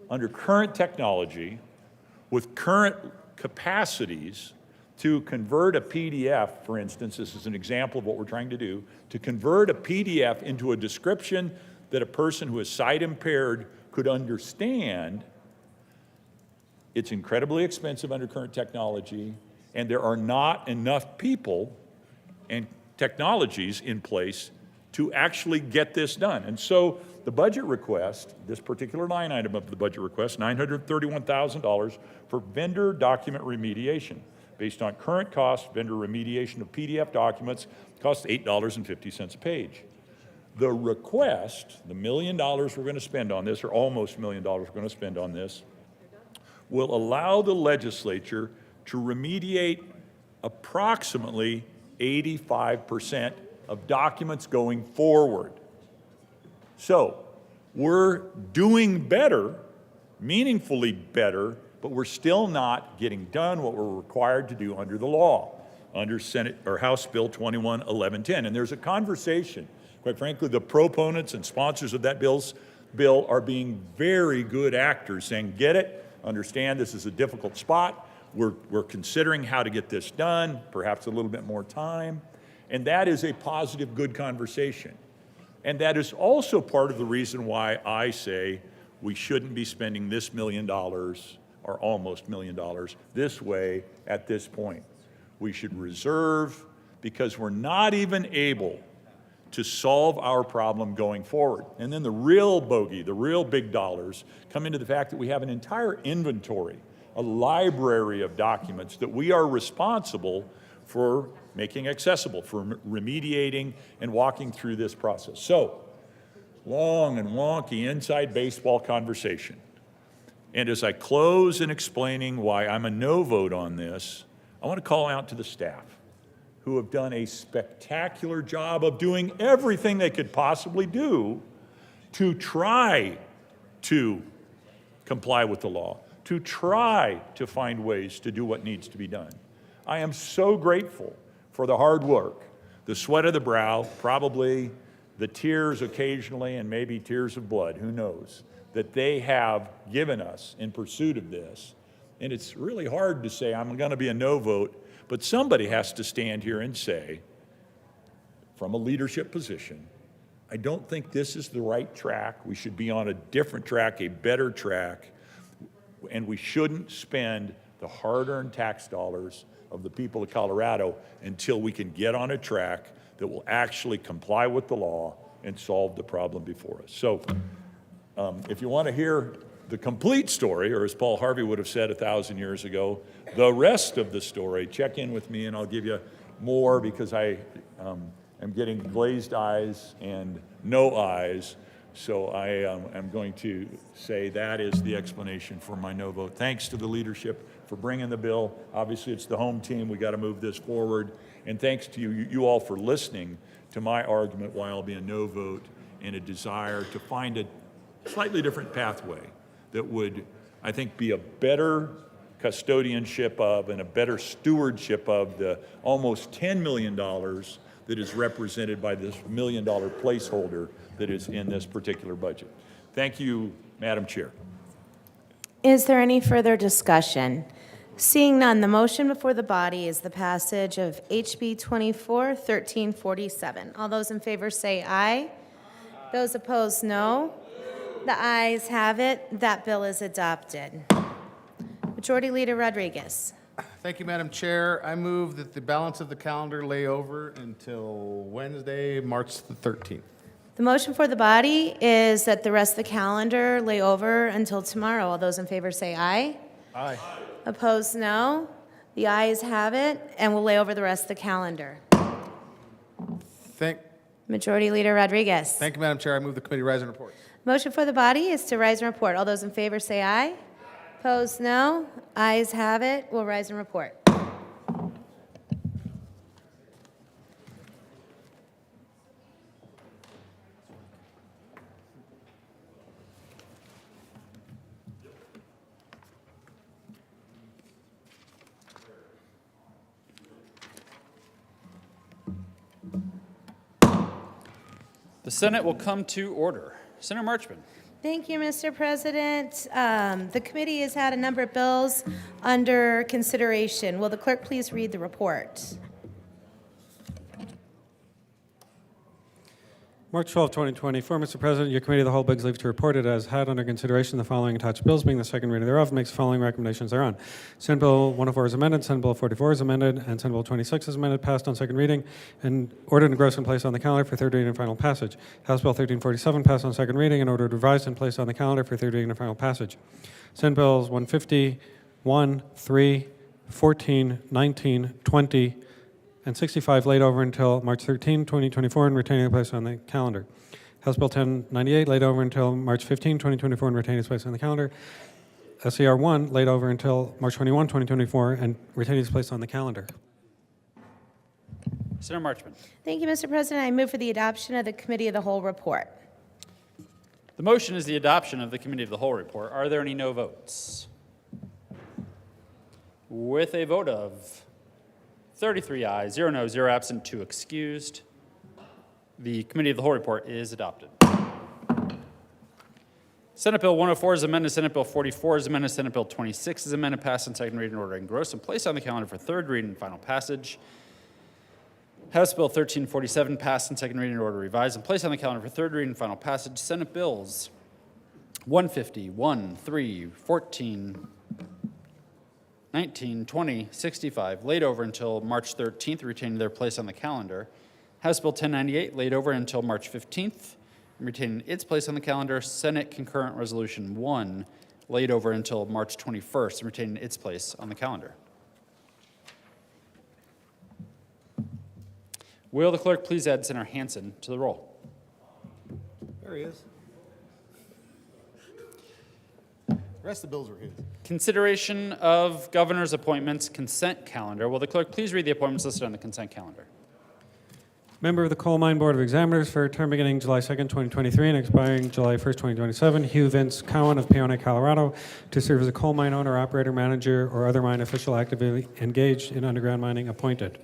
under current technology, with current capacities, to convert a PDF, for instance, this is an example of what we're trying to do, to convert a PDF into a description that a person who is sight impaired could understand, it's incredibly expensive under current technology, and there are not enough people and technologies in place to actually get this done. And so the budget request, this particular line item of the budget request, $931,000 for vendor document remediation. Based on current cost, vendor remediation of PDF documents costs $8.50 a page. The request, the $1 million we're going to spend on this, or almost $1 million we're going to spend on this, will allow the legislature to remediate approximately 85% of documents going forward. So we're doing better, meaningfully better, but we're still not getting done what we're required to do under the law, under Senate or House Bill 211110. And there's a conversation. Quite frankly, the proponents and sponsors of that bill are being very good actors, saying, get it, understand this is a difficult spot. We're considering how to get this done, perhaps a little bit more time. And that is a positive, good conversation. And that is also part of the reason why I say we shouldn't be spending this $1 million, or almost $1 million, this way at this point. We should reserve, because we're not even able to solve our problem going forward. And then the real bogey, the real big dollars, come into the fact that we have an entire inventory, a library of documents that we are responsible for making accessible, for remediating and walking through this process. So, long and wonky inside baseball conversation. And as I close in explaining why I'm a no vote on this, I want to call out to the staff who have done a spectacular job of doing everything they could possibly do to try to comply with the law, to try to find ways to do what needs to be done. I am so grateful for the hard work, the sweat of the brow, probably the tears occasionally, and maybe tears of blood, who knows, that they have given us in pursuit of this. And it's really hard to say I'm going to be a no vote, but somebody has to stand here and say, from a leadership position, I don't think this is the right track. We should be on a different track, a better track, and we shouldn't spend the hard-earned tax dollars of the people of Colorado until we can get on a track that will actually comply with the law and solve the problem before us. So if you want to hear the complete story, or as Paul Harvey would have said 1,000 years ago, the rest of the story, check in with me and I'll give you more, because I am getting glazed eyes and no eyes. So I am going to say that is the explanation for my no vote. Thanks to the leadership for bringing the bill. Obviously, it's the home team. We got to move this forward. And thanks to you all for listening to my argument why I'll be a no vote, and a desire to find a slightly different pathway that would, I think, be a better custodianship of and a better stewardship of the almost $10 million that is represented by this $1 million placeholder that is in this particular budget. Thank you, Madam Chair. Is there any further discussion? Seeing none, the motion before the body is the passage of HB 24-1347. All those in favor say aye. Those opposed, no. The ayes have it. That bill is adopted. Majority Leader Rodriguez. Thank you, Madam Chair. I move that the balance of the calendar lay over until Wednesday, March the 13th. The motion for the body is that the rest of the calendar lay over until tomorrow. All those in favor say aye. Aye. Opposed, no. The ayes have it, and we'll lay over the rest of the calendar. Majority Leader Rodriguez. Thank you, Madam Chair. I move the committee rise and report. Motion for the body is to rise and report. All those in favor say aye. Opposed, no. Ayes have it. We'll rise and report. The Senate will come to order. Senator Marchman. Thank you, Mr. President. The committee has had a number of bills under consideration. Will the clerk please read the report? March 12, 2024, Mr. President, your Committee of the Whole begs leave to report it as had under consideration the following attached bills, being the second reading thereof, makes the following recommendations thereon. Senate Bill 104 is amended, Senate Bill 44 is amended, and Senate Bill 26 is amended, passed on second reading, and ordered engrossed and placed on the calendar for third reading and final passage. House Bill 1347 passed on second reading and ordered revised and placed on the calendar for third reading and final passage. Senate Bills 150, 1, 3, 14, 19, 20, and 65 laid over until March 13, 2024, and retaining a place on the calendar. House Bill 1098 laid over until March 15, 2024, and retaining its place on the calendar. SCR 1 laid over until March 21, 2024, and retaining its place on the calendar. Senator Marchman. Thank you, Mr. President. I move for the adoption of the Committee of the Whole report. The motion is the adoption of the Committee of the Whole report. Are there any no votes? With a vote of 33 ayes, 0 no, 0 absent, 2 excused, the Committee of the Whole report is adopted. Senate Bill 104 is amended, Senate Bill 44 is amended, Senate Bill 26 is amended, passed on second reading, order engrossed, and placed on the calendar for third reading and final passage. House Bill 1347 passed on second reading, order revised, and placed on the calendar for third reading and final passage. Senate Bills 150, 1, 3, 14, 19, 20, 65, laid over until March 13th, retaining their place on the calendar. House Bill 1098, laid over until March 15th, retaining its place on the calendar. Senate Concurrent Resolution 1, laid over until March 21st, retaining its place on the calendar. Will the clerk please add Senator Hansen to the roll? There he is. The rest of the bills were his. Consideration of governor's appointments consent calendar. Will the clerk please read the appointments listed on the consent calendar? Member of the Coal Mine Board of Examiners for a term beginning July 2nd, 2023 and expiring July 1st, 2027, Hugh Vince Cowan of Peonia, Colorado, to serve as a coal mine owner, operator, manager, or other mine official actively engaged in underground mining appointed.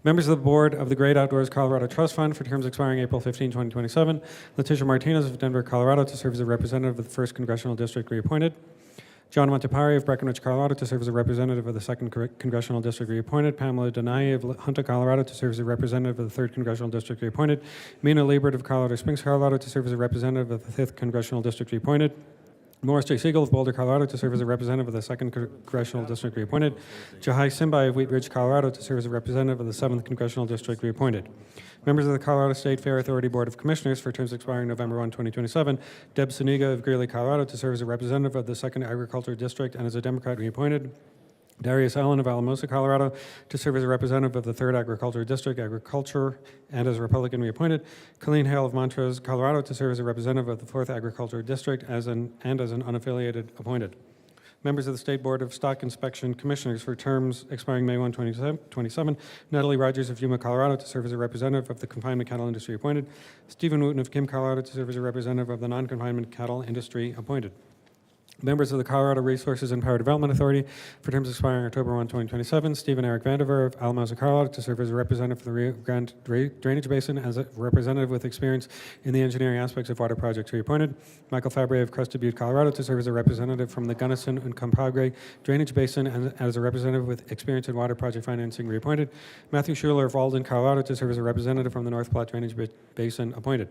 Members of the Board of the Great Outdoors Colorado Trust Fund for terms expiring April 15, 2027, Letitia Martinez of Denver, Colorado, to serve as a representative of the 1st Congressional District reappointed. John Montepari of Breckenridge, Colorado, to serve as a representative of the 2nd Congressional District reappointed. Pamela Denai of Hunter, Colorado, to serve as a representative of the 3rd Congressional District reappointed. Mina Liebert of Colorado Springs, Colorado, to serve as a representative of the 5th Congressional District reappointed. Morris J. Siegel of Boulder, Colorado, to serve as a representative of the 2nd Congressional District reappointed. Jahai Simbai of Wheat Ridge, Colorado, to serve as a representative of the 7th Congressional District reappointed. Members of the Colorado State Fair Authority Board of Commissioners for terms expiring November 1, 2027. Deb Suniga of Greeley, Colorado, to serve as a representative of the 2nd Agriculture District and as a Democrat reappointed. Darius Allen of Alamosa, Colorado, to serve as a representative of the 3rd Agriculture District, Agriculture, and as a Republican reappointed. Colleen Hale of Montrose, Colorado, to serve as a representative of the 4th Agriculture District as an unaffiliated appointed. Members of the State Board of Stock Inspection Commissioners for terms expiring May 1, 2027. Natalie Rogers of Yuma, Colorado, to serve as a representative of the confinement cattle industry appointed. Stephen Wooten of Kim, Colorado, to serve as a representative of the non-confinement cattle industry appointed. Members of the Colorado Resources and Power Development Authority for terms expiring October 1, 2027. Stephen Eric Vandiver of Alamosa, Colorado, to serve as a representative for the Rio Grande Drainage Basin as a representative with experience in the engineering aspects of water projects reappointed. Michael Fabre of Crested Butte, Colorado, to serve as a representative from the Gunnison and Compagre Drainage Basin and as a representative with experience in water project financing reappointed. Matthew Schuler of Walden, Colorado, to serve as a representative from the North Platte Drainage Basin appointed.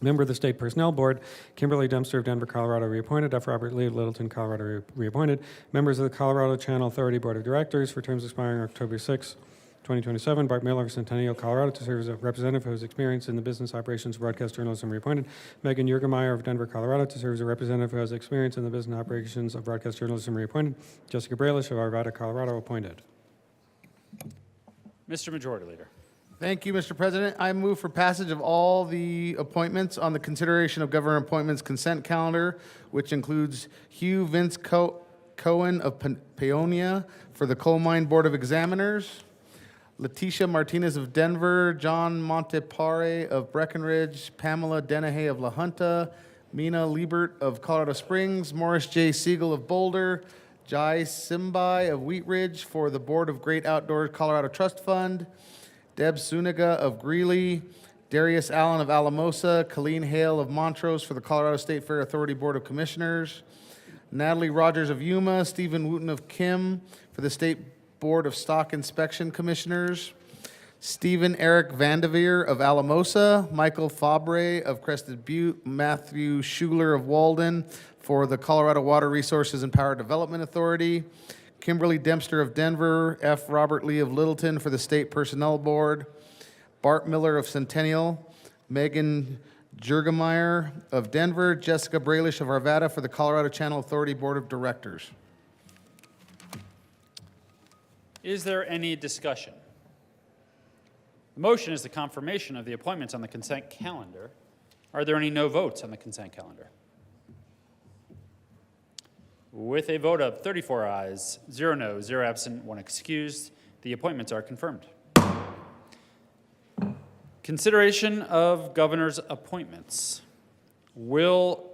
Member of the State Personnel Board, Kimberly Dempster of Denver, Colorado, reappointed. F. Robert Lee of Littleton, Colorado, reappointed. Members of the Colorado Channel Authority Board of Directors for terms expiring October 6, 2027. Bart Miller of Centennial, Colorado, to serve as a representative who has experience in the business operations of broadcast journalism, reappointed. Megan Yergemeyer of Denver, Colorado, to serve as a representative who has experience in the business operations of broadcast journalism, reappointed. Jessica Bralish of Arvada, Colorado, appointed. Mr. Majority Leader. Thank you, Mr. President. I move for passage of all the appointments on the consideration of government appointments consent calendar, which includes Hugh Vince Cohen of Peonia for the Coal Mine Board of Examiners, Letitia Martinez of Denver, John Montepare of Breckenridge, Pamela Dennehy of La Junta, Mina Liebert of Colorado Springs, Morris J. Siegel of Boulder, Jai Simbai of Wheat Ridge for the Board of Great Outdoors Colorado Trust Fund, Deb Suniga of Greeley, Darius Allen of Alamosa, Colleen Hale of Montrose for the Colorado State Fair Authority Board of Commissioners, Natalie Rogers of Yuma, Stephen Wooten of Kim for the State Board of Stock Inspection Commissioners, Stephen Eric Vandeveer of Alamosa, Michael Fabre of Crested Butte, Matthew Schuler of Walden for the Colorado Water Resources and Power Development Authority, Kimberly Dempster of Denver, F. Robert Lee of Littleton for the State Personnel Board, Bart Miller of Centennial, Megan Jurgemeyer of Denver, Jessica Bralish of Arvada for the Colorado Channel Authority Board of Directors. Is there any discussion? The motion is the confirmation of the appointments on the consent calendar. Are there any no votes on the consent calendar? With a vote of 34 ayes, 0 no, 0 absent, 1 excused, the appointments are confirmed. Consideration of governor's appointments. Will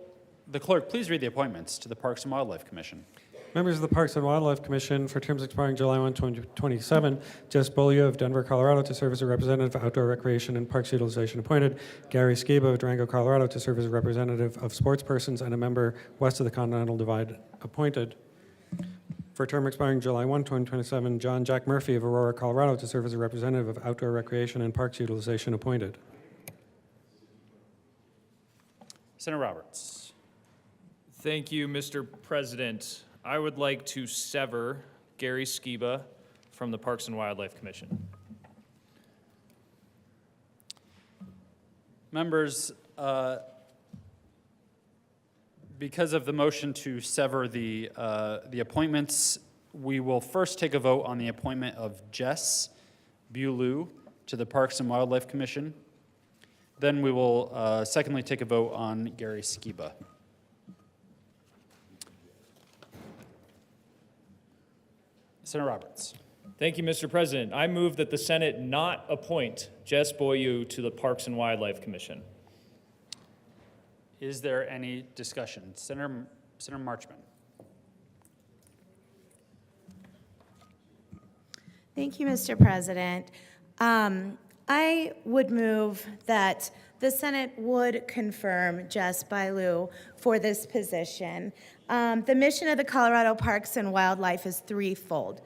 the clerk please read the appointments to the Parks and Wildlife Commission? Members of the Parks and Wildlife Commission for terms expiring July 1, 2027, Jess Bolio of Denver, Colorado to serve as a representative of Outdoor Recreation and Parks Utilization appointed, Gary Skiba of Durango, Colorado to serve as a representative of sports persons and a member west of the Continental Divide appointed. For a term expiring July 1, 2027, John Jack Murphy of Aurora, Colorado to serve as a representative of Outdoor Recreation and Parks Utilization appointed. Senator Roberts. Thank you, Mr. President. I would like to sever Gary Skiba from the Parks and Wildlife Commission. Members, because of the motion to sever the appointments, we will first take a vote on the appointment of Jess Bulou to the Parks and Wildlife Commission. Then we will secondly take a vote on Gary Skiba. Senator Roberts. Thank you, Mr. President. I move that the Senate not appoint Jess Boyu to the Parks and Wildlife Commission. Is there any discussion? Senator Marchman. Thank you, Mr. President. I would move that the Senate would confirm Jess Bailu for this position. The mission of the Colorado Parks and Wildlife is threefold.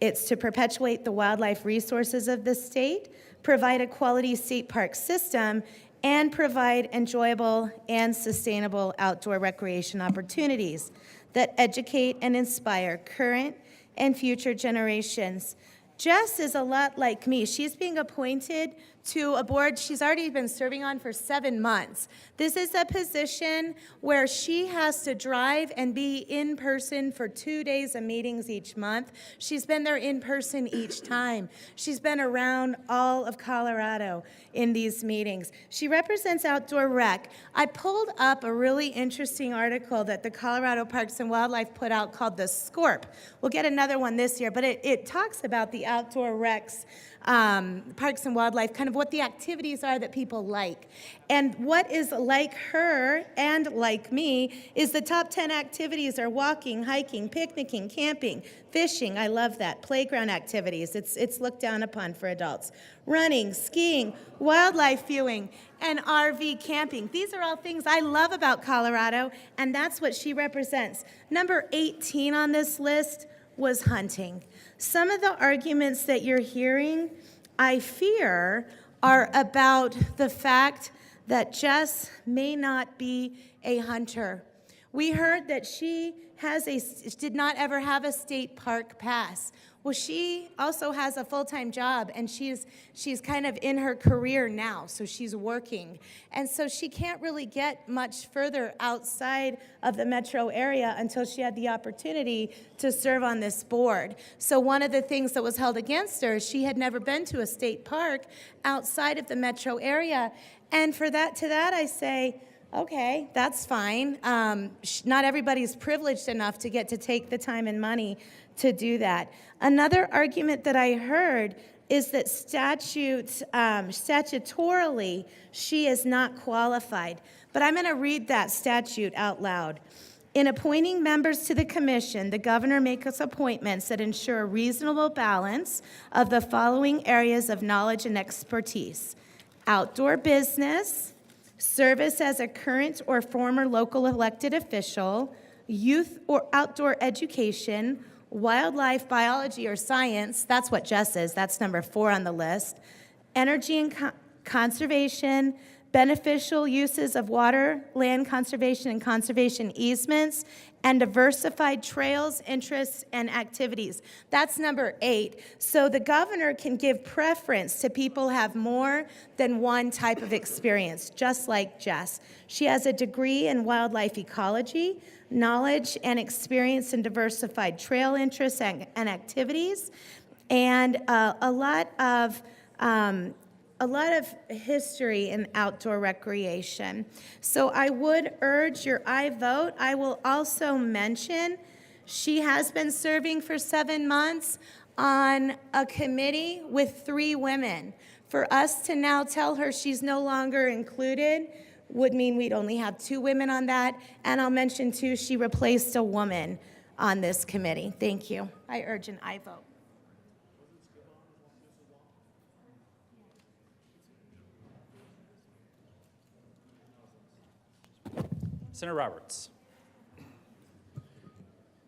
It's to perpetuate the wildlife resources of the state, provide a quality state park system, and provide enjoyable and sustainable outdoor recreation opportunities that educate and inspire current and future generations. Jess is a lot like me. She's being appointed to a board she's already been serving on for 7 months. This is a position where she has to drive and be in person for 2 days of meetings each month. She's been there in person each time. She's been around all of Colorado in these meetings. She represents Outdoor Rec. I pulled up a really interesting article that the Colorado Parks and Wildlife put out called The Scorp. We'll get another one this year, but it talks about the Outdoor Recs, Parks and Wildlife, kind of what the activities are that people like. And what is like her and like me is the top 10 activities are walking, hiking, picnicking, camping, fishing. I love that. Playground activities. It's looked down upon for adults. Running, skiing, wildlife viewing, and RV camping. These are all things I love about Colorado, and that's what she represents. Number 18 on this list was hunting. Some of the arguments that you're hearing, I fear, are about the fact that Jess may not be a hunter. We heard that she did not ever have a state park pass. Well, she also has a full-time job, and she's kind of in her career now, so she's working. And so she can't really get much further outside of the metro area until she had the opportunity to serve on this board. So one of the things that was held against her is she had never been to a state park outside of the metro area. And to that I say, okay, that's fine. Not everybody's privileged enough to get to take the time and money to do that. Another argument that I heard is that statutorily, she is not qualified. But I'm going to read that statute out loud. In appointing members to the commission, the governor makes appointments that ensure a reasonable balance of the following areas of knowledge and expertise: outdoor business, service as a current or former local elected official, youth or outdoor education, wildlife biology or science, that's what Jess is, that's number 4 on the list, energy and conservation, beneficial uses of water, land conservation and conservation easements, and diversified trails, interests, and activities. That's number 8. So the governor can give preference to people who have more than one type of experience, just like Jess. She has a degree in wildlife ecology, knowledge and experience in diversified trail interests and activities, and a lot of history in outdoor recreation. So I would urge your aye vote. I will also mention she has been serving for 7 months on a committee with 3 women. For us to now tell her she's no longer included would mean we'd only have 2 women on that. And I'll mention too, she replaced a woman on this committee. Thank you. I urge an aye vote. Senator Roberts.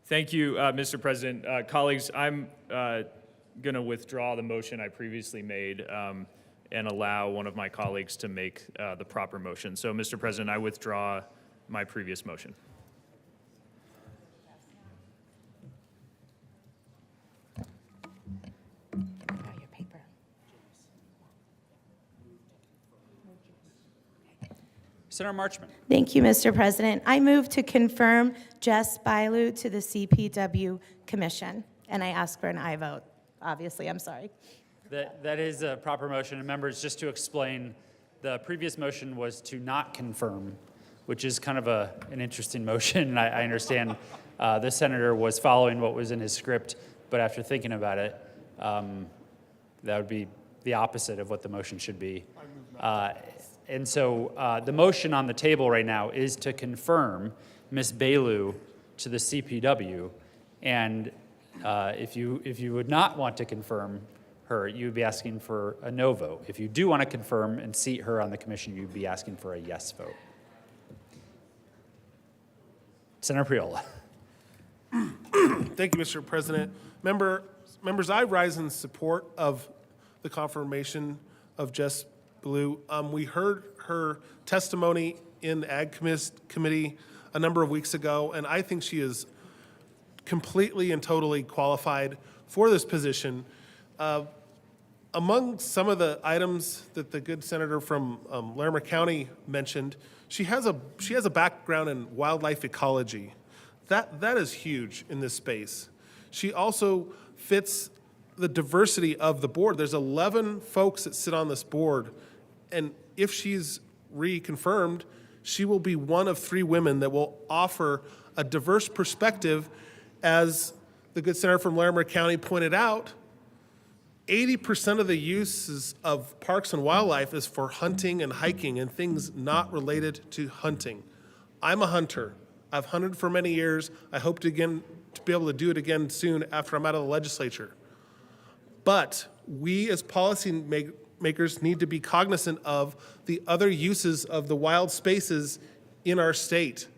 Thank you, Mr. President. Colleagues, I'm going to withdraw the motion I previously made and allow one of my colleagues to make the proper motion. So, Mr. President, I withdraw my previous motion. Senator Marchman. Thank you, Mr. President. I move to confirm Jess Bailu to the CPW Commission, and I ask for an aye vote. Obviously, I'm sorry. That is a proper motion. And members, just to explain, the previous motion was to not confirm, which is kind of an interesting motion. And I understand the senator was following what was in his script, but after thinking about it, that would be the opposite of what the motion should be. And so the motion on the table right now is to confirm Ms. Bailu to the CPW. And if you would not want to confirm her, you would be asking for a no vote. If you do want to confirm and seat her on the commission, you'd be asking for a yes vote. Senator Priola. Thank you, Mr. President. Members, I rise in support of the confirmation of Jess Bailu. We heard her testimony in the Ag Committee a number of weeks ago, and I think she is completely and totally qualified for this position. Among some of the items that the good senator from Larimer County mentioned, she has a background in wildlife ecology. That is huge in this space. She also fits the diversity of the board. There's 11 folks that sit on this board, and if she's reconfirmed, she will be one of 3 women that will offer a diverse perspective. As the good senator from Larimer County pointed out, 80% of the uses of parks and wildlife is for hunting and hiking and things not related to hunting. I'm a hunter. I've hunted for many years. I hope to be able to do it again soon after I'm out of the legislature. But we as policymakers need to be cognizant of the other uses of the wild spaces in our state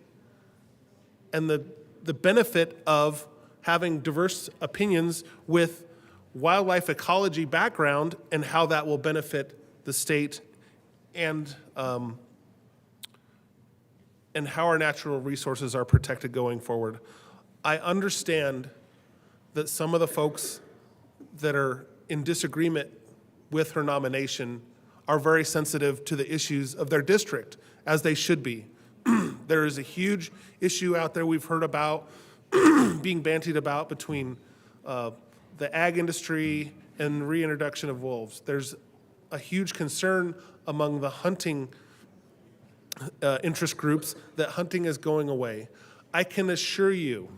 and the benefit of having diverse opinions with wildlife ecology background and how that will benefit the state and how our natural resources are protected going forward. I understand that some of the folks that are in disagreement with her nomination are very sensitive to the issues of their district, as they should be. There is a huge issue out there we've heard about being bantied about between the ag industry and reintroduction of wolves. There's a huge concern among the hunting interest groups that hunting is going away. I can assure you,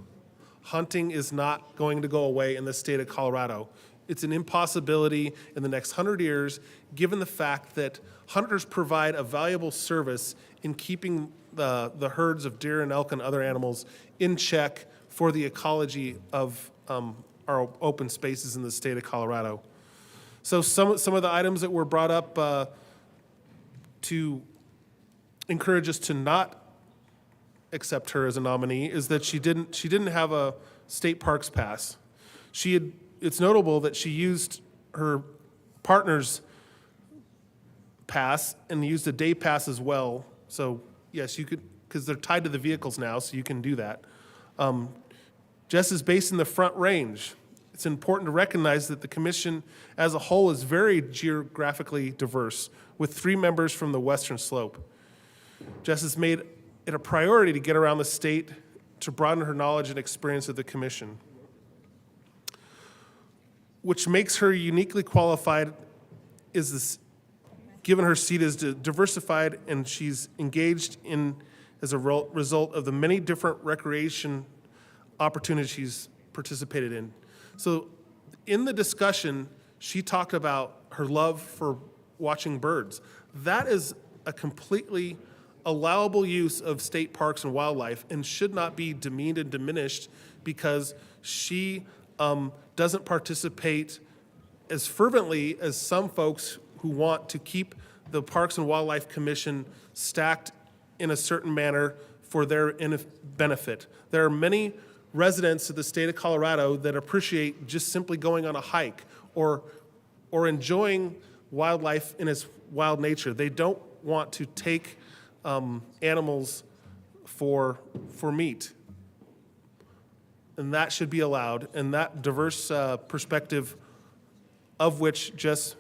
hunting is not going to go away in the state of Colorado. It's an impossibility in the next 100 years, given the fact that hunters provide a valuable service in keeping the herds of deer and elk and other animals in check for the ecology of our open spaces in the state of Colorado. So some of the items that were brought up to encourage us to not accept her as a nominee is that she didn't have a state parks pass. It's notable that she used her partner's pass and used a day pass as well. So yes, you could, because they're tied to the vehicles now, so you can do that. Jess is based in the Front Range. It's important to recognize that the commission as a whole is very geographically diverse, with 3 members from the Western Slope. Jess has made it a priority to get around the state to broaden her knowledge and experience of the commission, which makes her uniquely qualified. Is this, given her seat is diversified, and she's engaged in as a result of the many different recreation opportunities she's participated in. So in the discussion, she talked about her love for watching birds. That is a completely allowable use of state parks and wildlife and should not be demeaned and diminished because she doesn't participate as fervently as some folks who want to keep the Parks and Wildlife Commission stacked in a certain manner for their benefit. There are many residents of the state of Colorado that appreciate just simply going on a hike or enjoying wildlife in its wild nature. They don't want to take animals for meat. And that should be allowed, and that diverse perspective of which Jess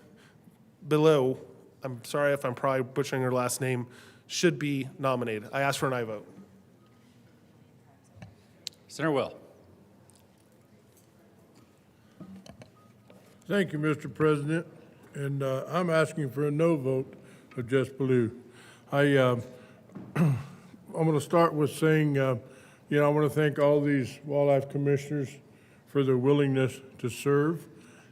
Below, I'm sorry if I'm probably butchering her last name, should be nominated. I ask for an aye vote. Senator Will. Thank you, Mr. President, and I'm asking for a no vote of Jess Ballou. I'm going to start with saying, I want to thank all these wildlife commissioners for their willingness to serve,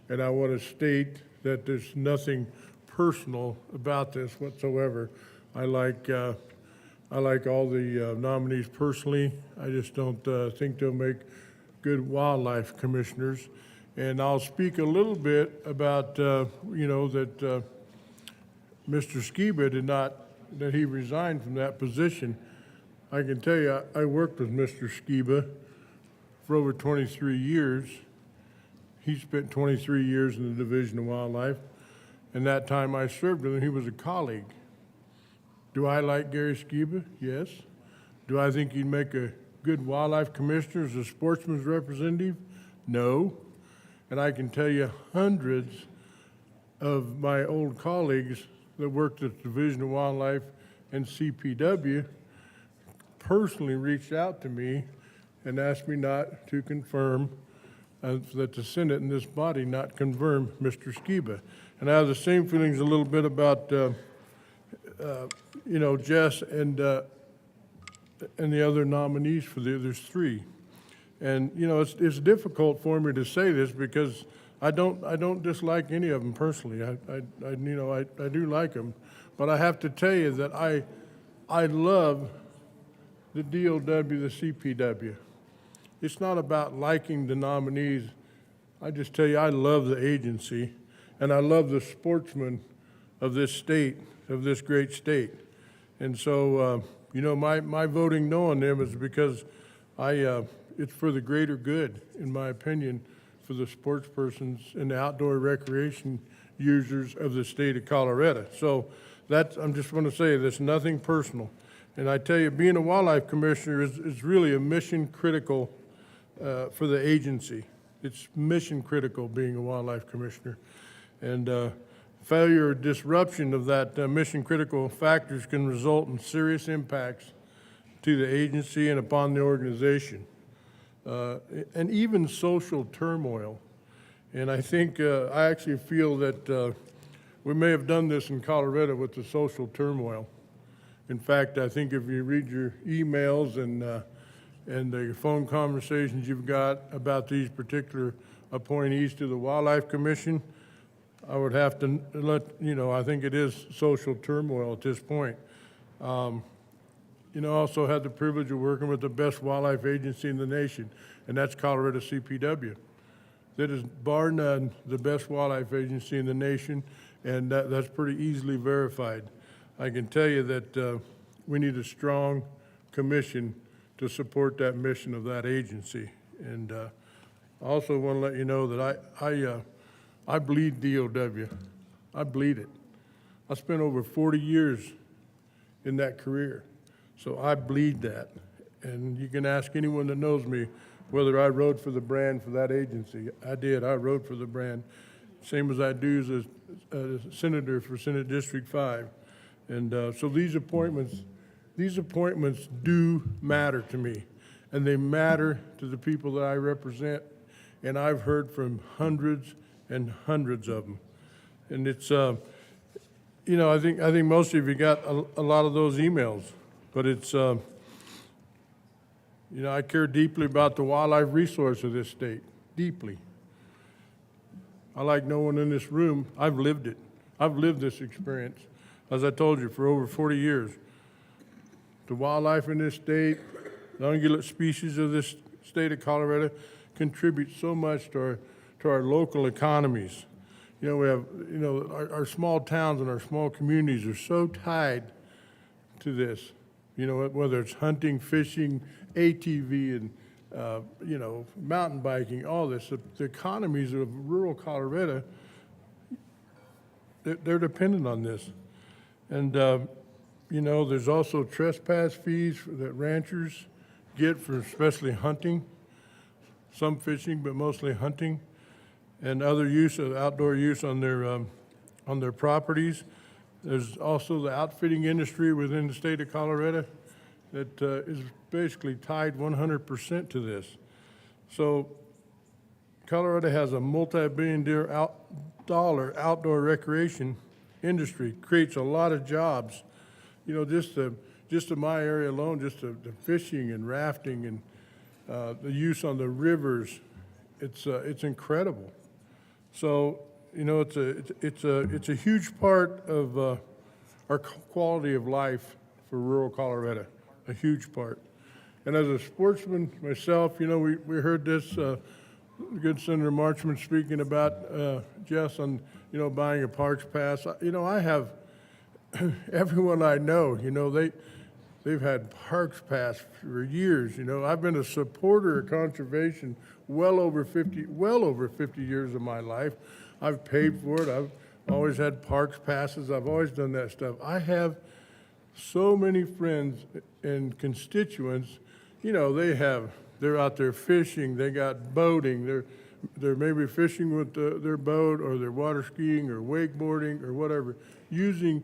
and I want to state that there's nothing personal about this whatsoever. I like all the nominees personally. I just don't think they'll make good wildlife commissioners. And I'll speak a little bit about, that Mr. Skiba that he resigned from that position. I can tell you, I worked with Mr. Skiba for over 23 years. He spent 23 years in the Division of Wildlife, and that time I served with him, he was a colleague. Do I like Gary Skiba? Yes. Do I think he'd make a good wildlife commissioner as a sportsman's representative? No. And I can tell you hundreds of my old colleagues that worked at the Division of Wildlife and CPW personally reached out to me and asked me not to confirm that the Senate and this body not confirm Mr. Skiba. And I have the same feelings a little bit about, Jess and the other nominees for there's 3. And, it's difficult for me to say this because I don't dislike any of them personally. I do like them. But I have to tell you that I love the DOW, the CPW. It's not about liking the nominees. I just tell you, I love the agency, and I love the sportsmen of this state, of this great state. And so, my voting no on them is because it's for the greater good, in my opinion, for the sports persons and the outdoor recreation users of the state of Colorado. So I'm just want to say there's nothing personal. And I tell you, being a wildlife commissioner is really a mission critical for the agency. It's mission critical being a wildlife commissioner. And failure or disruption of that mission critical factors can result in serious impacts to the agency and upon the organization. And even social turmoil. And I think, I actually feel that we may have done this in Colorado with the social turmoil. In fact, I think if you read your emails and the phone conversations you've got about these particular appointees to the Wildlife Commission, I would have to I think it is social turmoil at this point. Also had the privilege of working with the best wildlife agency in the nation, and that's Colorado CPW. That is, bar none, the best wildlife agency in the nation, and that's pretty easily verified. I can tell you that we need a strong commission to support that mission of that agency. And I also want to let you know that I bleed DOW. I bleed it. I spent over 40 years in that career, so I bleed that. And you can ask anyone that knows me whether I rode for the brand for that agency. I did. I rode for the brand, same as I do as a senator for Senate District 5. And so these appointments do matter to me, and they matter to the people that I represent. And I've heard from hundreds and hundreds of them. And it's, you know, I think most of you got a lot of those emails, but it's, you know, I care deeply about the wildlife resource of this state, deeply. I like no one in this room, I've lived it. I've lived this experience, as I told you, for over 40 years. The wildlife in this state, the ungulate species of this state of Colorado contribute so much to our local economies. You know, we have, you know, our small towns and our small communities are so tied to this. You know, whether it's hunting, fishing, ATV, and, you know, mountain biking, all this. The economies of rural Colorado, they're dependent on this. And, you know, there's also trespass fees that ranchers get for especially hunting, some fishing, but mostly hunting, and other use of outdoor use on their properties. There's also the outfitting industry within the state of Colorado that is basically tied 100% to this. So Colorado has a multi-billion-dollar outdoor recreation industry, creates a lot of jobs. You know, just in my area alone, just the fishing and rafting and the use on the rivers, it's incredible. So, you know, it's a huge part of our quality of life for rural Colorado, a huge part. And as a sportsman myself, you know, we heard this, good Senator Marchman speaking about Jess on, you know, buying a Parks Pass. You know, I have everyone I know, you know, they've had Parks Pass for years. You know, I've been a supporter of conservation well over 50 years of my life. I've paid for it. I've always had Parks Passes. I've always done that stuff. I have so many friends and constituents, you know, they're out there fishing, they got boating, they're maybe fishing with their boat, or they're water skiing or wakeboarding or whatever, using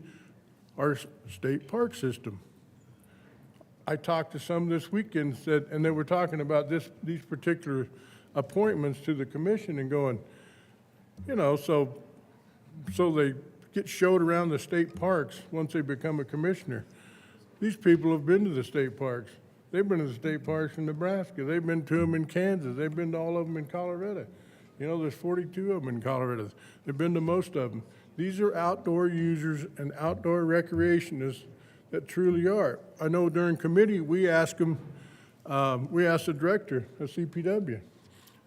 our state park system. I talked to some this weekend, and they were talking about these particular appointments to the commission and going, you know, so they get showed around the state parks once they become a commissioner. These people have been to the state parks. They've been to the state parks in Nebraska. They've been to them in Kansas. They've been to all of them in Colorado. You know, there's 42 of them in Colorado. They've been to most of them. These are outdoor users and outdoor recreationists that truly are. I know during committee, we asked them, we asked the director of CPW,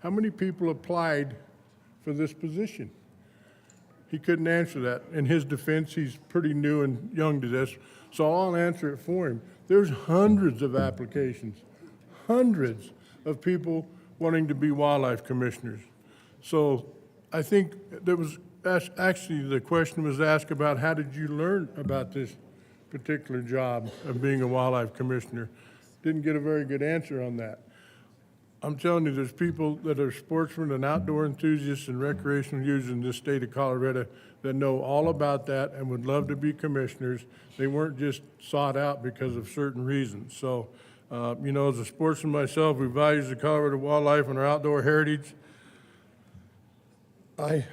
how many people applied for this position? He couldn't answer that. In his defense, he's pretty new and young to this, so I'll answer it for him. There's hundreds of applications, hundreds of people wanting to be wildlife commissioners. So I think there was actually the question was asked about how did you learn about this particular job of being a wildlife commissioner. Didn't get a very good answer on that. I'm telling you, there's people that are sportsmen and outdoor enthusiasts and recreational users in this state of Colorado that know all about that and would love to be commissioners. They weren't just sought out because of certain reasons. So, you know, as a sportsman myself who values the Colorado wildlife and our outdoor heritage, I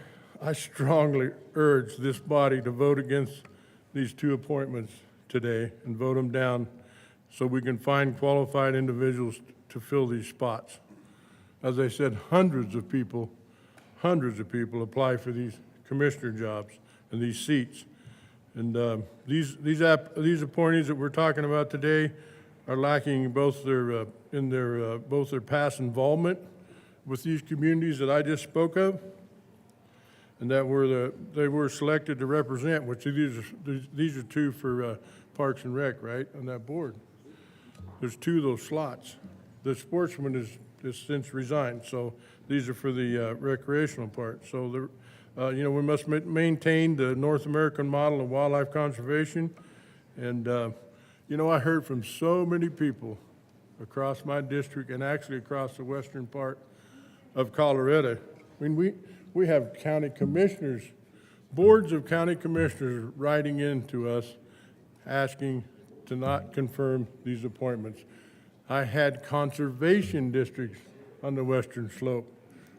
strongly urge this body to vote against these two appointments today and vote them down so we can find qualified individuals to fill these spots. As I said, hundreds of people apply for these commissioner jobs and these seats. And these appointees that we're talking about today are lacking both their past involvement with these communities that I just spoke of, and that they were selected to represent, which these are two for Parks and Rec, right, on that board. There's two of those slots. The sportsman has since resigned, so These are for the recreational part. So, we must maintain the North American model of wildlife conservation. And, I heard from so many people across my district and actually across the western part of Colorado. I mean, we have county commissioners, boards of county commissioners writing in to us asking to not confirm these appointments. I had conservation districts on the western slope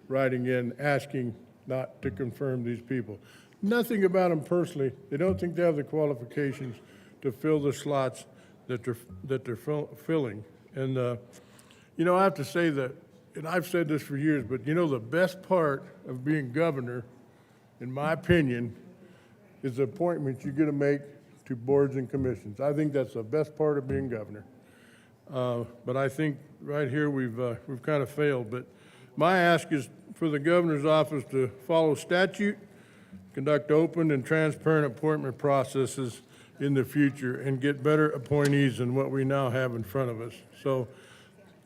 writing in asking not to confirm these people. Nothing about them personally. They don't think they have the qualifications to fill the slots that they're filling. And, I have to say that, and I've said this for years, but the best part of being governor, in my opinion, is the appointments you get to make to boards and commissions. I think that's the best part of being governor. But I think right here we've kind of failed. But my ask is for the governor's office to follow statute, conduct open and transparent appointment processes in the future, and get better appointees than what we now have in front of us. So,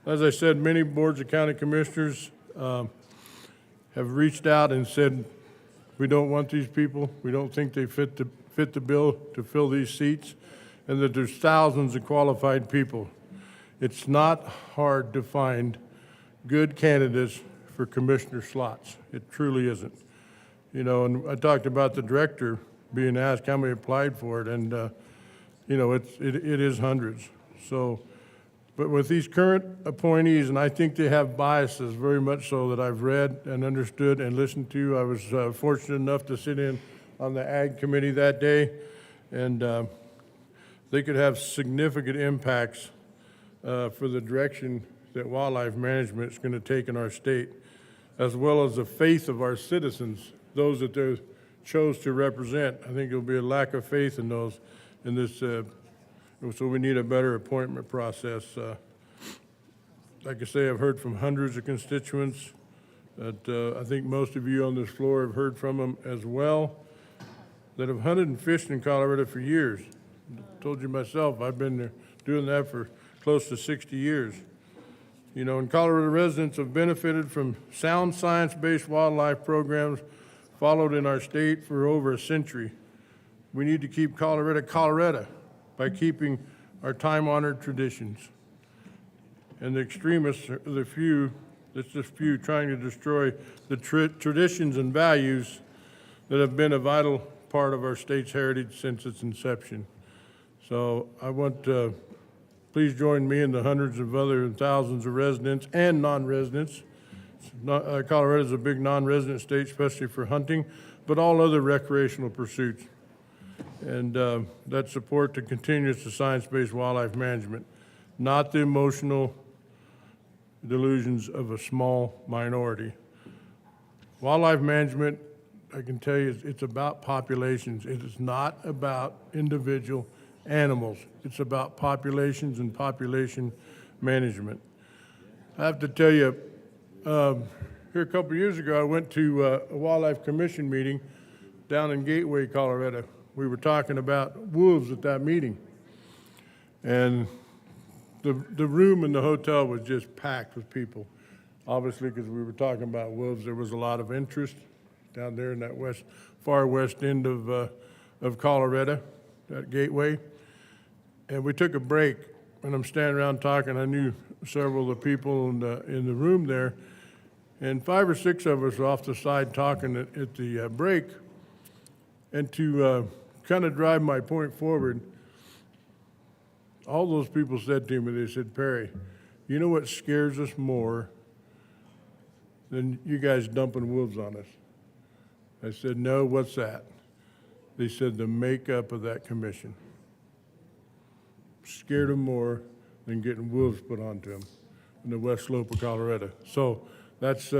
as I said, many boards of county commissioners have reached out and said, we don't want these people. We don't think they fit the bill to fill these seats, and that there's thousands of qualified people. It's not hard to find good candidates for commissioner slots. It truly isn't. And I talked about the director being asked how many applied for it, and it is hundreds. So, but with these current appointees, and I think they have biases very much so that I've read and understood and listened to. I was fortunate enough to sit in on the Ag Committee that day, and they could have significant impacts for the direction that wildlife management is going to take in our state, as well as the faith of our citizens, those that they chose to represent. I think there'll be a lack of faith in those, in this, so we need a better appointment process. Like I say, I've heard from hundreds of constituents that I think most of you on this floor have heard from them as well, that have hunted and fished in Colorado for years. I told you myself, I've been there doing that for close to 60 years. And Colorado residents have benefited from sound science-based wildlife programs followed in our state for over a century. We need to keep Colorado Colorado by keeping our time-honored traditions. And the extremists are the few, it's just few trying to destroy the traditions and values that have been a vital part of our state's heritage since its inception. So I want please join me and the hundreds of other thousands of residents and non-residents. Colorado is a big non-resident state, especially for hunting, but all other recreational pursuits. And that support the continuous to science-based wildlife management, not the emotional delusions of a small minority. Wildlife management, I can tell you, it's about populations. It is not about individual animals. It's about populations and population management. I have to tell you, here a couple years ago, I went to a Wildlife Commission meeting down in Gateway, Colorado. We were talking about wolves at that meeting. And the room in the hotel was just packed with people. Obviously, because we were talking about wolves, there was a lot of interest down there in that far west end of Colorado, that Gateway. And we took a break, and I'm standing around talking. I knew several of the people in the room there, and 5 or 6 of us were off the side talking at the break. And to kind of drive my point forward, all those people said to me, they said, Perry, you know what scares us more than you guys dumping wolves on us? I said, no, what's that? They said, the makeup of that commission. Scared them more than getting wolves put onto them in the west slope of Colorado. So that's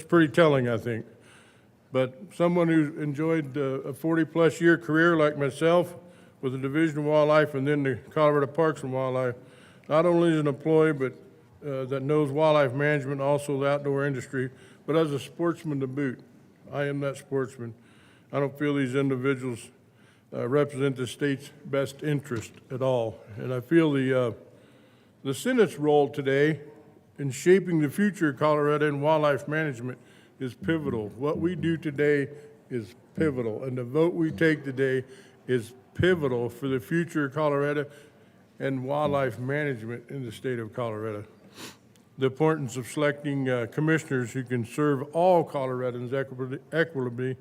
pretty telling, I think. But someone who enjoyed a 40-plus year career like myself with the Division of Wildlife and then the Colorado Parks and Wildlife, not only as an employee, but that knows wildlife management, also the outdoor industry, but as a sportsman to boot. I am that sportsman. I don't feel these individuals represent the state's best interest at all. And I feel the Senate's role today in shaping the future of Colorado and wildlife management is pivotal. What we do today is pivotal, and the vote we take today is pivotal for the future of Colorado and wildlife management in the state of Colorado. The importance of selecting commissioners who can serve all Coloradans equitably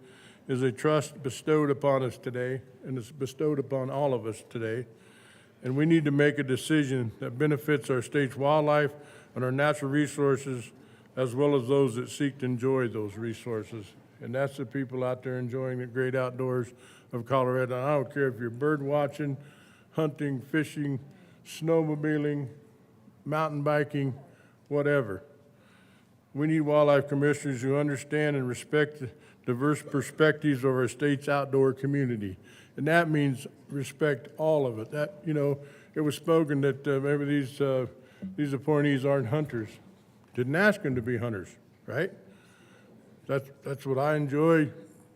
is a trust bestowed upon us today, and it's bestowed upon all of us today. And we need to make a decision that benefits our state's wildlife and our natural resources, as well as those that seek to enjoy those resources. And that's the people out there enjoying the great outdoors of Colorado. And I don't care if you're bird watching, hunting, fishing, snowmobiling, mountain biking, whatever. We need wildlife commissioners who understand and respect the diverse perspectives of our state's outdoor community. And that means respect all of it. That, you know, it was spoken that maybe these appointees aren't hunters. Didn't ask them to be hunters, right? That's what I enjoy.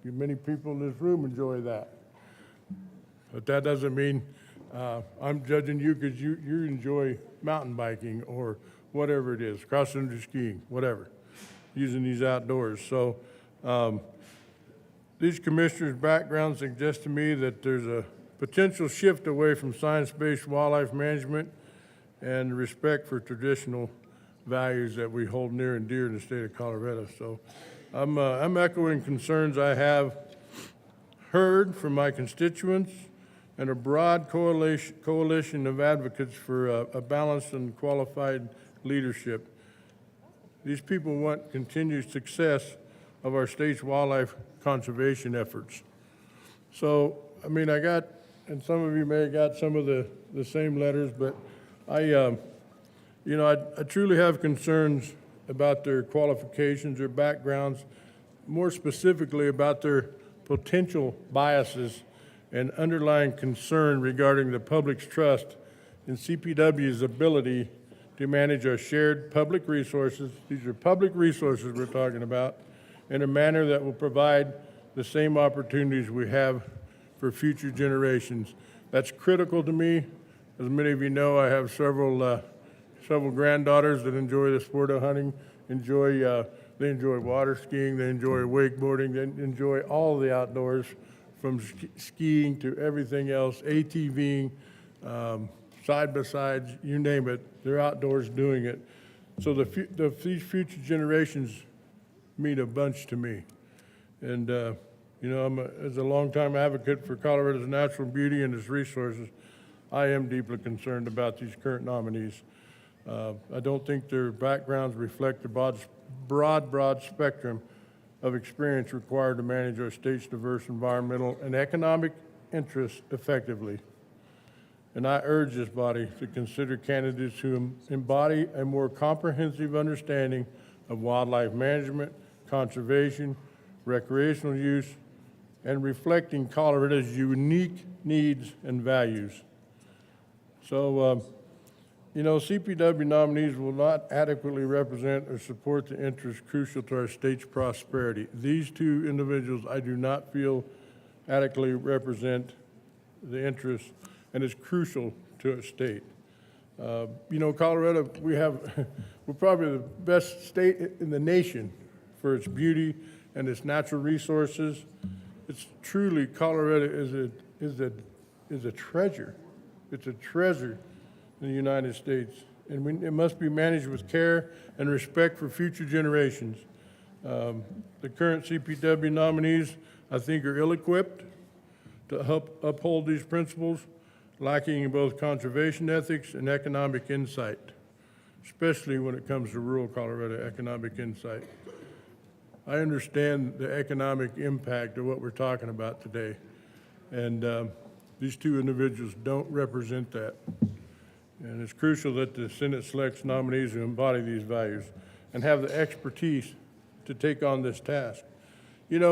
Many people in this room enjoy that. But that doesn't mean I'm judging you because you enjoy mountain biking or whatever it is, cross-country skiing, whatever, using these outdoors. So these commissioners' backgrounds suggest to me that there's a potential shift away from science-based wildlife management and respect for traditional values that we hold near and dear in the state of Colorado. So I'm echoing concerns I have heard from my constituents and a broad coalition of advocates for a balanced and qualified leadership. These people want continued success of our state's wildlife conservation efforts. So, I mean, I got, and some of you may have got some of the same letters, but I truly have concerns about their qualifications, their backgrounds, more specifically about their potential biases and underlying concern regarding the public's trust in CPW's ability to manage our shared public resources. These are public resources we're talking about, in a manner that will provide the same opportunities we have for future generations. That's critical to me. As many of you know, I have several granddaughters that enjoy the sport of hunting, they enjoy water skiing, they enjoy wakeboarding, they enjoy all the outdoors, from skiing to everything else, ATVing, side-by-sides, you name it, they're outdoors doing it. So these future generations mean a bunch to me. And, as a longtime advocate for Colorado's natural beauty and its resources, I am deeply concerned about these current nominees. I don't think their backgrounds reflect the broad spectrum of experience required to manage our state's diverse environmental and economic interests effectively. And I urge this body to consider candidates who embody a more comprehensive understanding of wildlife management, conservation, recreational use, and reflecting Colorado's unique needs and values. So, CPW nominees will not adequately represent or support the interests crucial to our state's prosperity. These two individuals I do not feel adequately represent the interests, and it's crucial to our state. Colorado, we're probably the best state in the nation for its beauty and its natural resources. It's truly, Colorado is a treasure. It's a treasure in the United States, and it must be managed with care and respect for future generations. The current CPW nominees, I think, are ill-equipped to help uphold these principles, lacking in both conservation ethics and economic insight, especially when it comes to rural Colorado economic insight. I understand the economic impact of what we're talking about today, and these two individuals don't represent that. And it's crucial that the Senate selects nominees who embody these values and have the expertise to take on this task. And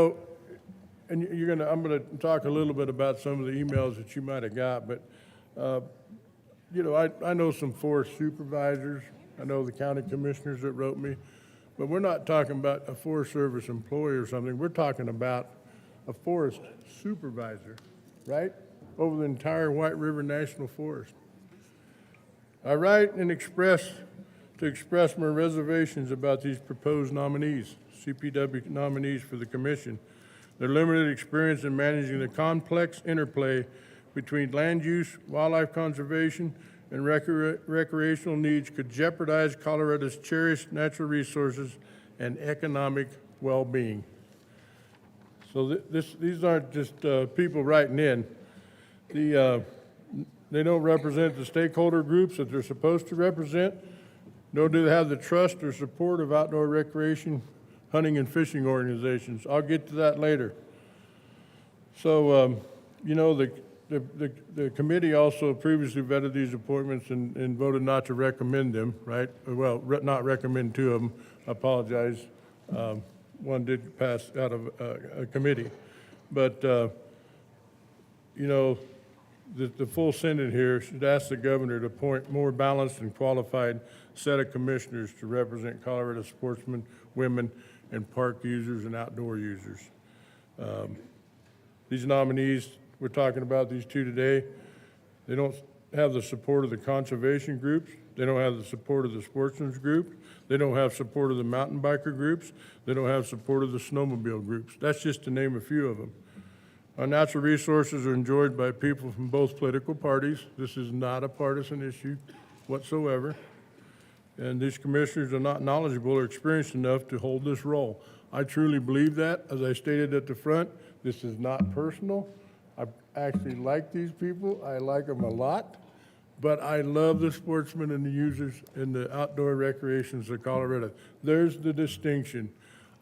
I'm gonna talk a little bit about some of the emails that you might have got, but I know some forest supervisors, I know the county commissioners that wrote me, but we're not talking about a Forest Service employee or something. We're talking about a forest supervisor, right? Over the entire White River National Forest. I write and express to to express my reservations about these proposed nominees, CPW nominees for the commission. Their limited experience in managing the complex interplay between land use, wildlife conservation, and recreational needs could jeopardize Colorado's cherished natural resources and economic well-being. So these aren't just people writing in. They don't represent the stakeholder groups that they're supposed to represent, nor do they have the trust or support of outdoor recreation, hunting, and fishing organizations. I'll get to that later. So, you know, the committee also previously vetted these appointments and voted not to recommend them, right? Well, not recommend two of them. I apologize. One did pass out of a committee. But, you know, the full Senate here should ask the governor to appoint more balanced and qualified set of commissioners to represent Colorado sportsmen, women, and park users and outdoor users. These nominees, we're talking about these two today, they don't have the support of the conservation groups. They don't have the support of the sportsmen's group. They don't have support of the mountain biker groups. They don't have support of the snowmobile groups. That's just to name a few of them. Our natural resources are enjoyed by people from both political parties. This is not a partisan issue whatsoever. And these commissioners are not knowledgeable or experienced enough to hold this role. I truly believe that. As I stated at the front, this is not personal. I actually like these people. I like them a lot. But I love the sportsmen and the users and the outdoor recreations of Colorado. There's the distinction.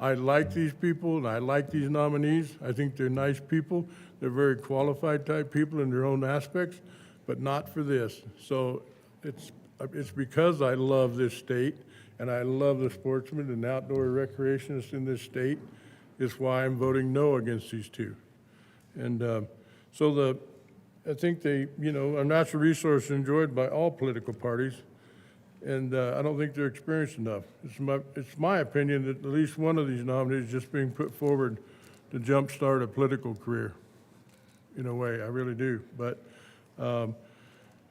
I like these people and I like these nominees. I think they're nice people. They're very qualified type people in their own aspects, but not for this. So it's because I love this state and I love the sportsmen and outdoor recreationists in this state is why I'm voting no against these two. And I think our natural resources are enjoyed by all political parties, and I don't think they're experienced enough. It's my opinion that at least one of these nominees is just being put forward to jumpstart a political career, in a way, I really do. But I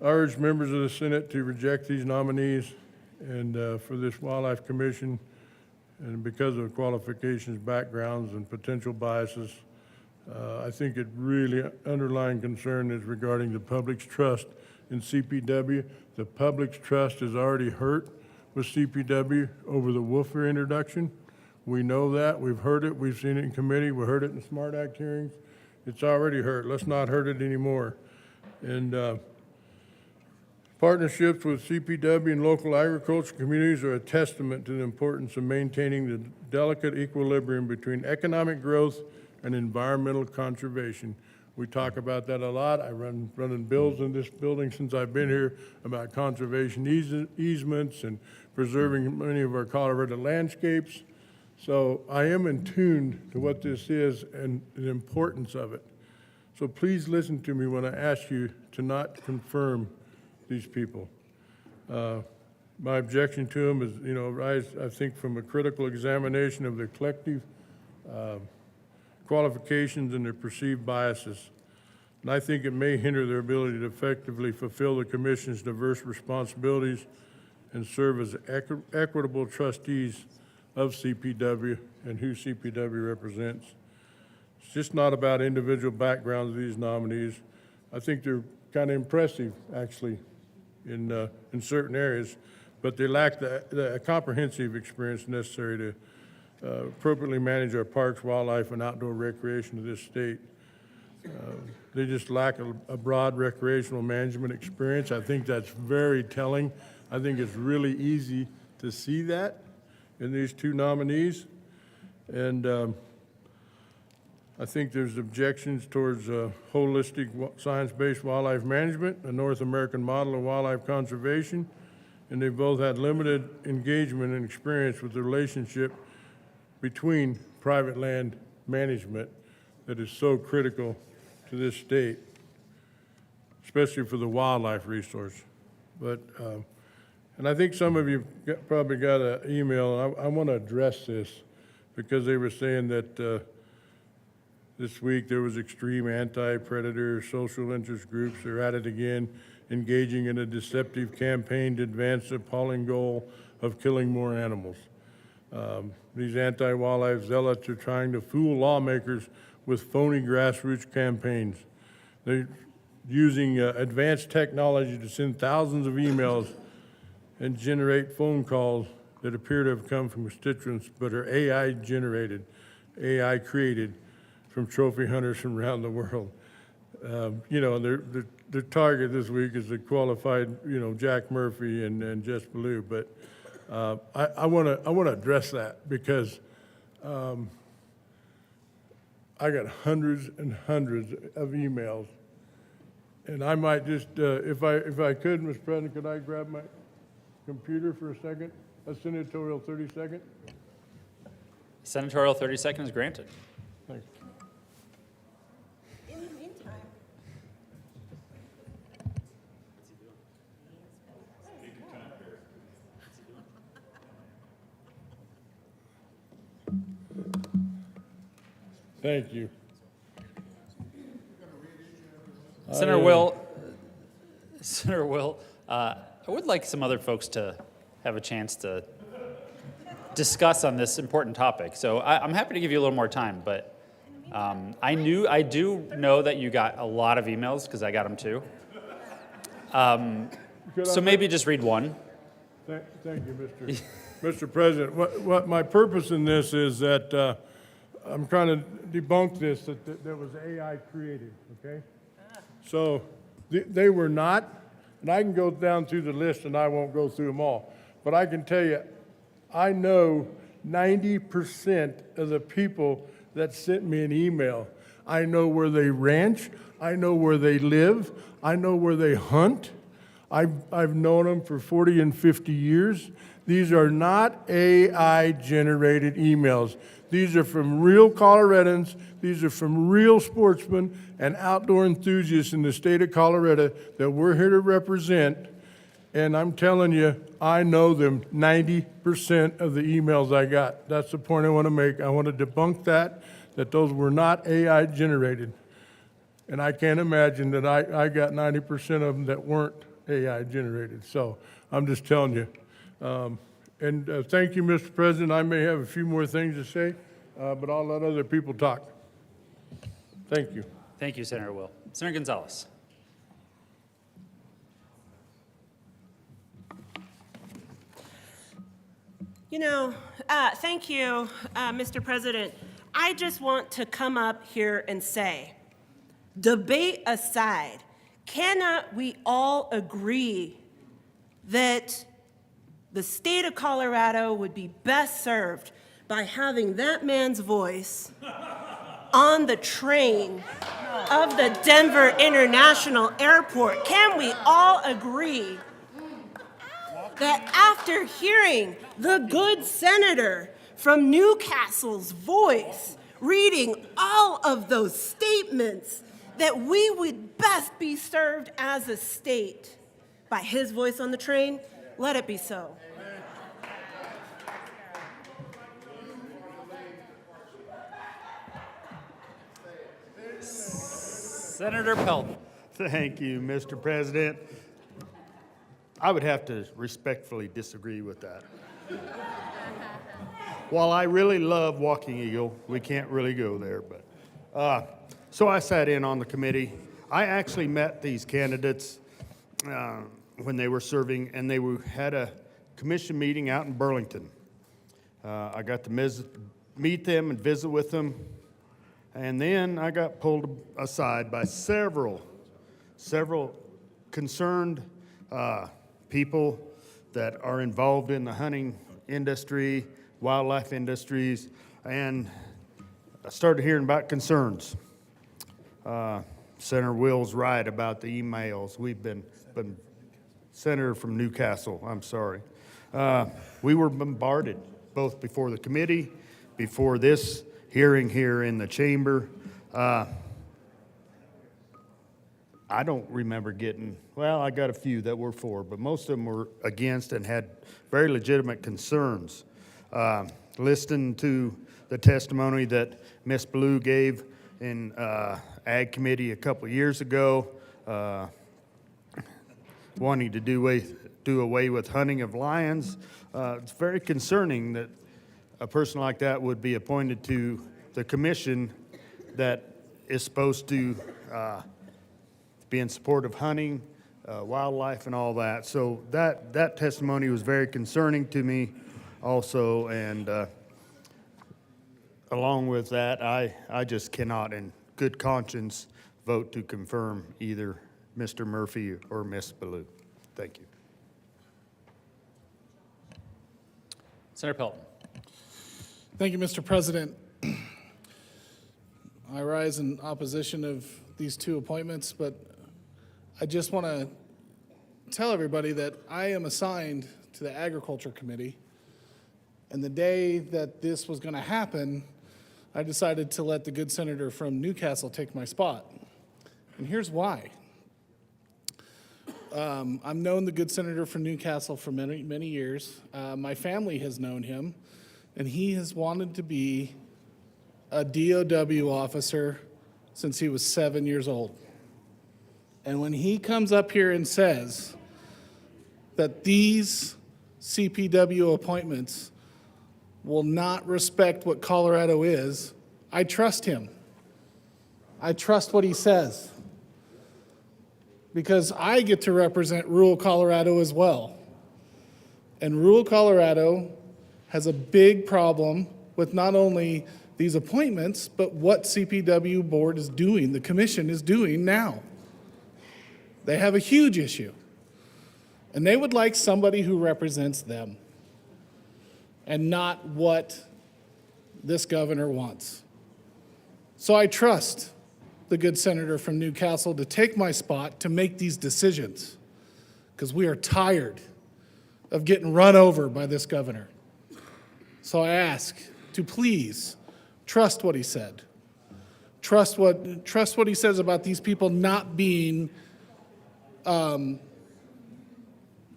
urge members of the Senate to reject these nominees and for this Wildlife Commission, and because of qualifications, backgrounds, and potential biases. I think it really underlying concern is regarding the public's trust in CPW. The public's trust is already hurt with CPW over the woofer introduction. We know that. We've heard it. We've seen it in committee. We heard it in SMART Act hearings. It's already hurt. Let's not hurt it anymore. And partnerships with CPW and local agriculture communities are a testament to the importance of maintaining the delicate equilibrium between economic growth and environmental conservation. We talk about that a lot. I running bills in this building since I've been here about conservation easements and preserving many of our Colorado landscapes. So I am in tune to what this is and the importance of it. So please listen to me when I ask you to not confirm these people. My objection to them is, I think from a critical examination of their collective qualifications and their perceived biases. And I think it may hinder their ability to effectively fulfill the Commission's diverse responsibilities and serve as equitable trustees of CPW and who CPW represents. It's just not about individual backgrounds of these nominees. I think they're kind of impressive, actually, in certain areas, but they lack the comprehensive experience necessary to appropriately manage our parks, wildlife, and outdoor recreation of this state. They just lack a broad recreational management experience. I think that's very telling. I think it's really easy to see that in these two nominees. And I think there's objections towards holistic science-based wildlife management, a North American model of wildlife conservation, and they've both had limited engagement and experience with the relationship between private land management that is so critical to this state, especially for the wildlife resource. But, and I think some of you probably got an email. I want to address this because they were saying that this week there was extreme anti-predator social interest groups. They're at it again, engaging in a deceptive campaign to advance the appalling goal of killing more animals. These anti-wildlife zealots are trying to fool lawmakers with phony grassroots campaigns. They're using advanced technology to send thousands of emails and generate phone calls that appear to have come from constituents but are AI generated, AI created from trophy hunters from around the world. You know, their target this week is the qualified, you know, Jack Murphy and Jess Ballou. But I want to address that because I got hundreds and hundreds of emails, and I might just, if I could, Mr. President, could I grab my computer for a second? A senatorial 30-second. Senatorial 30-second is granted. Thanks. In the meantime. Thank you. Senator Will, I would like some other folks to have a chance to discuss on this important topic. So I'm happy to give you a little more time, but I do know that you got a lot of emails because I got them too. So maybe just read one. Thank you, Mr. President. What my purpose in this is that I'm trying to debunk this, that was AI created, okay? So they were not, and I can go down through the list and I won't go through them all, but I can tell you, I know 90% of the people that sent me an email. I know where they ranch, I know where they live, I know where they hunt. I've known them for 40 and 50 years. These are not AI-generated emails. These are from real Coloradans. These are from real sportsmen and outdoor enthusiasts in the state of Colorado that we're here to represent. And I'm telling you, I know them 90% of the emails I got. That's the point I want to make. I want to debunk that those were not AI-generated. And I can't imagine that I got 90% of them that weren't AI-generated. So I'm just telling you. Thank you, Mr. President. I may have a few more things to say, but I'll let other people talk. Thank you. Thank you, Senator Will. Senator Gonzalez. Thank you, Mr. President. I just want to come up here and say, debate aside, cannot we all agree that the state of Colorado would be best served by having that man's voice on the train of the Denver International Airport? Can we all agree that after hearing the good senator from Newcastle's voice reading all of those statements, that we would best be served as a state by his voice on the train? Let it be so. Senator Pelt. Thank you, Mr. President. I would have to respectfully disagree with that. While I really love Walking Eagle, we can't really go there, but so I sat in on the committee. I actually met these candidates when they were serving, and they had a commission meeting out in Burlington. I got to meet them and visit with them, and then I got pulled aside by several concerned people that are involved in the hunting industry, wildlife industries, and I started hearing about concerns. Senator Will's right about the emails. We've been Senator from Newcastle, I'm sorry. We were bombarded, both before the committee, before this hearing here in the chamber. I don't remember getting, well, I got a few that were for, but most of them were against and had very legitimate concerns. Listening to the testimony that Ms. Ballou gave in Ag Committee a couple of years ago, wanting to do away with hunting of lions. It's very concerning that a person like that would be appointed to the commission that is supposed to be in support of hunting, wildlife, and all that. So that testimony was very concerning to me also, and along with that, I just cannot in good conscience vote to confirm either Mr. Murphy or Ms. Ballou. Thank you. Senator Pelton. Thank you, Mr. President. I rise in opposition of these two appointments, but I just want to tell everybody that I am assigned to the Agriculture Committee, and the day that this was going to happen, I decided to let the good senator from Newcastle take my spot. And here's why. I've known the good senator from Newcastle for many, many years. My family has known him, and he has wanted to be a DOW officer since he was 7 years old. And when he comes up here and says that these CPW appointments will not respect what Colorado is, I trust him. I trust what he says, because I get to represent rural Colorado as well. And rural Colorado has a big problem with not only these appointments, but what CPW board is doing, the commission is doing now. They have a huge issue. And they would like somebody who represents them and not what this governor wants. So I trust the good senator from Newcastle to take my spot to make these decisions, because we are tired of getting run over by this governor. So I ask to please trust what he said. Trust what he says about these people not being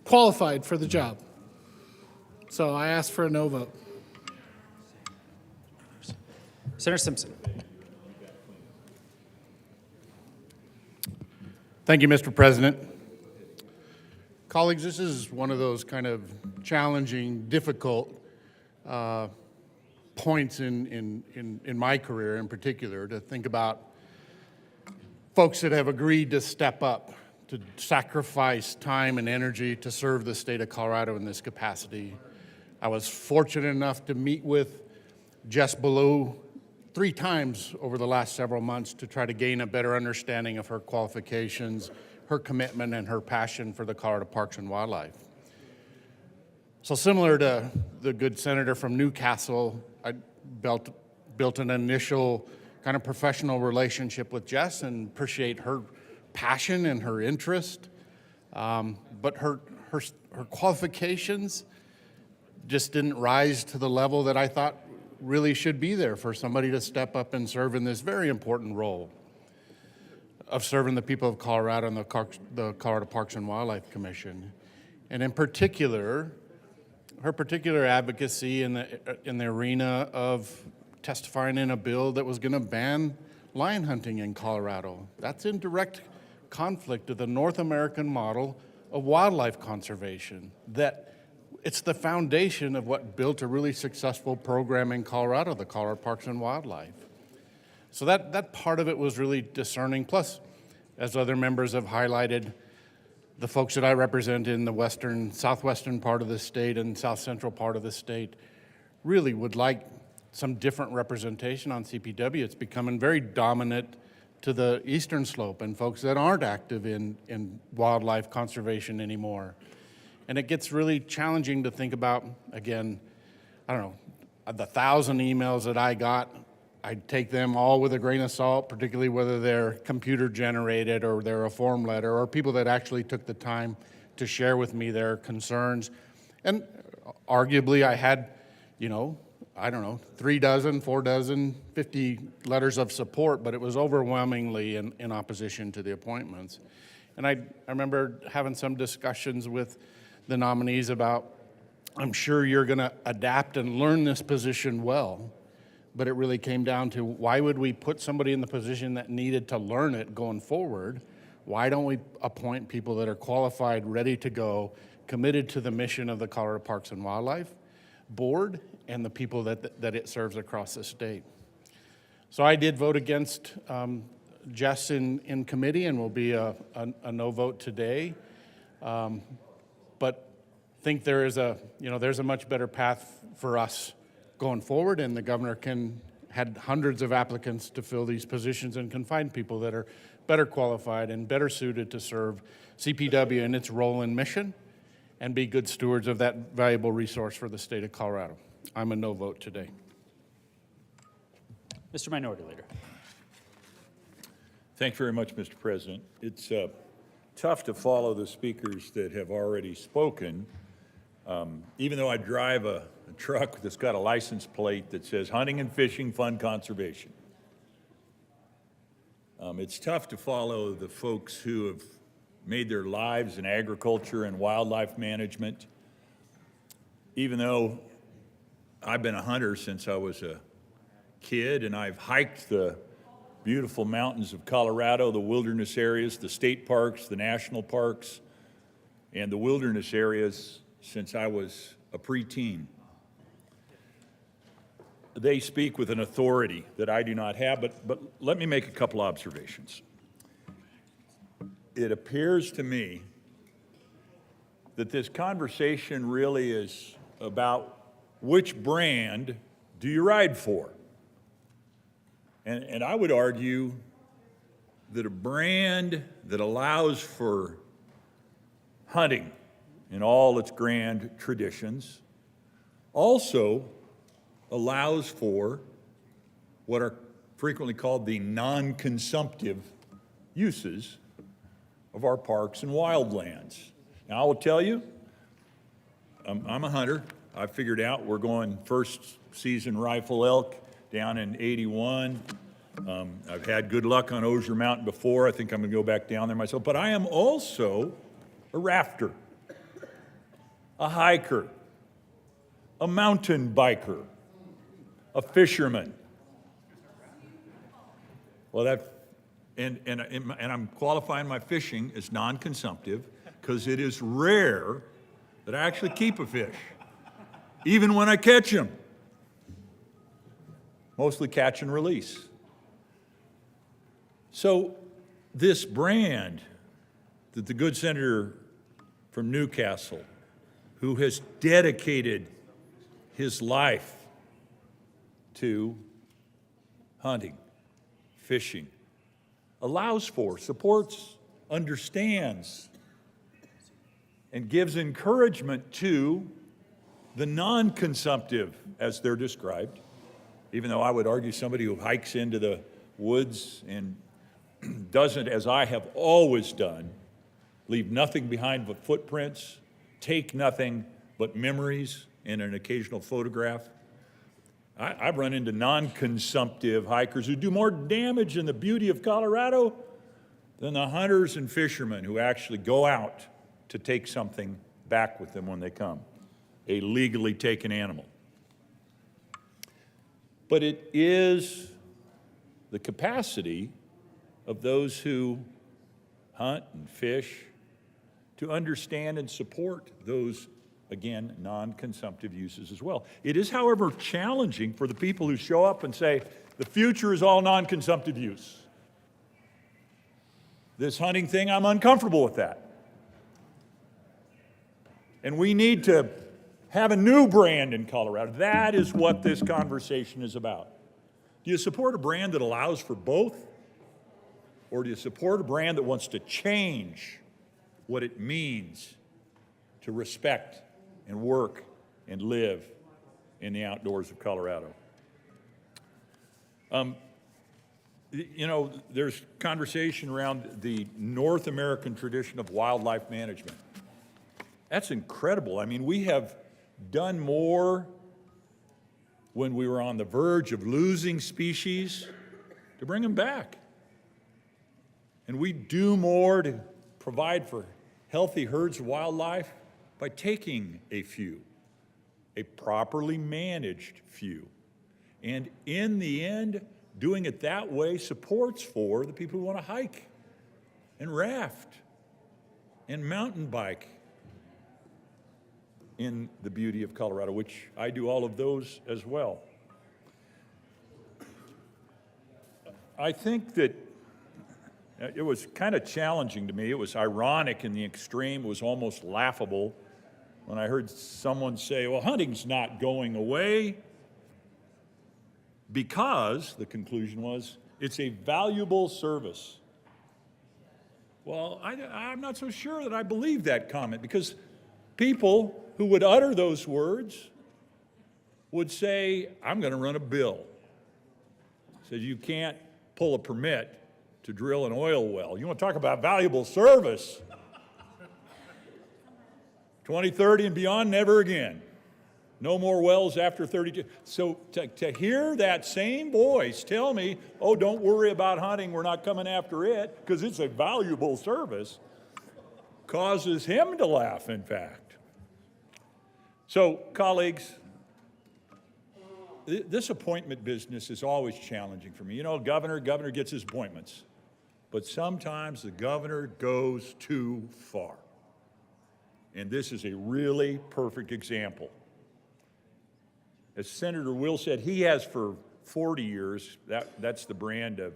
qualified for the job. So I ask for a no vote. Senator Simpson. Thank you, Mr. President. Colleagues, this is one of those kind of challenging, difficult points in my career in particular, to think about folks that have agreed to step up, to sacrifice time and energy to serve the state of Colorado in this capacity. I was fortunate enough to meet with Jess Ballou 3 times over the last several months to try to gain a better understanding of her qualifications, her commitment, and her passion for the Colorado Parks and Wildlife. So similar to the good senator from Newcastle, I built an initial kind of professional relationship with Jess and appreciate her passion and her interest. But her qualifications just didn't rise to the level that I thought really should be there for somebody to step up and serve in this very important role of serving the people of Colorado and the Colorado Parks and Wildlife Commission. And in particular, her particular advocacy in the arena of testifying in a bill that was going to ban lion hunting in Colorado. That's in direct conflict with the North American model of wildlife conservation. That it's the foundation of what built a really successful program in Colorado, the Colorado Parks and Wildlife. So that part of it was really discerning. Plus, as other members have highlighted, the folks that I represent in the southwestern part of the state and south central part of the state really would like some different representation on CPW. It's becoming very dominant to the eastern slope and folks that aren't active in wildlife conservation anymore. And it gets really challenging to think about, again, I don't know, the 1,000 emails that I got, I'd take them all with a grain of salt, particularly whether they're computer generated or they're a form letter, or people that actually took the time to share with me their concerns. And arguably I had, 3 dozen, 4 dozen, 50 letters of support, but it was overwhelmingly in opposition to the appointments. And I remember having some discussions with the nominees about, I'm sure you're going to adapt and learn this position well, but it really came down to, why would we put somebody in the position that needed to learn it going forward Why don't we appoint people that are qualified, ready to go, committed to the mission of the Colorado Parks and Wildlife Board and the people that it serves across the state? So I did vote against Jess in committee, and will be a no vote today. But think there's a much better path for us going forward, and the governor had hundreds of applicants to fill these positions and can find people that are better qualified and better suited to serve CPW in its role and mission and be good stewards of that valuable resource for the state of Colorado. I'm a no vote today. Mr. Minority Leader. Thank you very much, Mr. President. It's tough to follow the speakers that have already spoken, even though I drive a truck that's got a license plate that says Hunting and Fishing Fund Conservation. It's tough to follow the folks who have made their lives in agriculture and wildlife management, even though I've been a hunter since I was a kid, and I've hiked the beautiful mountains of Colorado, the wilderness areas, the state parks, the national parks, and the wilderness areas since I was a preteen. They speak with an authority that I do not have, but let me make a couple observations. It appears to me that this conversation really is about which brand do you ride for? And I would argue that a brand that allows for hunting in all its grand traditions also allows for what are frequently called the non-consumptive uses of our parks and wildlands. Now, I will tell you, I'm a hunter. I figured out we're going first season rifle elk down in 81. I've had good luck on Osier Mountain before. I think I'm gonna go back down there myself. But I am also a rafter, a hiker, a mountain biker, a fisherman. Well, and I'm qualifying my fishing as non-consumptive because it is rare that I actually keep a fish, even when I catch them. Mostly catch and release. So this brand that the good senator from Newcastle, who has dedicated his life to hunting, fishing, allows for, supports, understands, and gives encouragement to the non-consumptive, as they're described, even though I would argue somebody who hikes into the woods and doesn't, as I have always done, leave nothing behind but footprints, take nothing but memories and an occasional photograph. I've run into non-consumptive hikers who do more damage in the beauty of Colorado than the hunters and fishermen who actually go out to take something back with them when they come, a legally taken animal. But it is the capacity of those who hunt and fish to understand and support those, again, non-consumptive uses as well. It is, however, challenging for the people who show up and say, the future is all non-consumptive use. This hunting thing, I'm uncomfortable with that. And we need to have a new brand in Colorado. That is what this conversation is about. Do you support a brand that allows for both? Or do you support a brand that wants to change what it means to respect and work and live in the outdoors of Colorado? You know, there's conversation around the North American tradition of wildlife management. That's incredible. I mean, we have done more when we were on the verge of losing species to bring them back. And we do more to provide for healthy herds of wildlife by taking a few, a properly managed few. And in the end, doing it that way supports for the people who want to hike and raft and mountain bike in the beauty of Colorado, which I do all of those as well. I think that it was kind of challenging to me. It was ironic in the extreme. It was almost laughable when I heard someone say, well, hunting's not going away because, the conclusion was, it's a valuable service. Well, I'm not so sure that I believe that comment, because people who would utter those words would say, I'm going to run a bill. Says you can't pull a permit to drill an oil well. You want to talk about valuable service? 2030 and beyond, never again. No more wells after 32. So to hear that same voice tell me, oh, don't worry about hunting, we're not coming after it, because it's a valuable service, causes him to laugh, in fact. So, colleagues, this appointment business is always challenging for me. You know, governor gets his appointments, but sometimes the governor goes too far. And this is a really perfect example. As Senator Will said, he has for 40 years, that's the brand of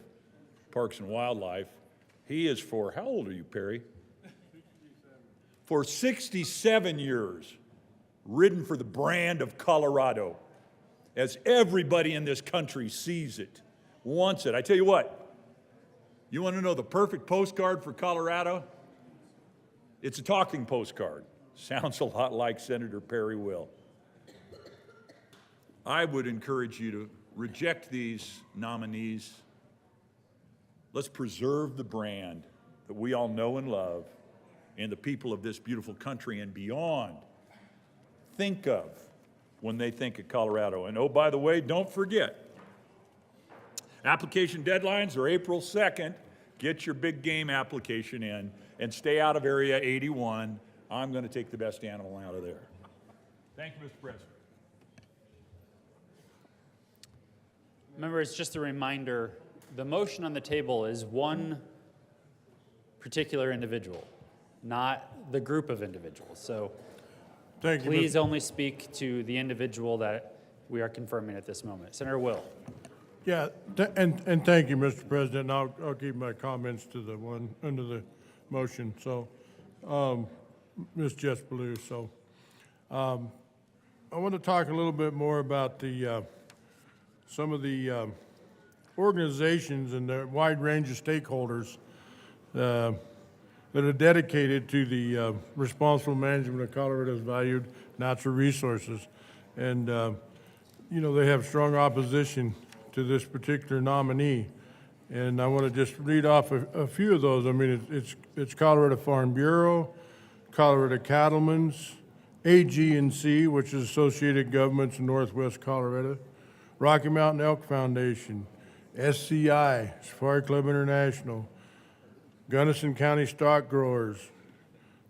Parks and Wildlife. He is for, how old are you, Perry? 67. For 67 years, ridden for the brand of Colorado, as everybody in this country sees it, wants it. I tell you what, you want to know the perfect postcard for Colorado? It's a talking postcard. Sounds a lot like Senator Perry Will. I would encourage you to reject these nominees. Let's preserve the brand that we all know and love, and the people of this beautiful country and beyond think of when they think of Colorado. And oh, by the way, don't forget, application deadlines are April 2nd. Get your big game application in and stay out of Area 81. I'm going to take the best animal out of there. Thank you, Mr. President. Members, just a reminder, the motion on the table is one particular individual, not the group of individuals. So Thank you, please only speak to the individual that we are confirming at this moment. Senator Will. Yeah, and thank you, Mr. President. I'll keep my comments to the one under the motion. So, Ms. Jess Blue. So, I want to talk a little bit more about the some of the organizations and the wide range of stakeholders that are dedicated to the responsible management of Colorado's valued natural resources. And, you know, they have strong opposition to this particular nominee. And I want to just read off a few of those. I mean, it's Colorado Farm Bureau, Colorado Cattlemen's, AG&C, which is Associated Governments in Northwest Colorado, Rocky Mountain Elk Foundation, SCI, Safari Club International, Gunnison County Stock Growers,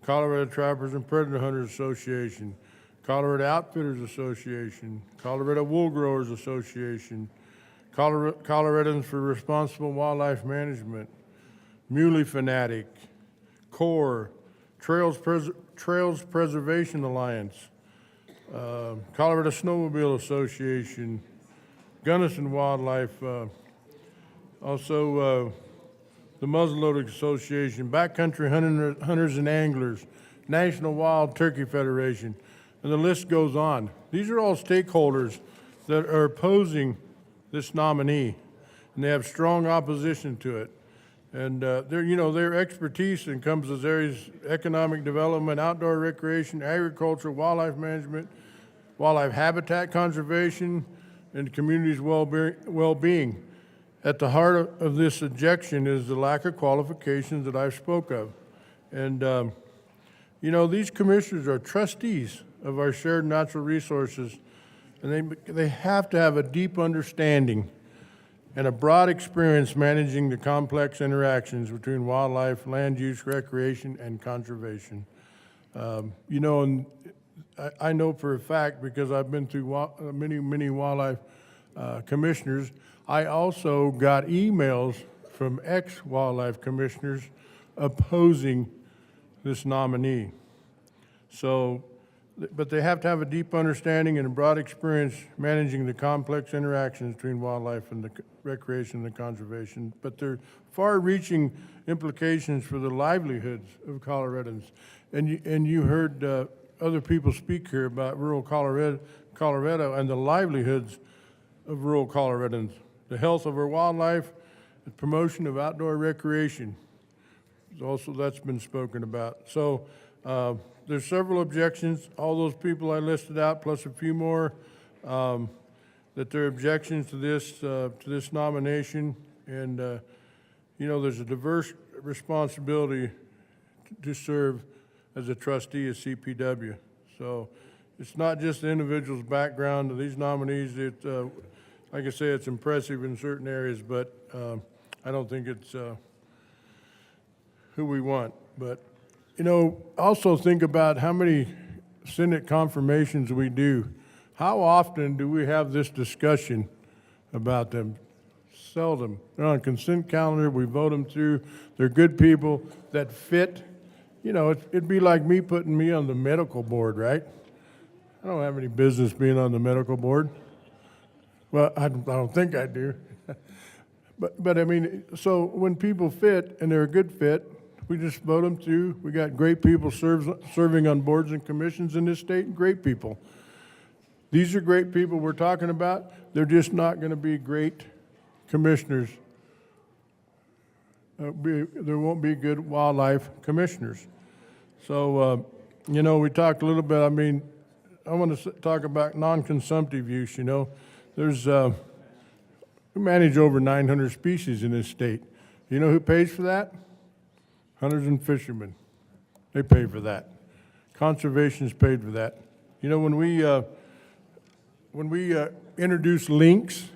Colorado Trappers and Predator Hunters Association, Colorado Outfitters Association, Colorado Wool Growers Association, Coloradans for Responsible Wildlife Management, Muley Fanatic, CORE, Trails Preservation Alliance, Colorado Snowmobile Association, Gunnison Wildlife, also the Muzzleloader Association, Backcountry Hunters and Anglers, National Wild Turkey Federation, and the list goes on. These are all stakeholders that are opposing this nominee, and they have strong opposition to it. And their expertise encompasses areas economic development, outdoor recreation, agriculture, wildlife management, wildlife habitat conservation, and communities' well-being. At the heart of this objection is the lack of qualifications that I've spoke of. And, these commissioners are trustees of our shared natural resources, and they have to have a deep understanding and a broad experience managing the complex interactions between wildlife, land use, recreation, and conservation. And I know for a fact, because I've been through many wildlife commissioners, I also got emails from ex-wildlife commissioners opposing this nominee. So, but they have to have a deep understanding and a broad experience managing the complex interactions between wildlife and the recreation and the conservation. But there are far-reaching implications for the livelihoods of Coloradans. And you heard other people speak here about rural Colorado and the livelihoods of rural Coloradans, the health of our wildlife, the promotion of outdoor recreation. Also, that's been spoken about. So there's several objections. All those people I listed out, plus a few more, that there are objections to this nomination. And you know, there's a diverse responsibility to serve as a trustee of CPW. So it's not just the individual's background of these nominees. Like I say, it's impressive in certain areas, but I don't think it's who we want. But, you know, also think about how many Senate confirmations we do. How often do we have this discussion about them? Seldom. They're on consent calendar, we vote them through. They're good people that fit. You know, it'd be like me putting me on the medical board, right? I don't have any business being on the medical board. Well, I don't think I do. But I mean, so when people fit and they're a good fit, we just vote them through. We got great people serving on boards and commissions in this state, great people. These are great people we're talking about. They're just not going to be great commissioners. There won't be good wildlife commissioners. So, you know, we talked a little bit, I mean, I want to talk about non-consumptive use, you know. We manage over 900 species in this state. You know who pays for that? Hunters and fishermen. They pay for that. Conservation's paid for that. You know, when we introduce lynx,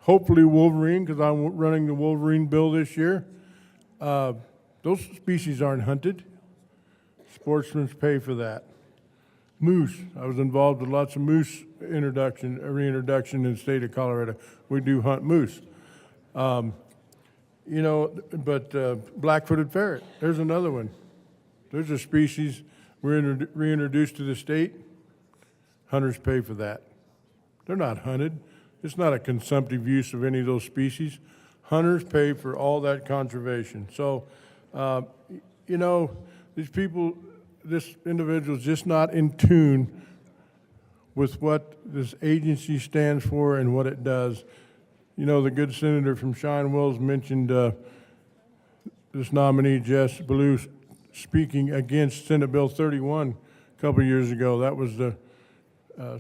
hopefully Wolverine, because I'm running the Wolverine bill this year, those species aren't hunted. Sportsmen pay for that. Moose, I was involved with lots of moose reintroduction in the state of Colorado. We do hunt moose. You know, but black-footed ferret, there's another one. There's a species we're reintroduced to the state. Hunters pay for that. They're not hunted. It's not a consumptive use of any of those species. Hunters pay for all that conservation. So, you know, these people, this individual is just not in tune with what this agency stands for and what it does. You know, the good senator from Cheyenne Wells mentioned this nominee, Jess Ballou, speaking against Senate Bill 31 a couple of years ago. That was the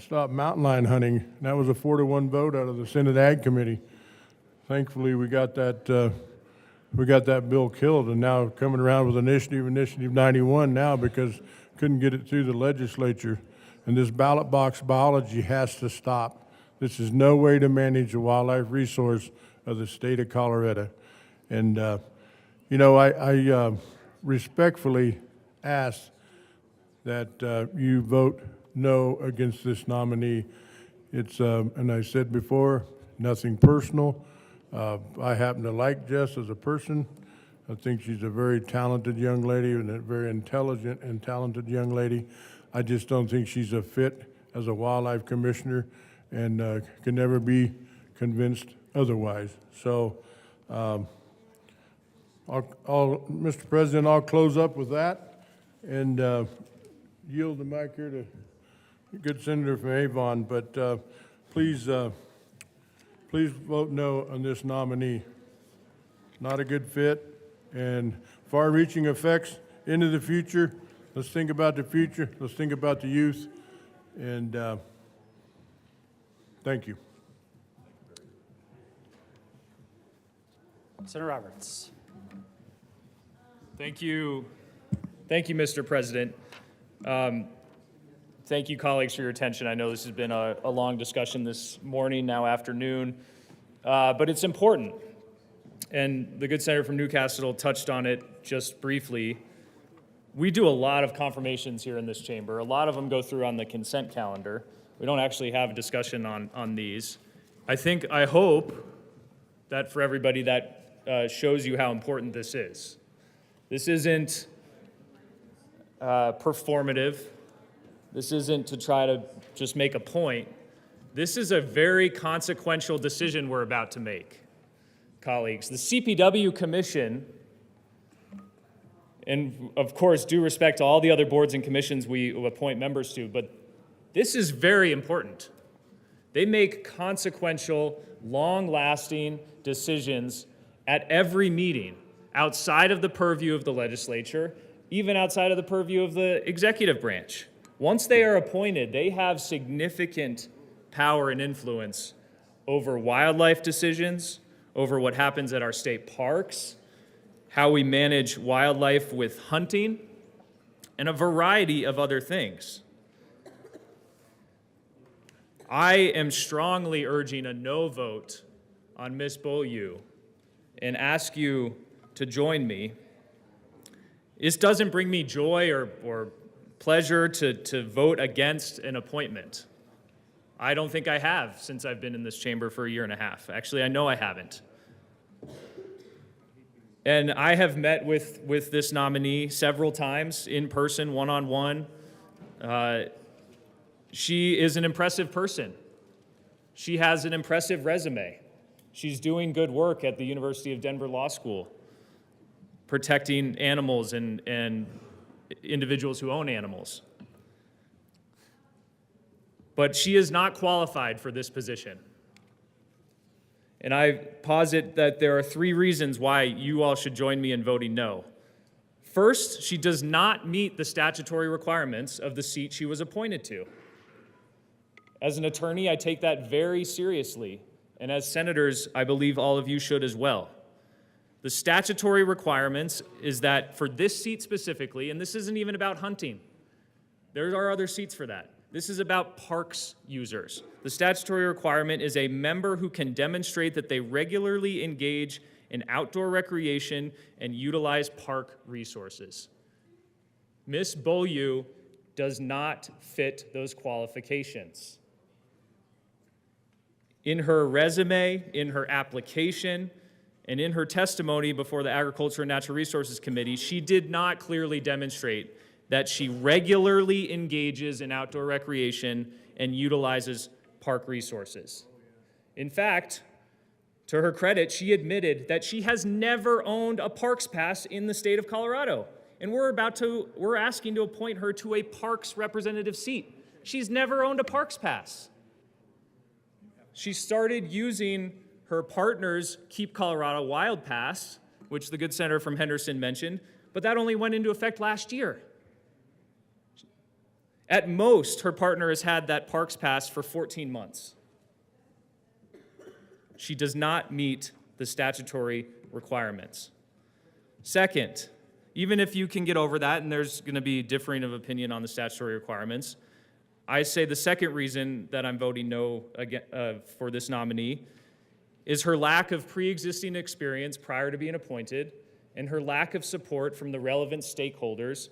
stop mountain lion hunting. That was a 4-1 vote out of the Senate Ag Committee. Thankfully, we got that bill killed, and now coming around with Initiative 91 now because couldn't get it through the legislature. And this ballot box biology has to stop. This is no way to manage the wildlife resource of the state of Colorado. And, you know, I respectfully ask that you vote no against this nominee. It's, and I said before, nothing personal. I happen to like Jess as a person. I think she's a very talented young lady and a very intelligent and talented young lady. I just don't think she's a fit as a wildlife commissioner and can never be convinced otherwise. So, Mr. President, I'll close up with that and yield the mic here to the good senator from Avon. But please vote no on this nominee. Not a good fit and far-reaching effects into the future. Let's think about the future. Let's think about the youth. And thank you. Senator Roberts. Thank you. Thank you, Mr. President. Thank you, colleagues, for your attention. I know this has been a long discussion this morning, now afternoon, but it's important. And the good senator from Newcastle touched on it just briefly. We do a lot of confirmations here in this chamber. A lot of them go through on the consent calendar. We don't actually have a discussion on these. I hope that for everybody that shows you how important this is. This isn't performative. This isn't to try to just make a point. This is a very consequential decision we're about to make, colleagues. The CPW Commission, and of course, due respect to all the other boards and commissions we appoint members to, but this is very important. They make consequential, long-lasting decisions at every meeting, outside of the purview of the legislature, even outside of the purview of the executive branch. Once they are appointed, they have significant power and influence over wildlife decisions, over what happens at our state parks, how we manage wildlife with hunting, and a variety of other things. I am strongly urging a no vote on Ms. Beaulieu and ask you to join me. This doesn't bring me joy or pleasure to vote against an appointment. I don't think I have since I've been in this chamber for a year and a half. Actually, I know I haven't. And I have met with this nominee several times in person, one-on-one. She is an impressive person. She has an impressive resume. She's doing good work at the University of Denver Law School, protecting animals and individuals who own animals. But she is not qualified for this position. And I posit that there are 3 reasons why you all should join me in voting no. First, she does not meet the statutory requirements of the seat she was appointed to. As an attorney, I take that very seriously. And as senators, I believe all of you should as well. The statutory requirements is that for this seat specifically, and this isn't even about hunting, there are other seats for that. This is about parks users. The statutory requirement is a member who can demonstrate that they regularly engage in outdoor recreation and utilize park resources. Ms. Beaulieu does not fit those qualifications. In her resume, in her application, and in her testimony before the Agriculture and Natural Resources Committee, she did not clearly demonstrate that she regularly engages in outdoor recreation and utilizes park resources. In fact, to her credit, she admitted that she has never owned a parks pass in the state of Colorado. And we're asking to appoint her to a parks representative seat. She's never owned a parks pass. She started using her partner's Keep Colorado Wild Pass, which the good senator from Henderson mentioned, but that only went into effect last year. At most, her partner has had that parks pass for 14 months. She does not meet the statutory requirements. Second, even if you can get over that, and there's going to be differing of opinion on the statutory requirements, I say the second reason that I'm voting no for this nominee is her lack of pre-existing experience prior to being appointed and her lack of support from the relevant stakeholders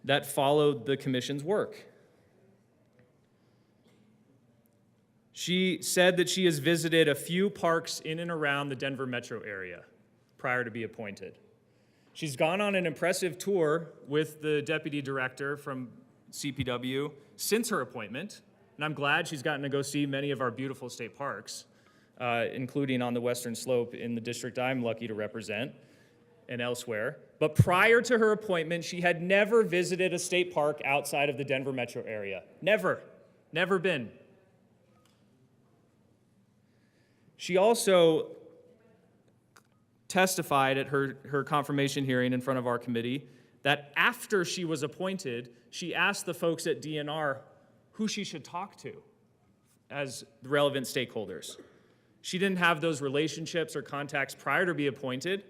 that followed the commission's work. She said that she has visited a few parks in and around the Denver metro area prior to be appointed. She's gone on an impressive tour with the deputy director from CPW since her appointment, and I'm glad she's gotten to go see many of our beautiful state parks, including on the Western Slope in the district I'm lucky to represent and elsewhere. But prior to her appointment, she had never visited a state park outside of the Denver metro area. Never been. She also testified at her confirmation hearing in front of our committee that after she was appointed, she asked the folks at DNR who she should talk to as the relevant stakeholders. She didn't have those relationships or contacts prior to being appointed.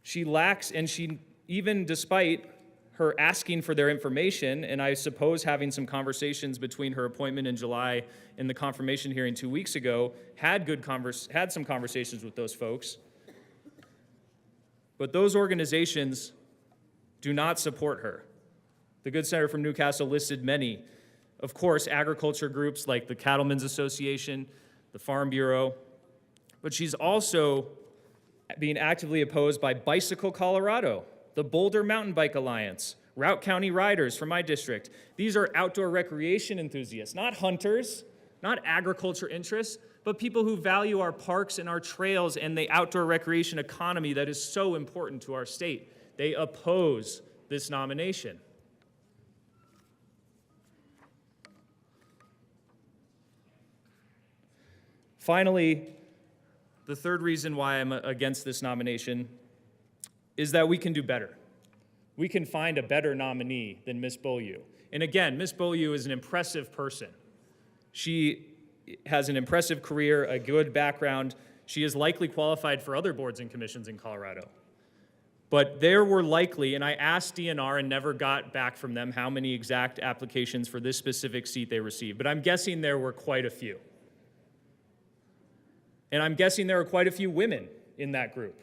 She lacks, and she, even despite her asking for their information, and I suppose having some conversations between her appointment in July and the confirmation hearing 2 weeks ago, had some conversations with those folks. But those organizations do not support her. The good senator from Newcastle listed many. Of course, agriculture groups like the Cattlemen's Association, the Farm Bureau, but she's also being actively opposed by Bicycle Colorado, the Boulder Mountain Bike Alliance, Route County Riders from my district. These are outdoor recreation enthusiasts, not hunters, not agriculture interests, but people who value our parks and our trails and the outdoor recreation economy that is so important to our state. They oppose this nomination. Finally, the third reason why I'm against this nomination is that we can do better. We can find a better nominee than Ms. Beaulieu. And again, Ms. Beaulieu is an impressive person. She has an impressive career, a good background. She is likely qualified for other boards and commissions in Colorado. But there were likely, and I asked DNR and never got back from them how many exact applications for this specific seat they received, but I'm guessing there were quite a few. And I'm guessing there are quite a few women in that group.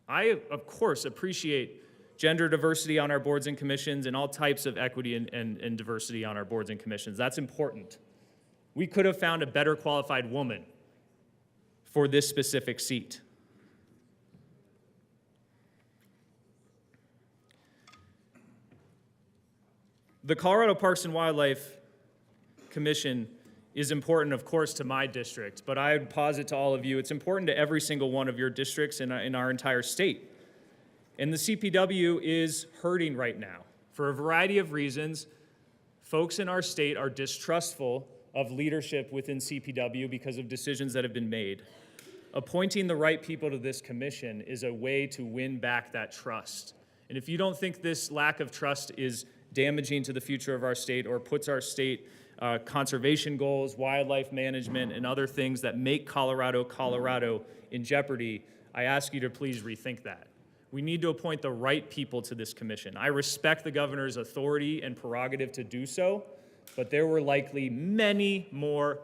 I, of course, appreciate gender diversity on our boards and commissions and all types of equity and diversity on our boards and commissions. That's important. We could have found a better qualified woman for this specific seat. The Colorado Parks and Wildlife Commission is important, of course, to my district, but I would posit to all of you, it's important to every single one of your districts in our entire state. And the CPW is hurting right now. For a variety of reasons, folks in our state are distrustful of leadership within CPW because of decisions that have been made. Appointing the right people to this commission is a way to win back that trust. And if you don't think this lack of trust is damaging to the future of our state or puts our state conservation goals, wildlife management, and other things that make Colorado, Colorado in jeopardy, I ask you to please rethink that. We need to appoint the right people to this commission. I respect the governor's authority and prerogative to do so, but there were likely many more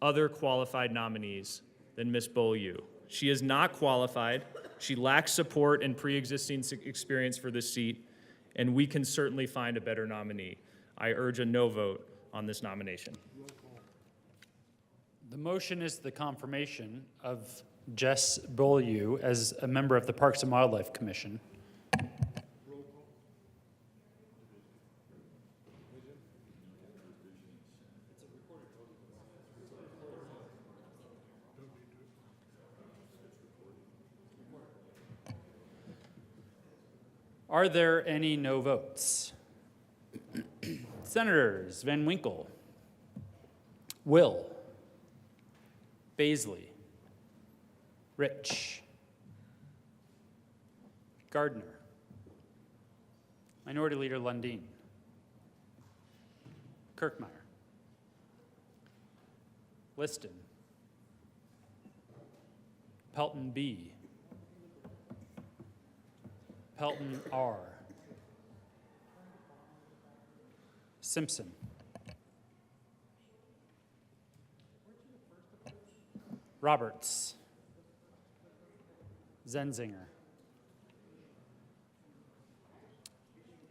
other qualified nominees than Ms. Beaulieu. She is not qualified. She lacks support and pre-existing experience for this seat, and we can certainly find a better nominee. I urge a no vote on this nomination. The motion is the confirmation of Jess Beaulieu as a member of the Parks and Wildlife Commission. Are there any no votes? Senators Van Winkle, Will, Baisley, Rich, Gardner, Minority Leader Lundin, Kirkmeyer, Liston, Pelton B, Pelton R, Simpson, Roberts, Zenzinger,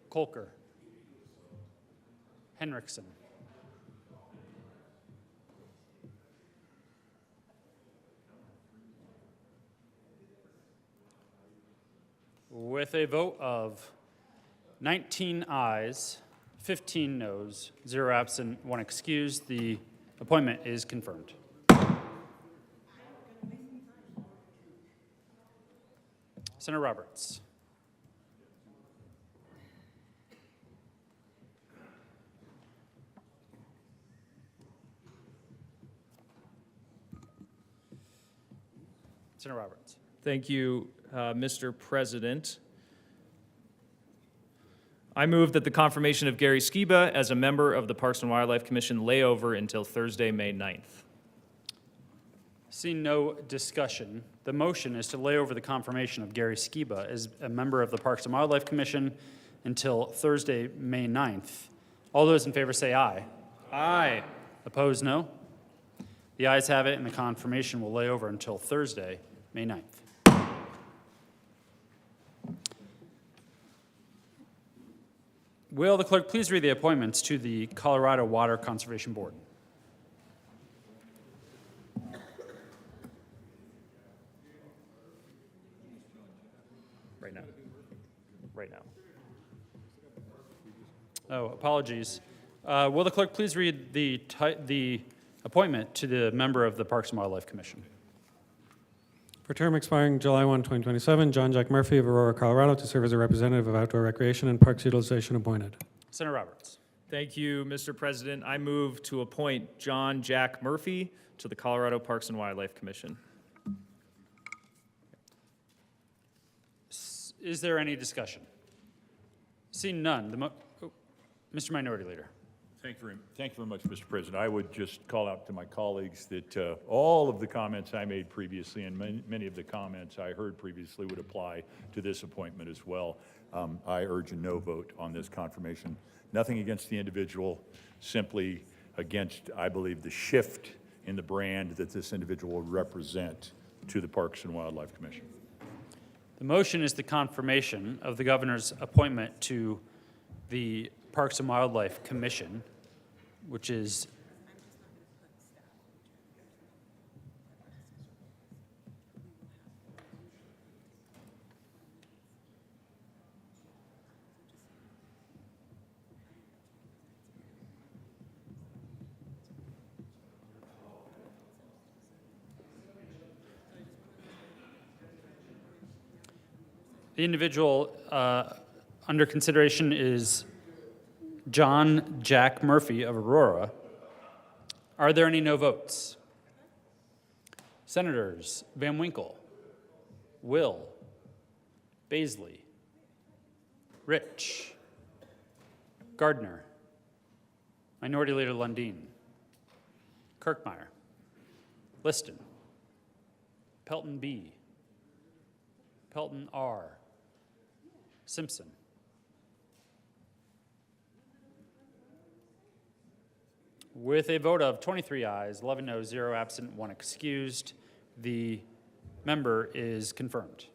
Kolker, Henriksen, with a vote of 19 ayes, 15 noes, 0 absent, 1 excused, the appointment is confirmed. Senator Roberts. Senator Roberts. Thank you, Mr. President. I move that the confirmation of Gary Skiba as a member of the Parks and Wildlife Commission lay over until Thursday, May 9th. Seeing no discussion, the motion is to lay over the confirmation of Gary Skiba as a member of the Parks and Wildlife Commission until Thursday, May 9th. All those in favor say aye. Aye. Opposed, no. The ayes have it, and the confirmation will lay over until Thursday, May 9th. Will the clerk please read the appointments to the Colorado Water Conservation Board? right now. Right now. Oh, apologies. Will the clerk please read the appointment to the member of the Parks and Wildlife Commission? For term expiring July 1, 2027, John Jack Murphy of Aurora, Colorado, to serve as a representative of outdoor recreation and parks utilization appointed. Senator Roberts. Thank you, Mr. President. I move to appoint John Jack Murphy to the Colorado Parks and Wildlife Commission. Is there any discussion? Seeing none, Mr. Minority Leader. Thank you very much, Mr. President. I would just call out to my colleagues that all of the comments I made previously and many of the comments I heard previously would apply to this appointment as well. I urge a no vote on this confirmation. Nothing against the individual, simply against, I believe, the shift in the brand that this individual will represent to the Parks and Wildlife Commission. The motion is the confirmation of the governor's appointment to the Parks and Wildlife Commission, which is the individual under consideration is John Jack Murphy of Aurora. Are there any no votes? Senators Van Winkle, Will, Baisley, Rich, Gardner, Minority Leader Lundin, Kirkmeyer, Liston, Pelton B, Pelton R, Simpson. With a vote of 23 ayes, 11 noes, 0 absent, 1 excused, the member is confirmed.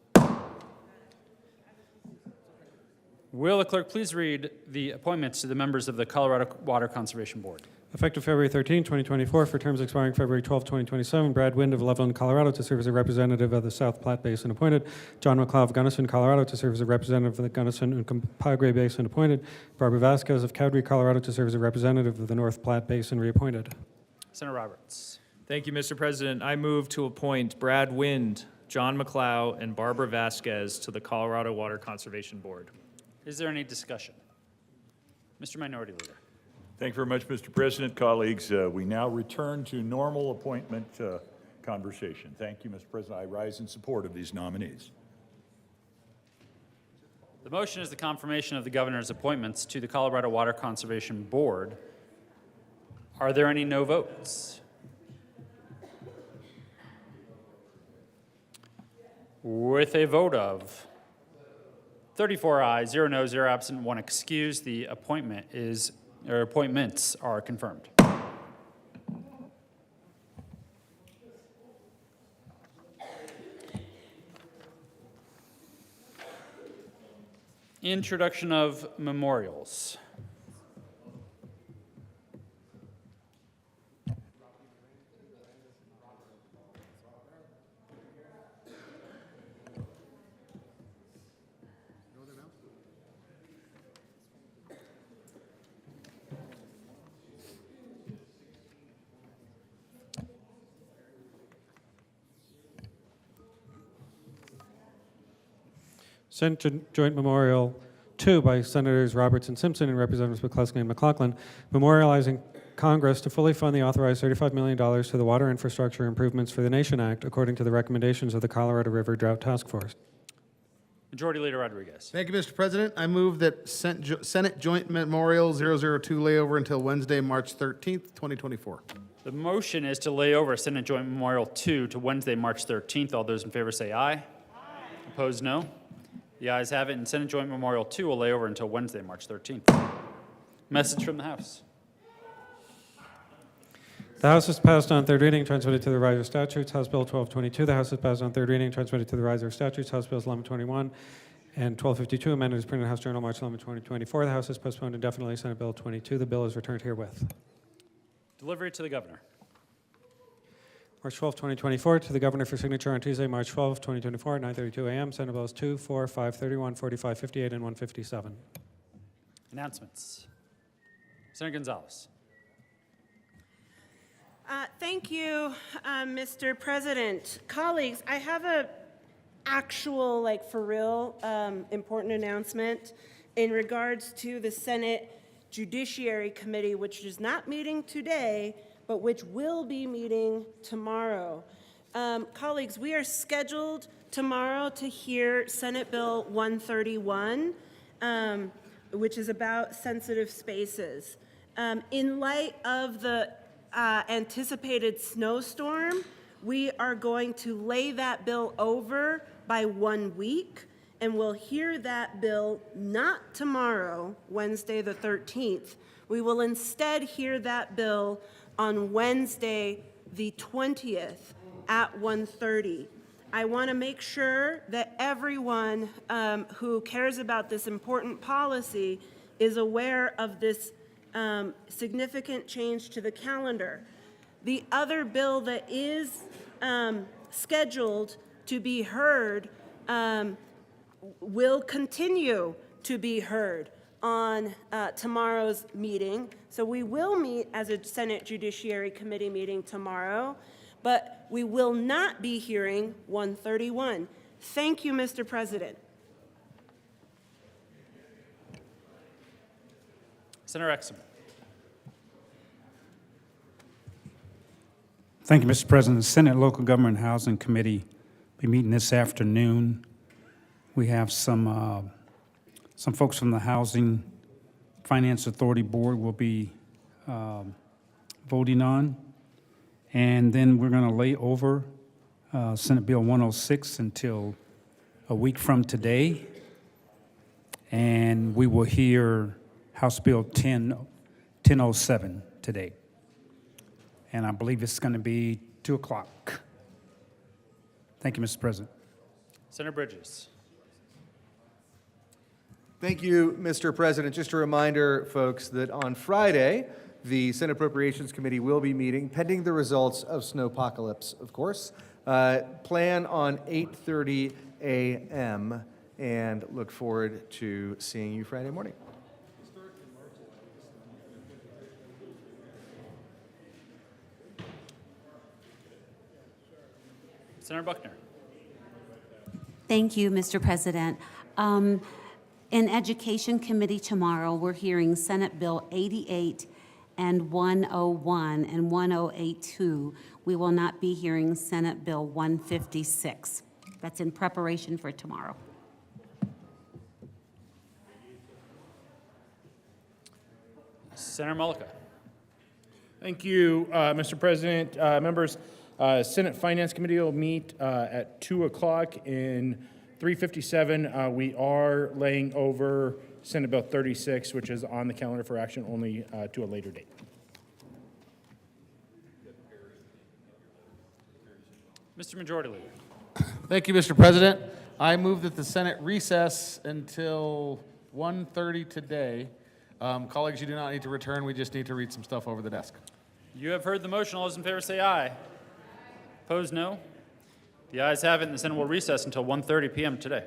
Will the clerk please read the appointments to the members of the Colorado Water Conservation Board? Effective February 13, 2024, for terms expiring February 12, 2027, Brad Wind of Loveland, Colorado, to serve as a representative of the South Platte Basin appointed. John McLeod of Gunnison, Colorado, to serve as a representative of the Gunnison and Compagre Basin appointed. Barbara Vasquez of Cowdery, Colorado, to serve as a representative of the North Platte Basin reappointed. Senator Roberts. Thank you, Mr. President. I move to appoint Brad Wind, John McLeod, and Barbara Vasquez to the Colorado Water Conservation Board. Is there any discussion? Mr. Minority Leader. Thank you very much, Mr. President. Colleagues, we now return to normal appointment conversation. Thank you, Mr. President. I rise in support of these nominees. The motion is the confirmation of the governor's appointments to the Colorado Water Conservation Board. Are there any no votes? With a vote of 34 ayes, 0 noes, 0 absent, 1 excused, the appointments are confirmed. Introduction of memorials. Sent Joint Memorial 2 by Senators Roberts and Simpson and Representatives McCluskey and McLaughlin, memorializing Congress to fully fund the authorized $35 million to the Water Infrastructure Improvements for the Nation Act, according to the recommendations of the Colorado River Drought Task Force. Majority Leader Rodriguez. Thank you, Mr. President. I move that Senate Joint Memorial 002 layover until Wednesday, March 13th, 2024. The motion is to lay over Senate Joint Memorial 2 to Wednesday, March 13th. All those in favor say aye. Aye. Opposed, no. The ayes have it, and Senate Joint Memorial 2 will lay over until Wednesday, March 13th. Message from the House. The House has passed on third reading, transmitted to the Riser Statutes, House Bill 1222. The House has passed on third reading, transmitted to the Riser Statutes, House Bills 1121 and 1252, amended as printed in House Journal, March 11, 2024. The House has postponed indefinitely Senate Bill 22. The bill is returned herewith. Delivery to the Governor. March 12, 2024, to the Governor for signature on Tuesday, March 12, 2024, at 9:32 a.m. Senate Bills 2, 4, 5, 31, 45, 58, and 157. Announcements. Senator Gonzalez. Thank you, Mr. President. Colleagues, I have a actual, like for real, important announcement in regards to the Senate Judiciary Committee, which is not meeting today, but which will be meeting tomorrow. Colleagues, we are scheduled tomorrow to hear Senate Bill 131, which is about sensitive spaces. In light of the anticipated snowstorm, we are going to lay that bill over by 1 week, and we'll hear that bill not tomorrow, Wednesday the 13th. We will instead hear that bill on Wednesday the 20th at 1:30. I want to make sure that everyone who cares about this important policy is aware of this significant change to the calendar. The other bill that is scheduled to be heard will continue to be heard on tomorrow's meeting. So we will meet as a Senate Judiciary Committee meeting tomorrow, but we will not be hearing 131. Thank you, Mr. President. Senator Exum. Thank you, Mr. President. The Senate Local Government Housing Committee will be meeting this afternoon. We have some folks from the Housing Finance Authority Board will be voting on. And then we're going to lay over Senate Bill 106 until a week from today. And we will hear House Bill 1007 today. And I believe it's going to be 2 o'clock. Thank you, Mr. President. Senator Bridges. Thank you, Mr. President. Just a reminder, folks, that on Friday, the Senate Appropriations Committee will be meeting, pending the results of snowpocalypse, of course. Plan on 8:30 a.m. and look forward to seeing you Friday morning. Senator Buckner. Thank you, Mr. President. In Education Committee tomorrow, we're hearing Senate Bill 88 and 101 and 1082. We will not be hearing Senate Bill 156. That's in preparation for tomorrow. Senator Mullica. Thank you, Mr. President. Members, Senate Finance Committee will meet at 2 o'clock in 357. We are laying over Senate Bill 36, which is on the calendar for action only to a later date. Mr. Majority Leader. Thank you, Mr. President. I move that the Senate recess until 1:30 today. Colleagues, you do not need to return. We just need to read some stuff over the desk. You have heard the motion. All those in favor say aye. Opposed, no. The ayes have it, and the Senate will recess until 1:30 p.m. today.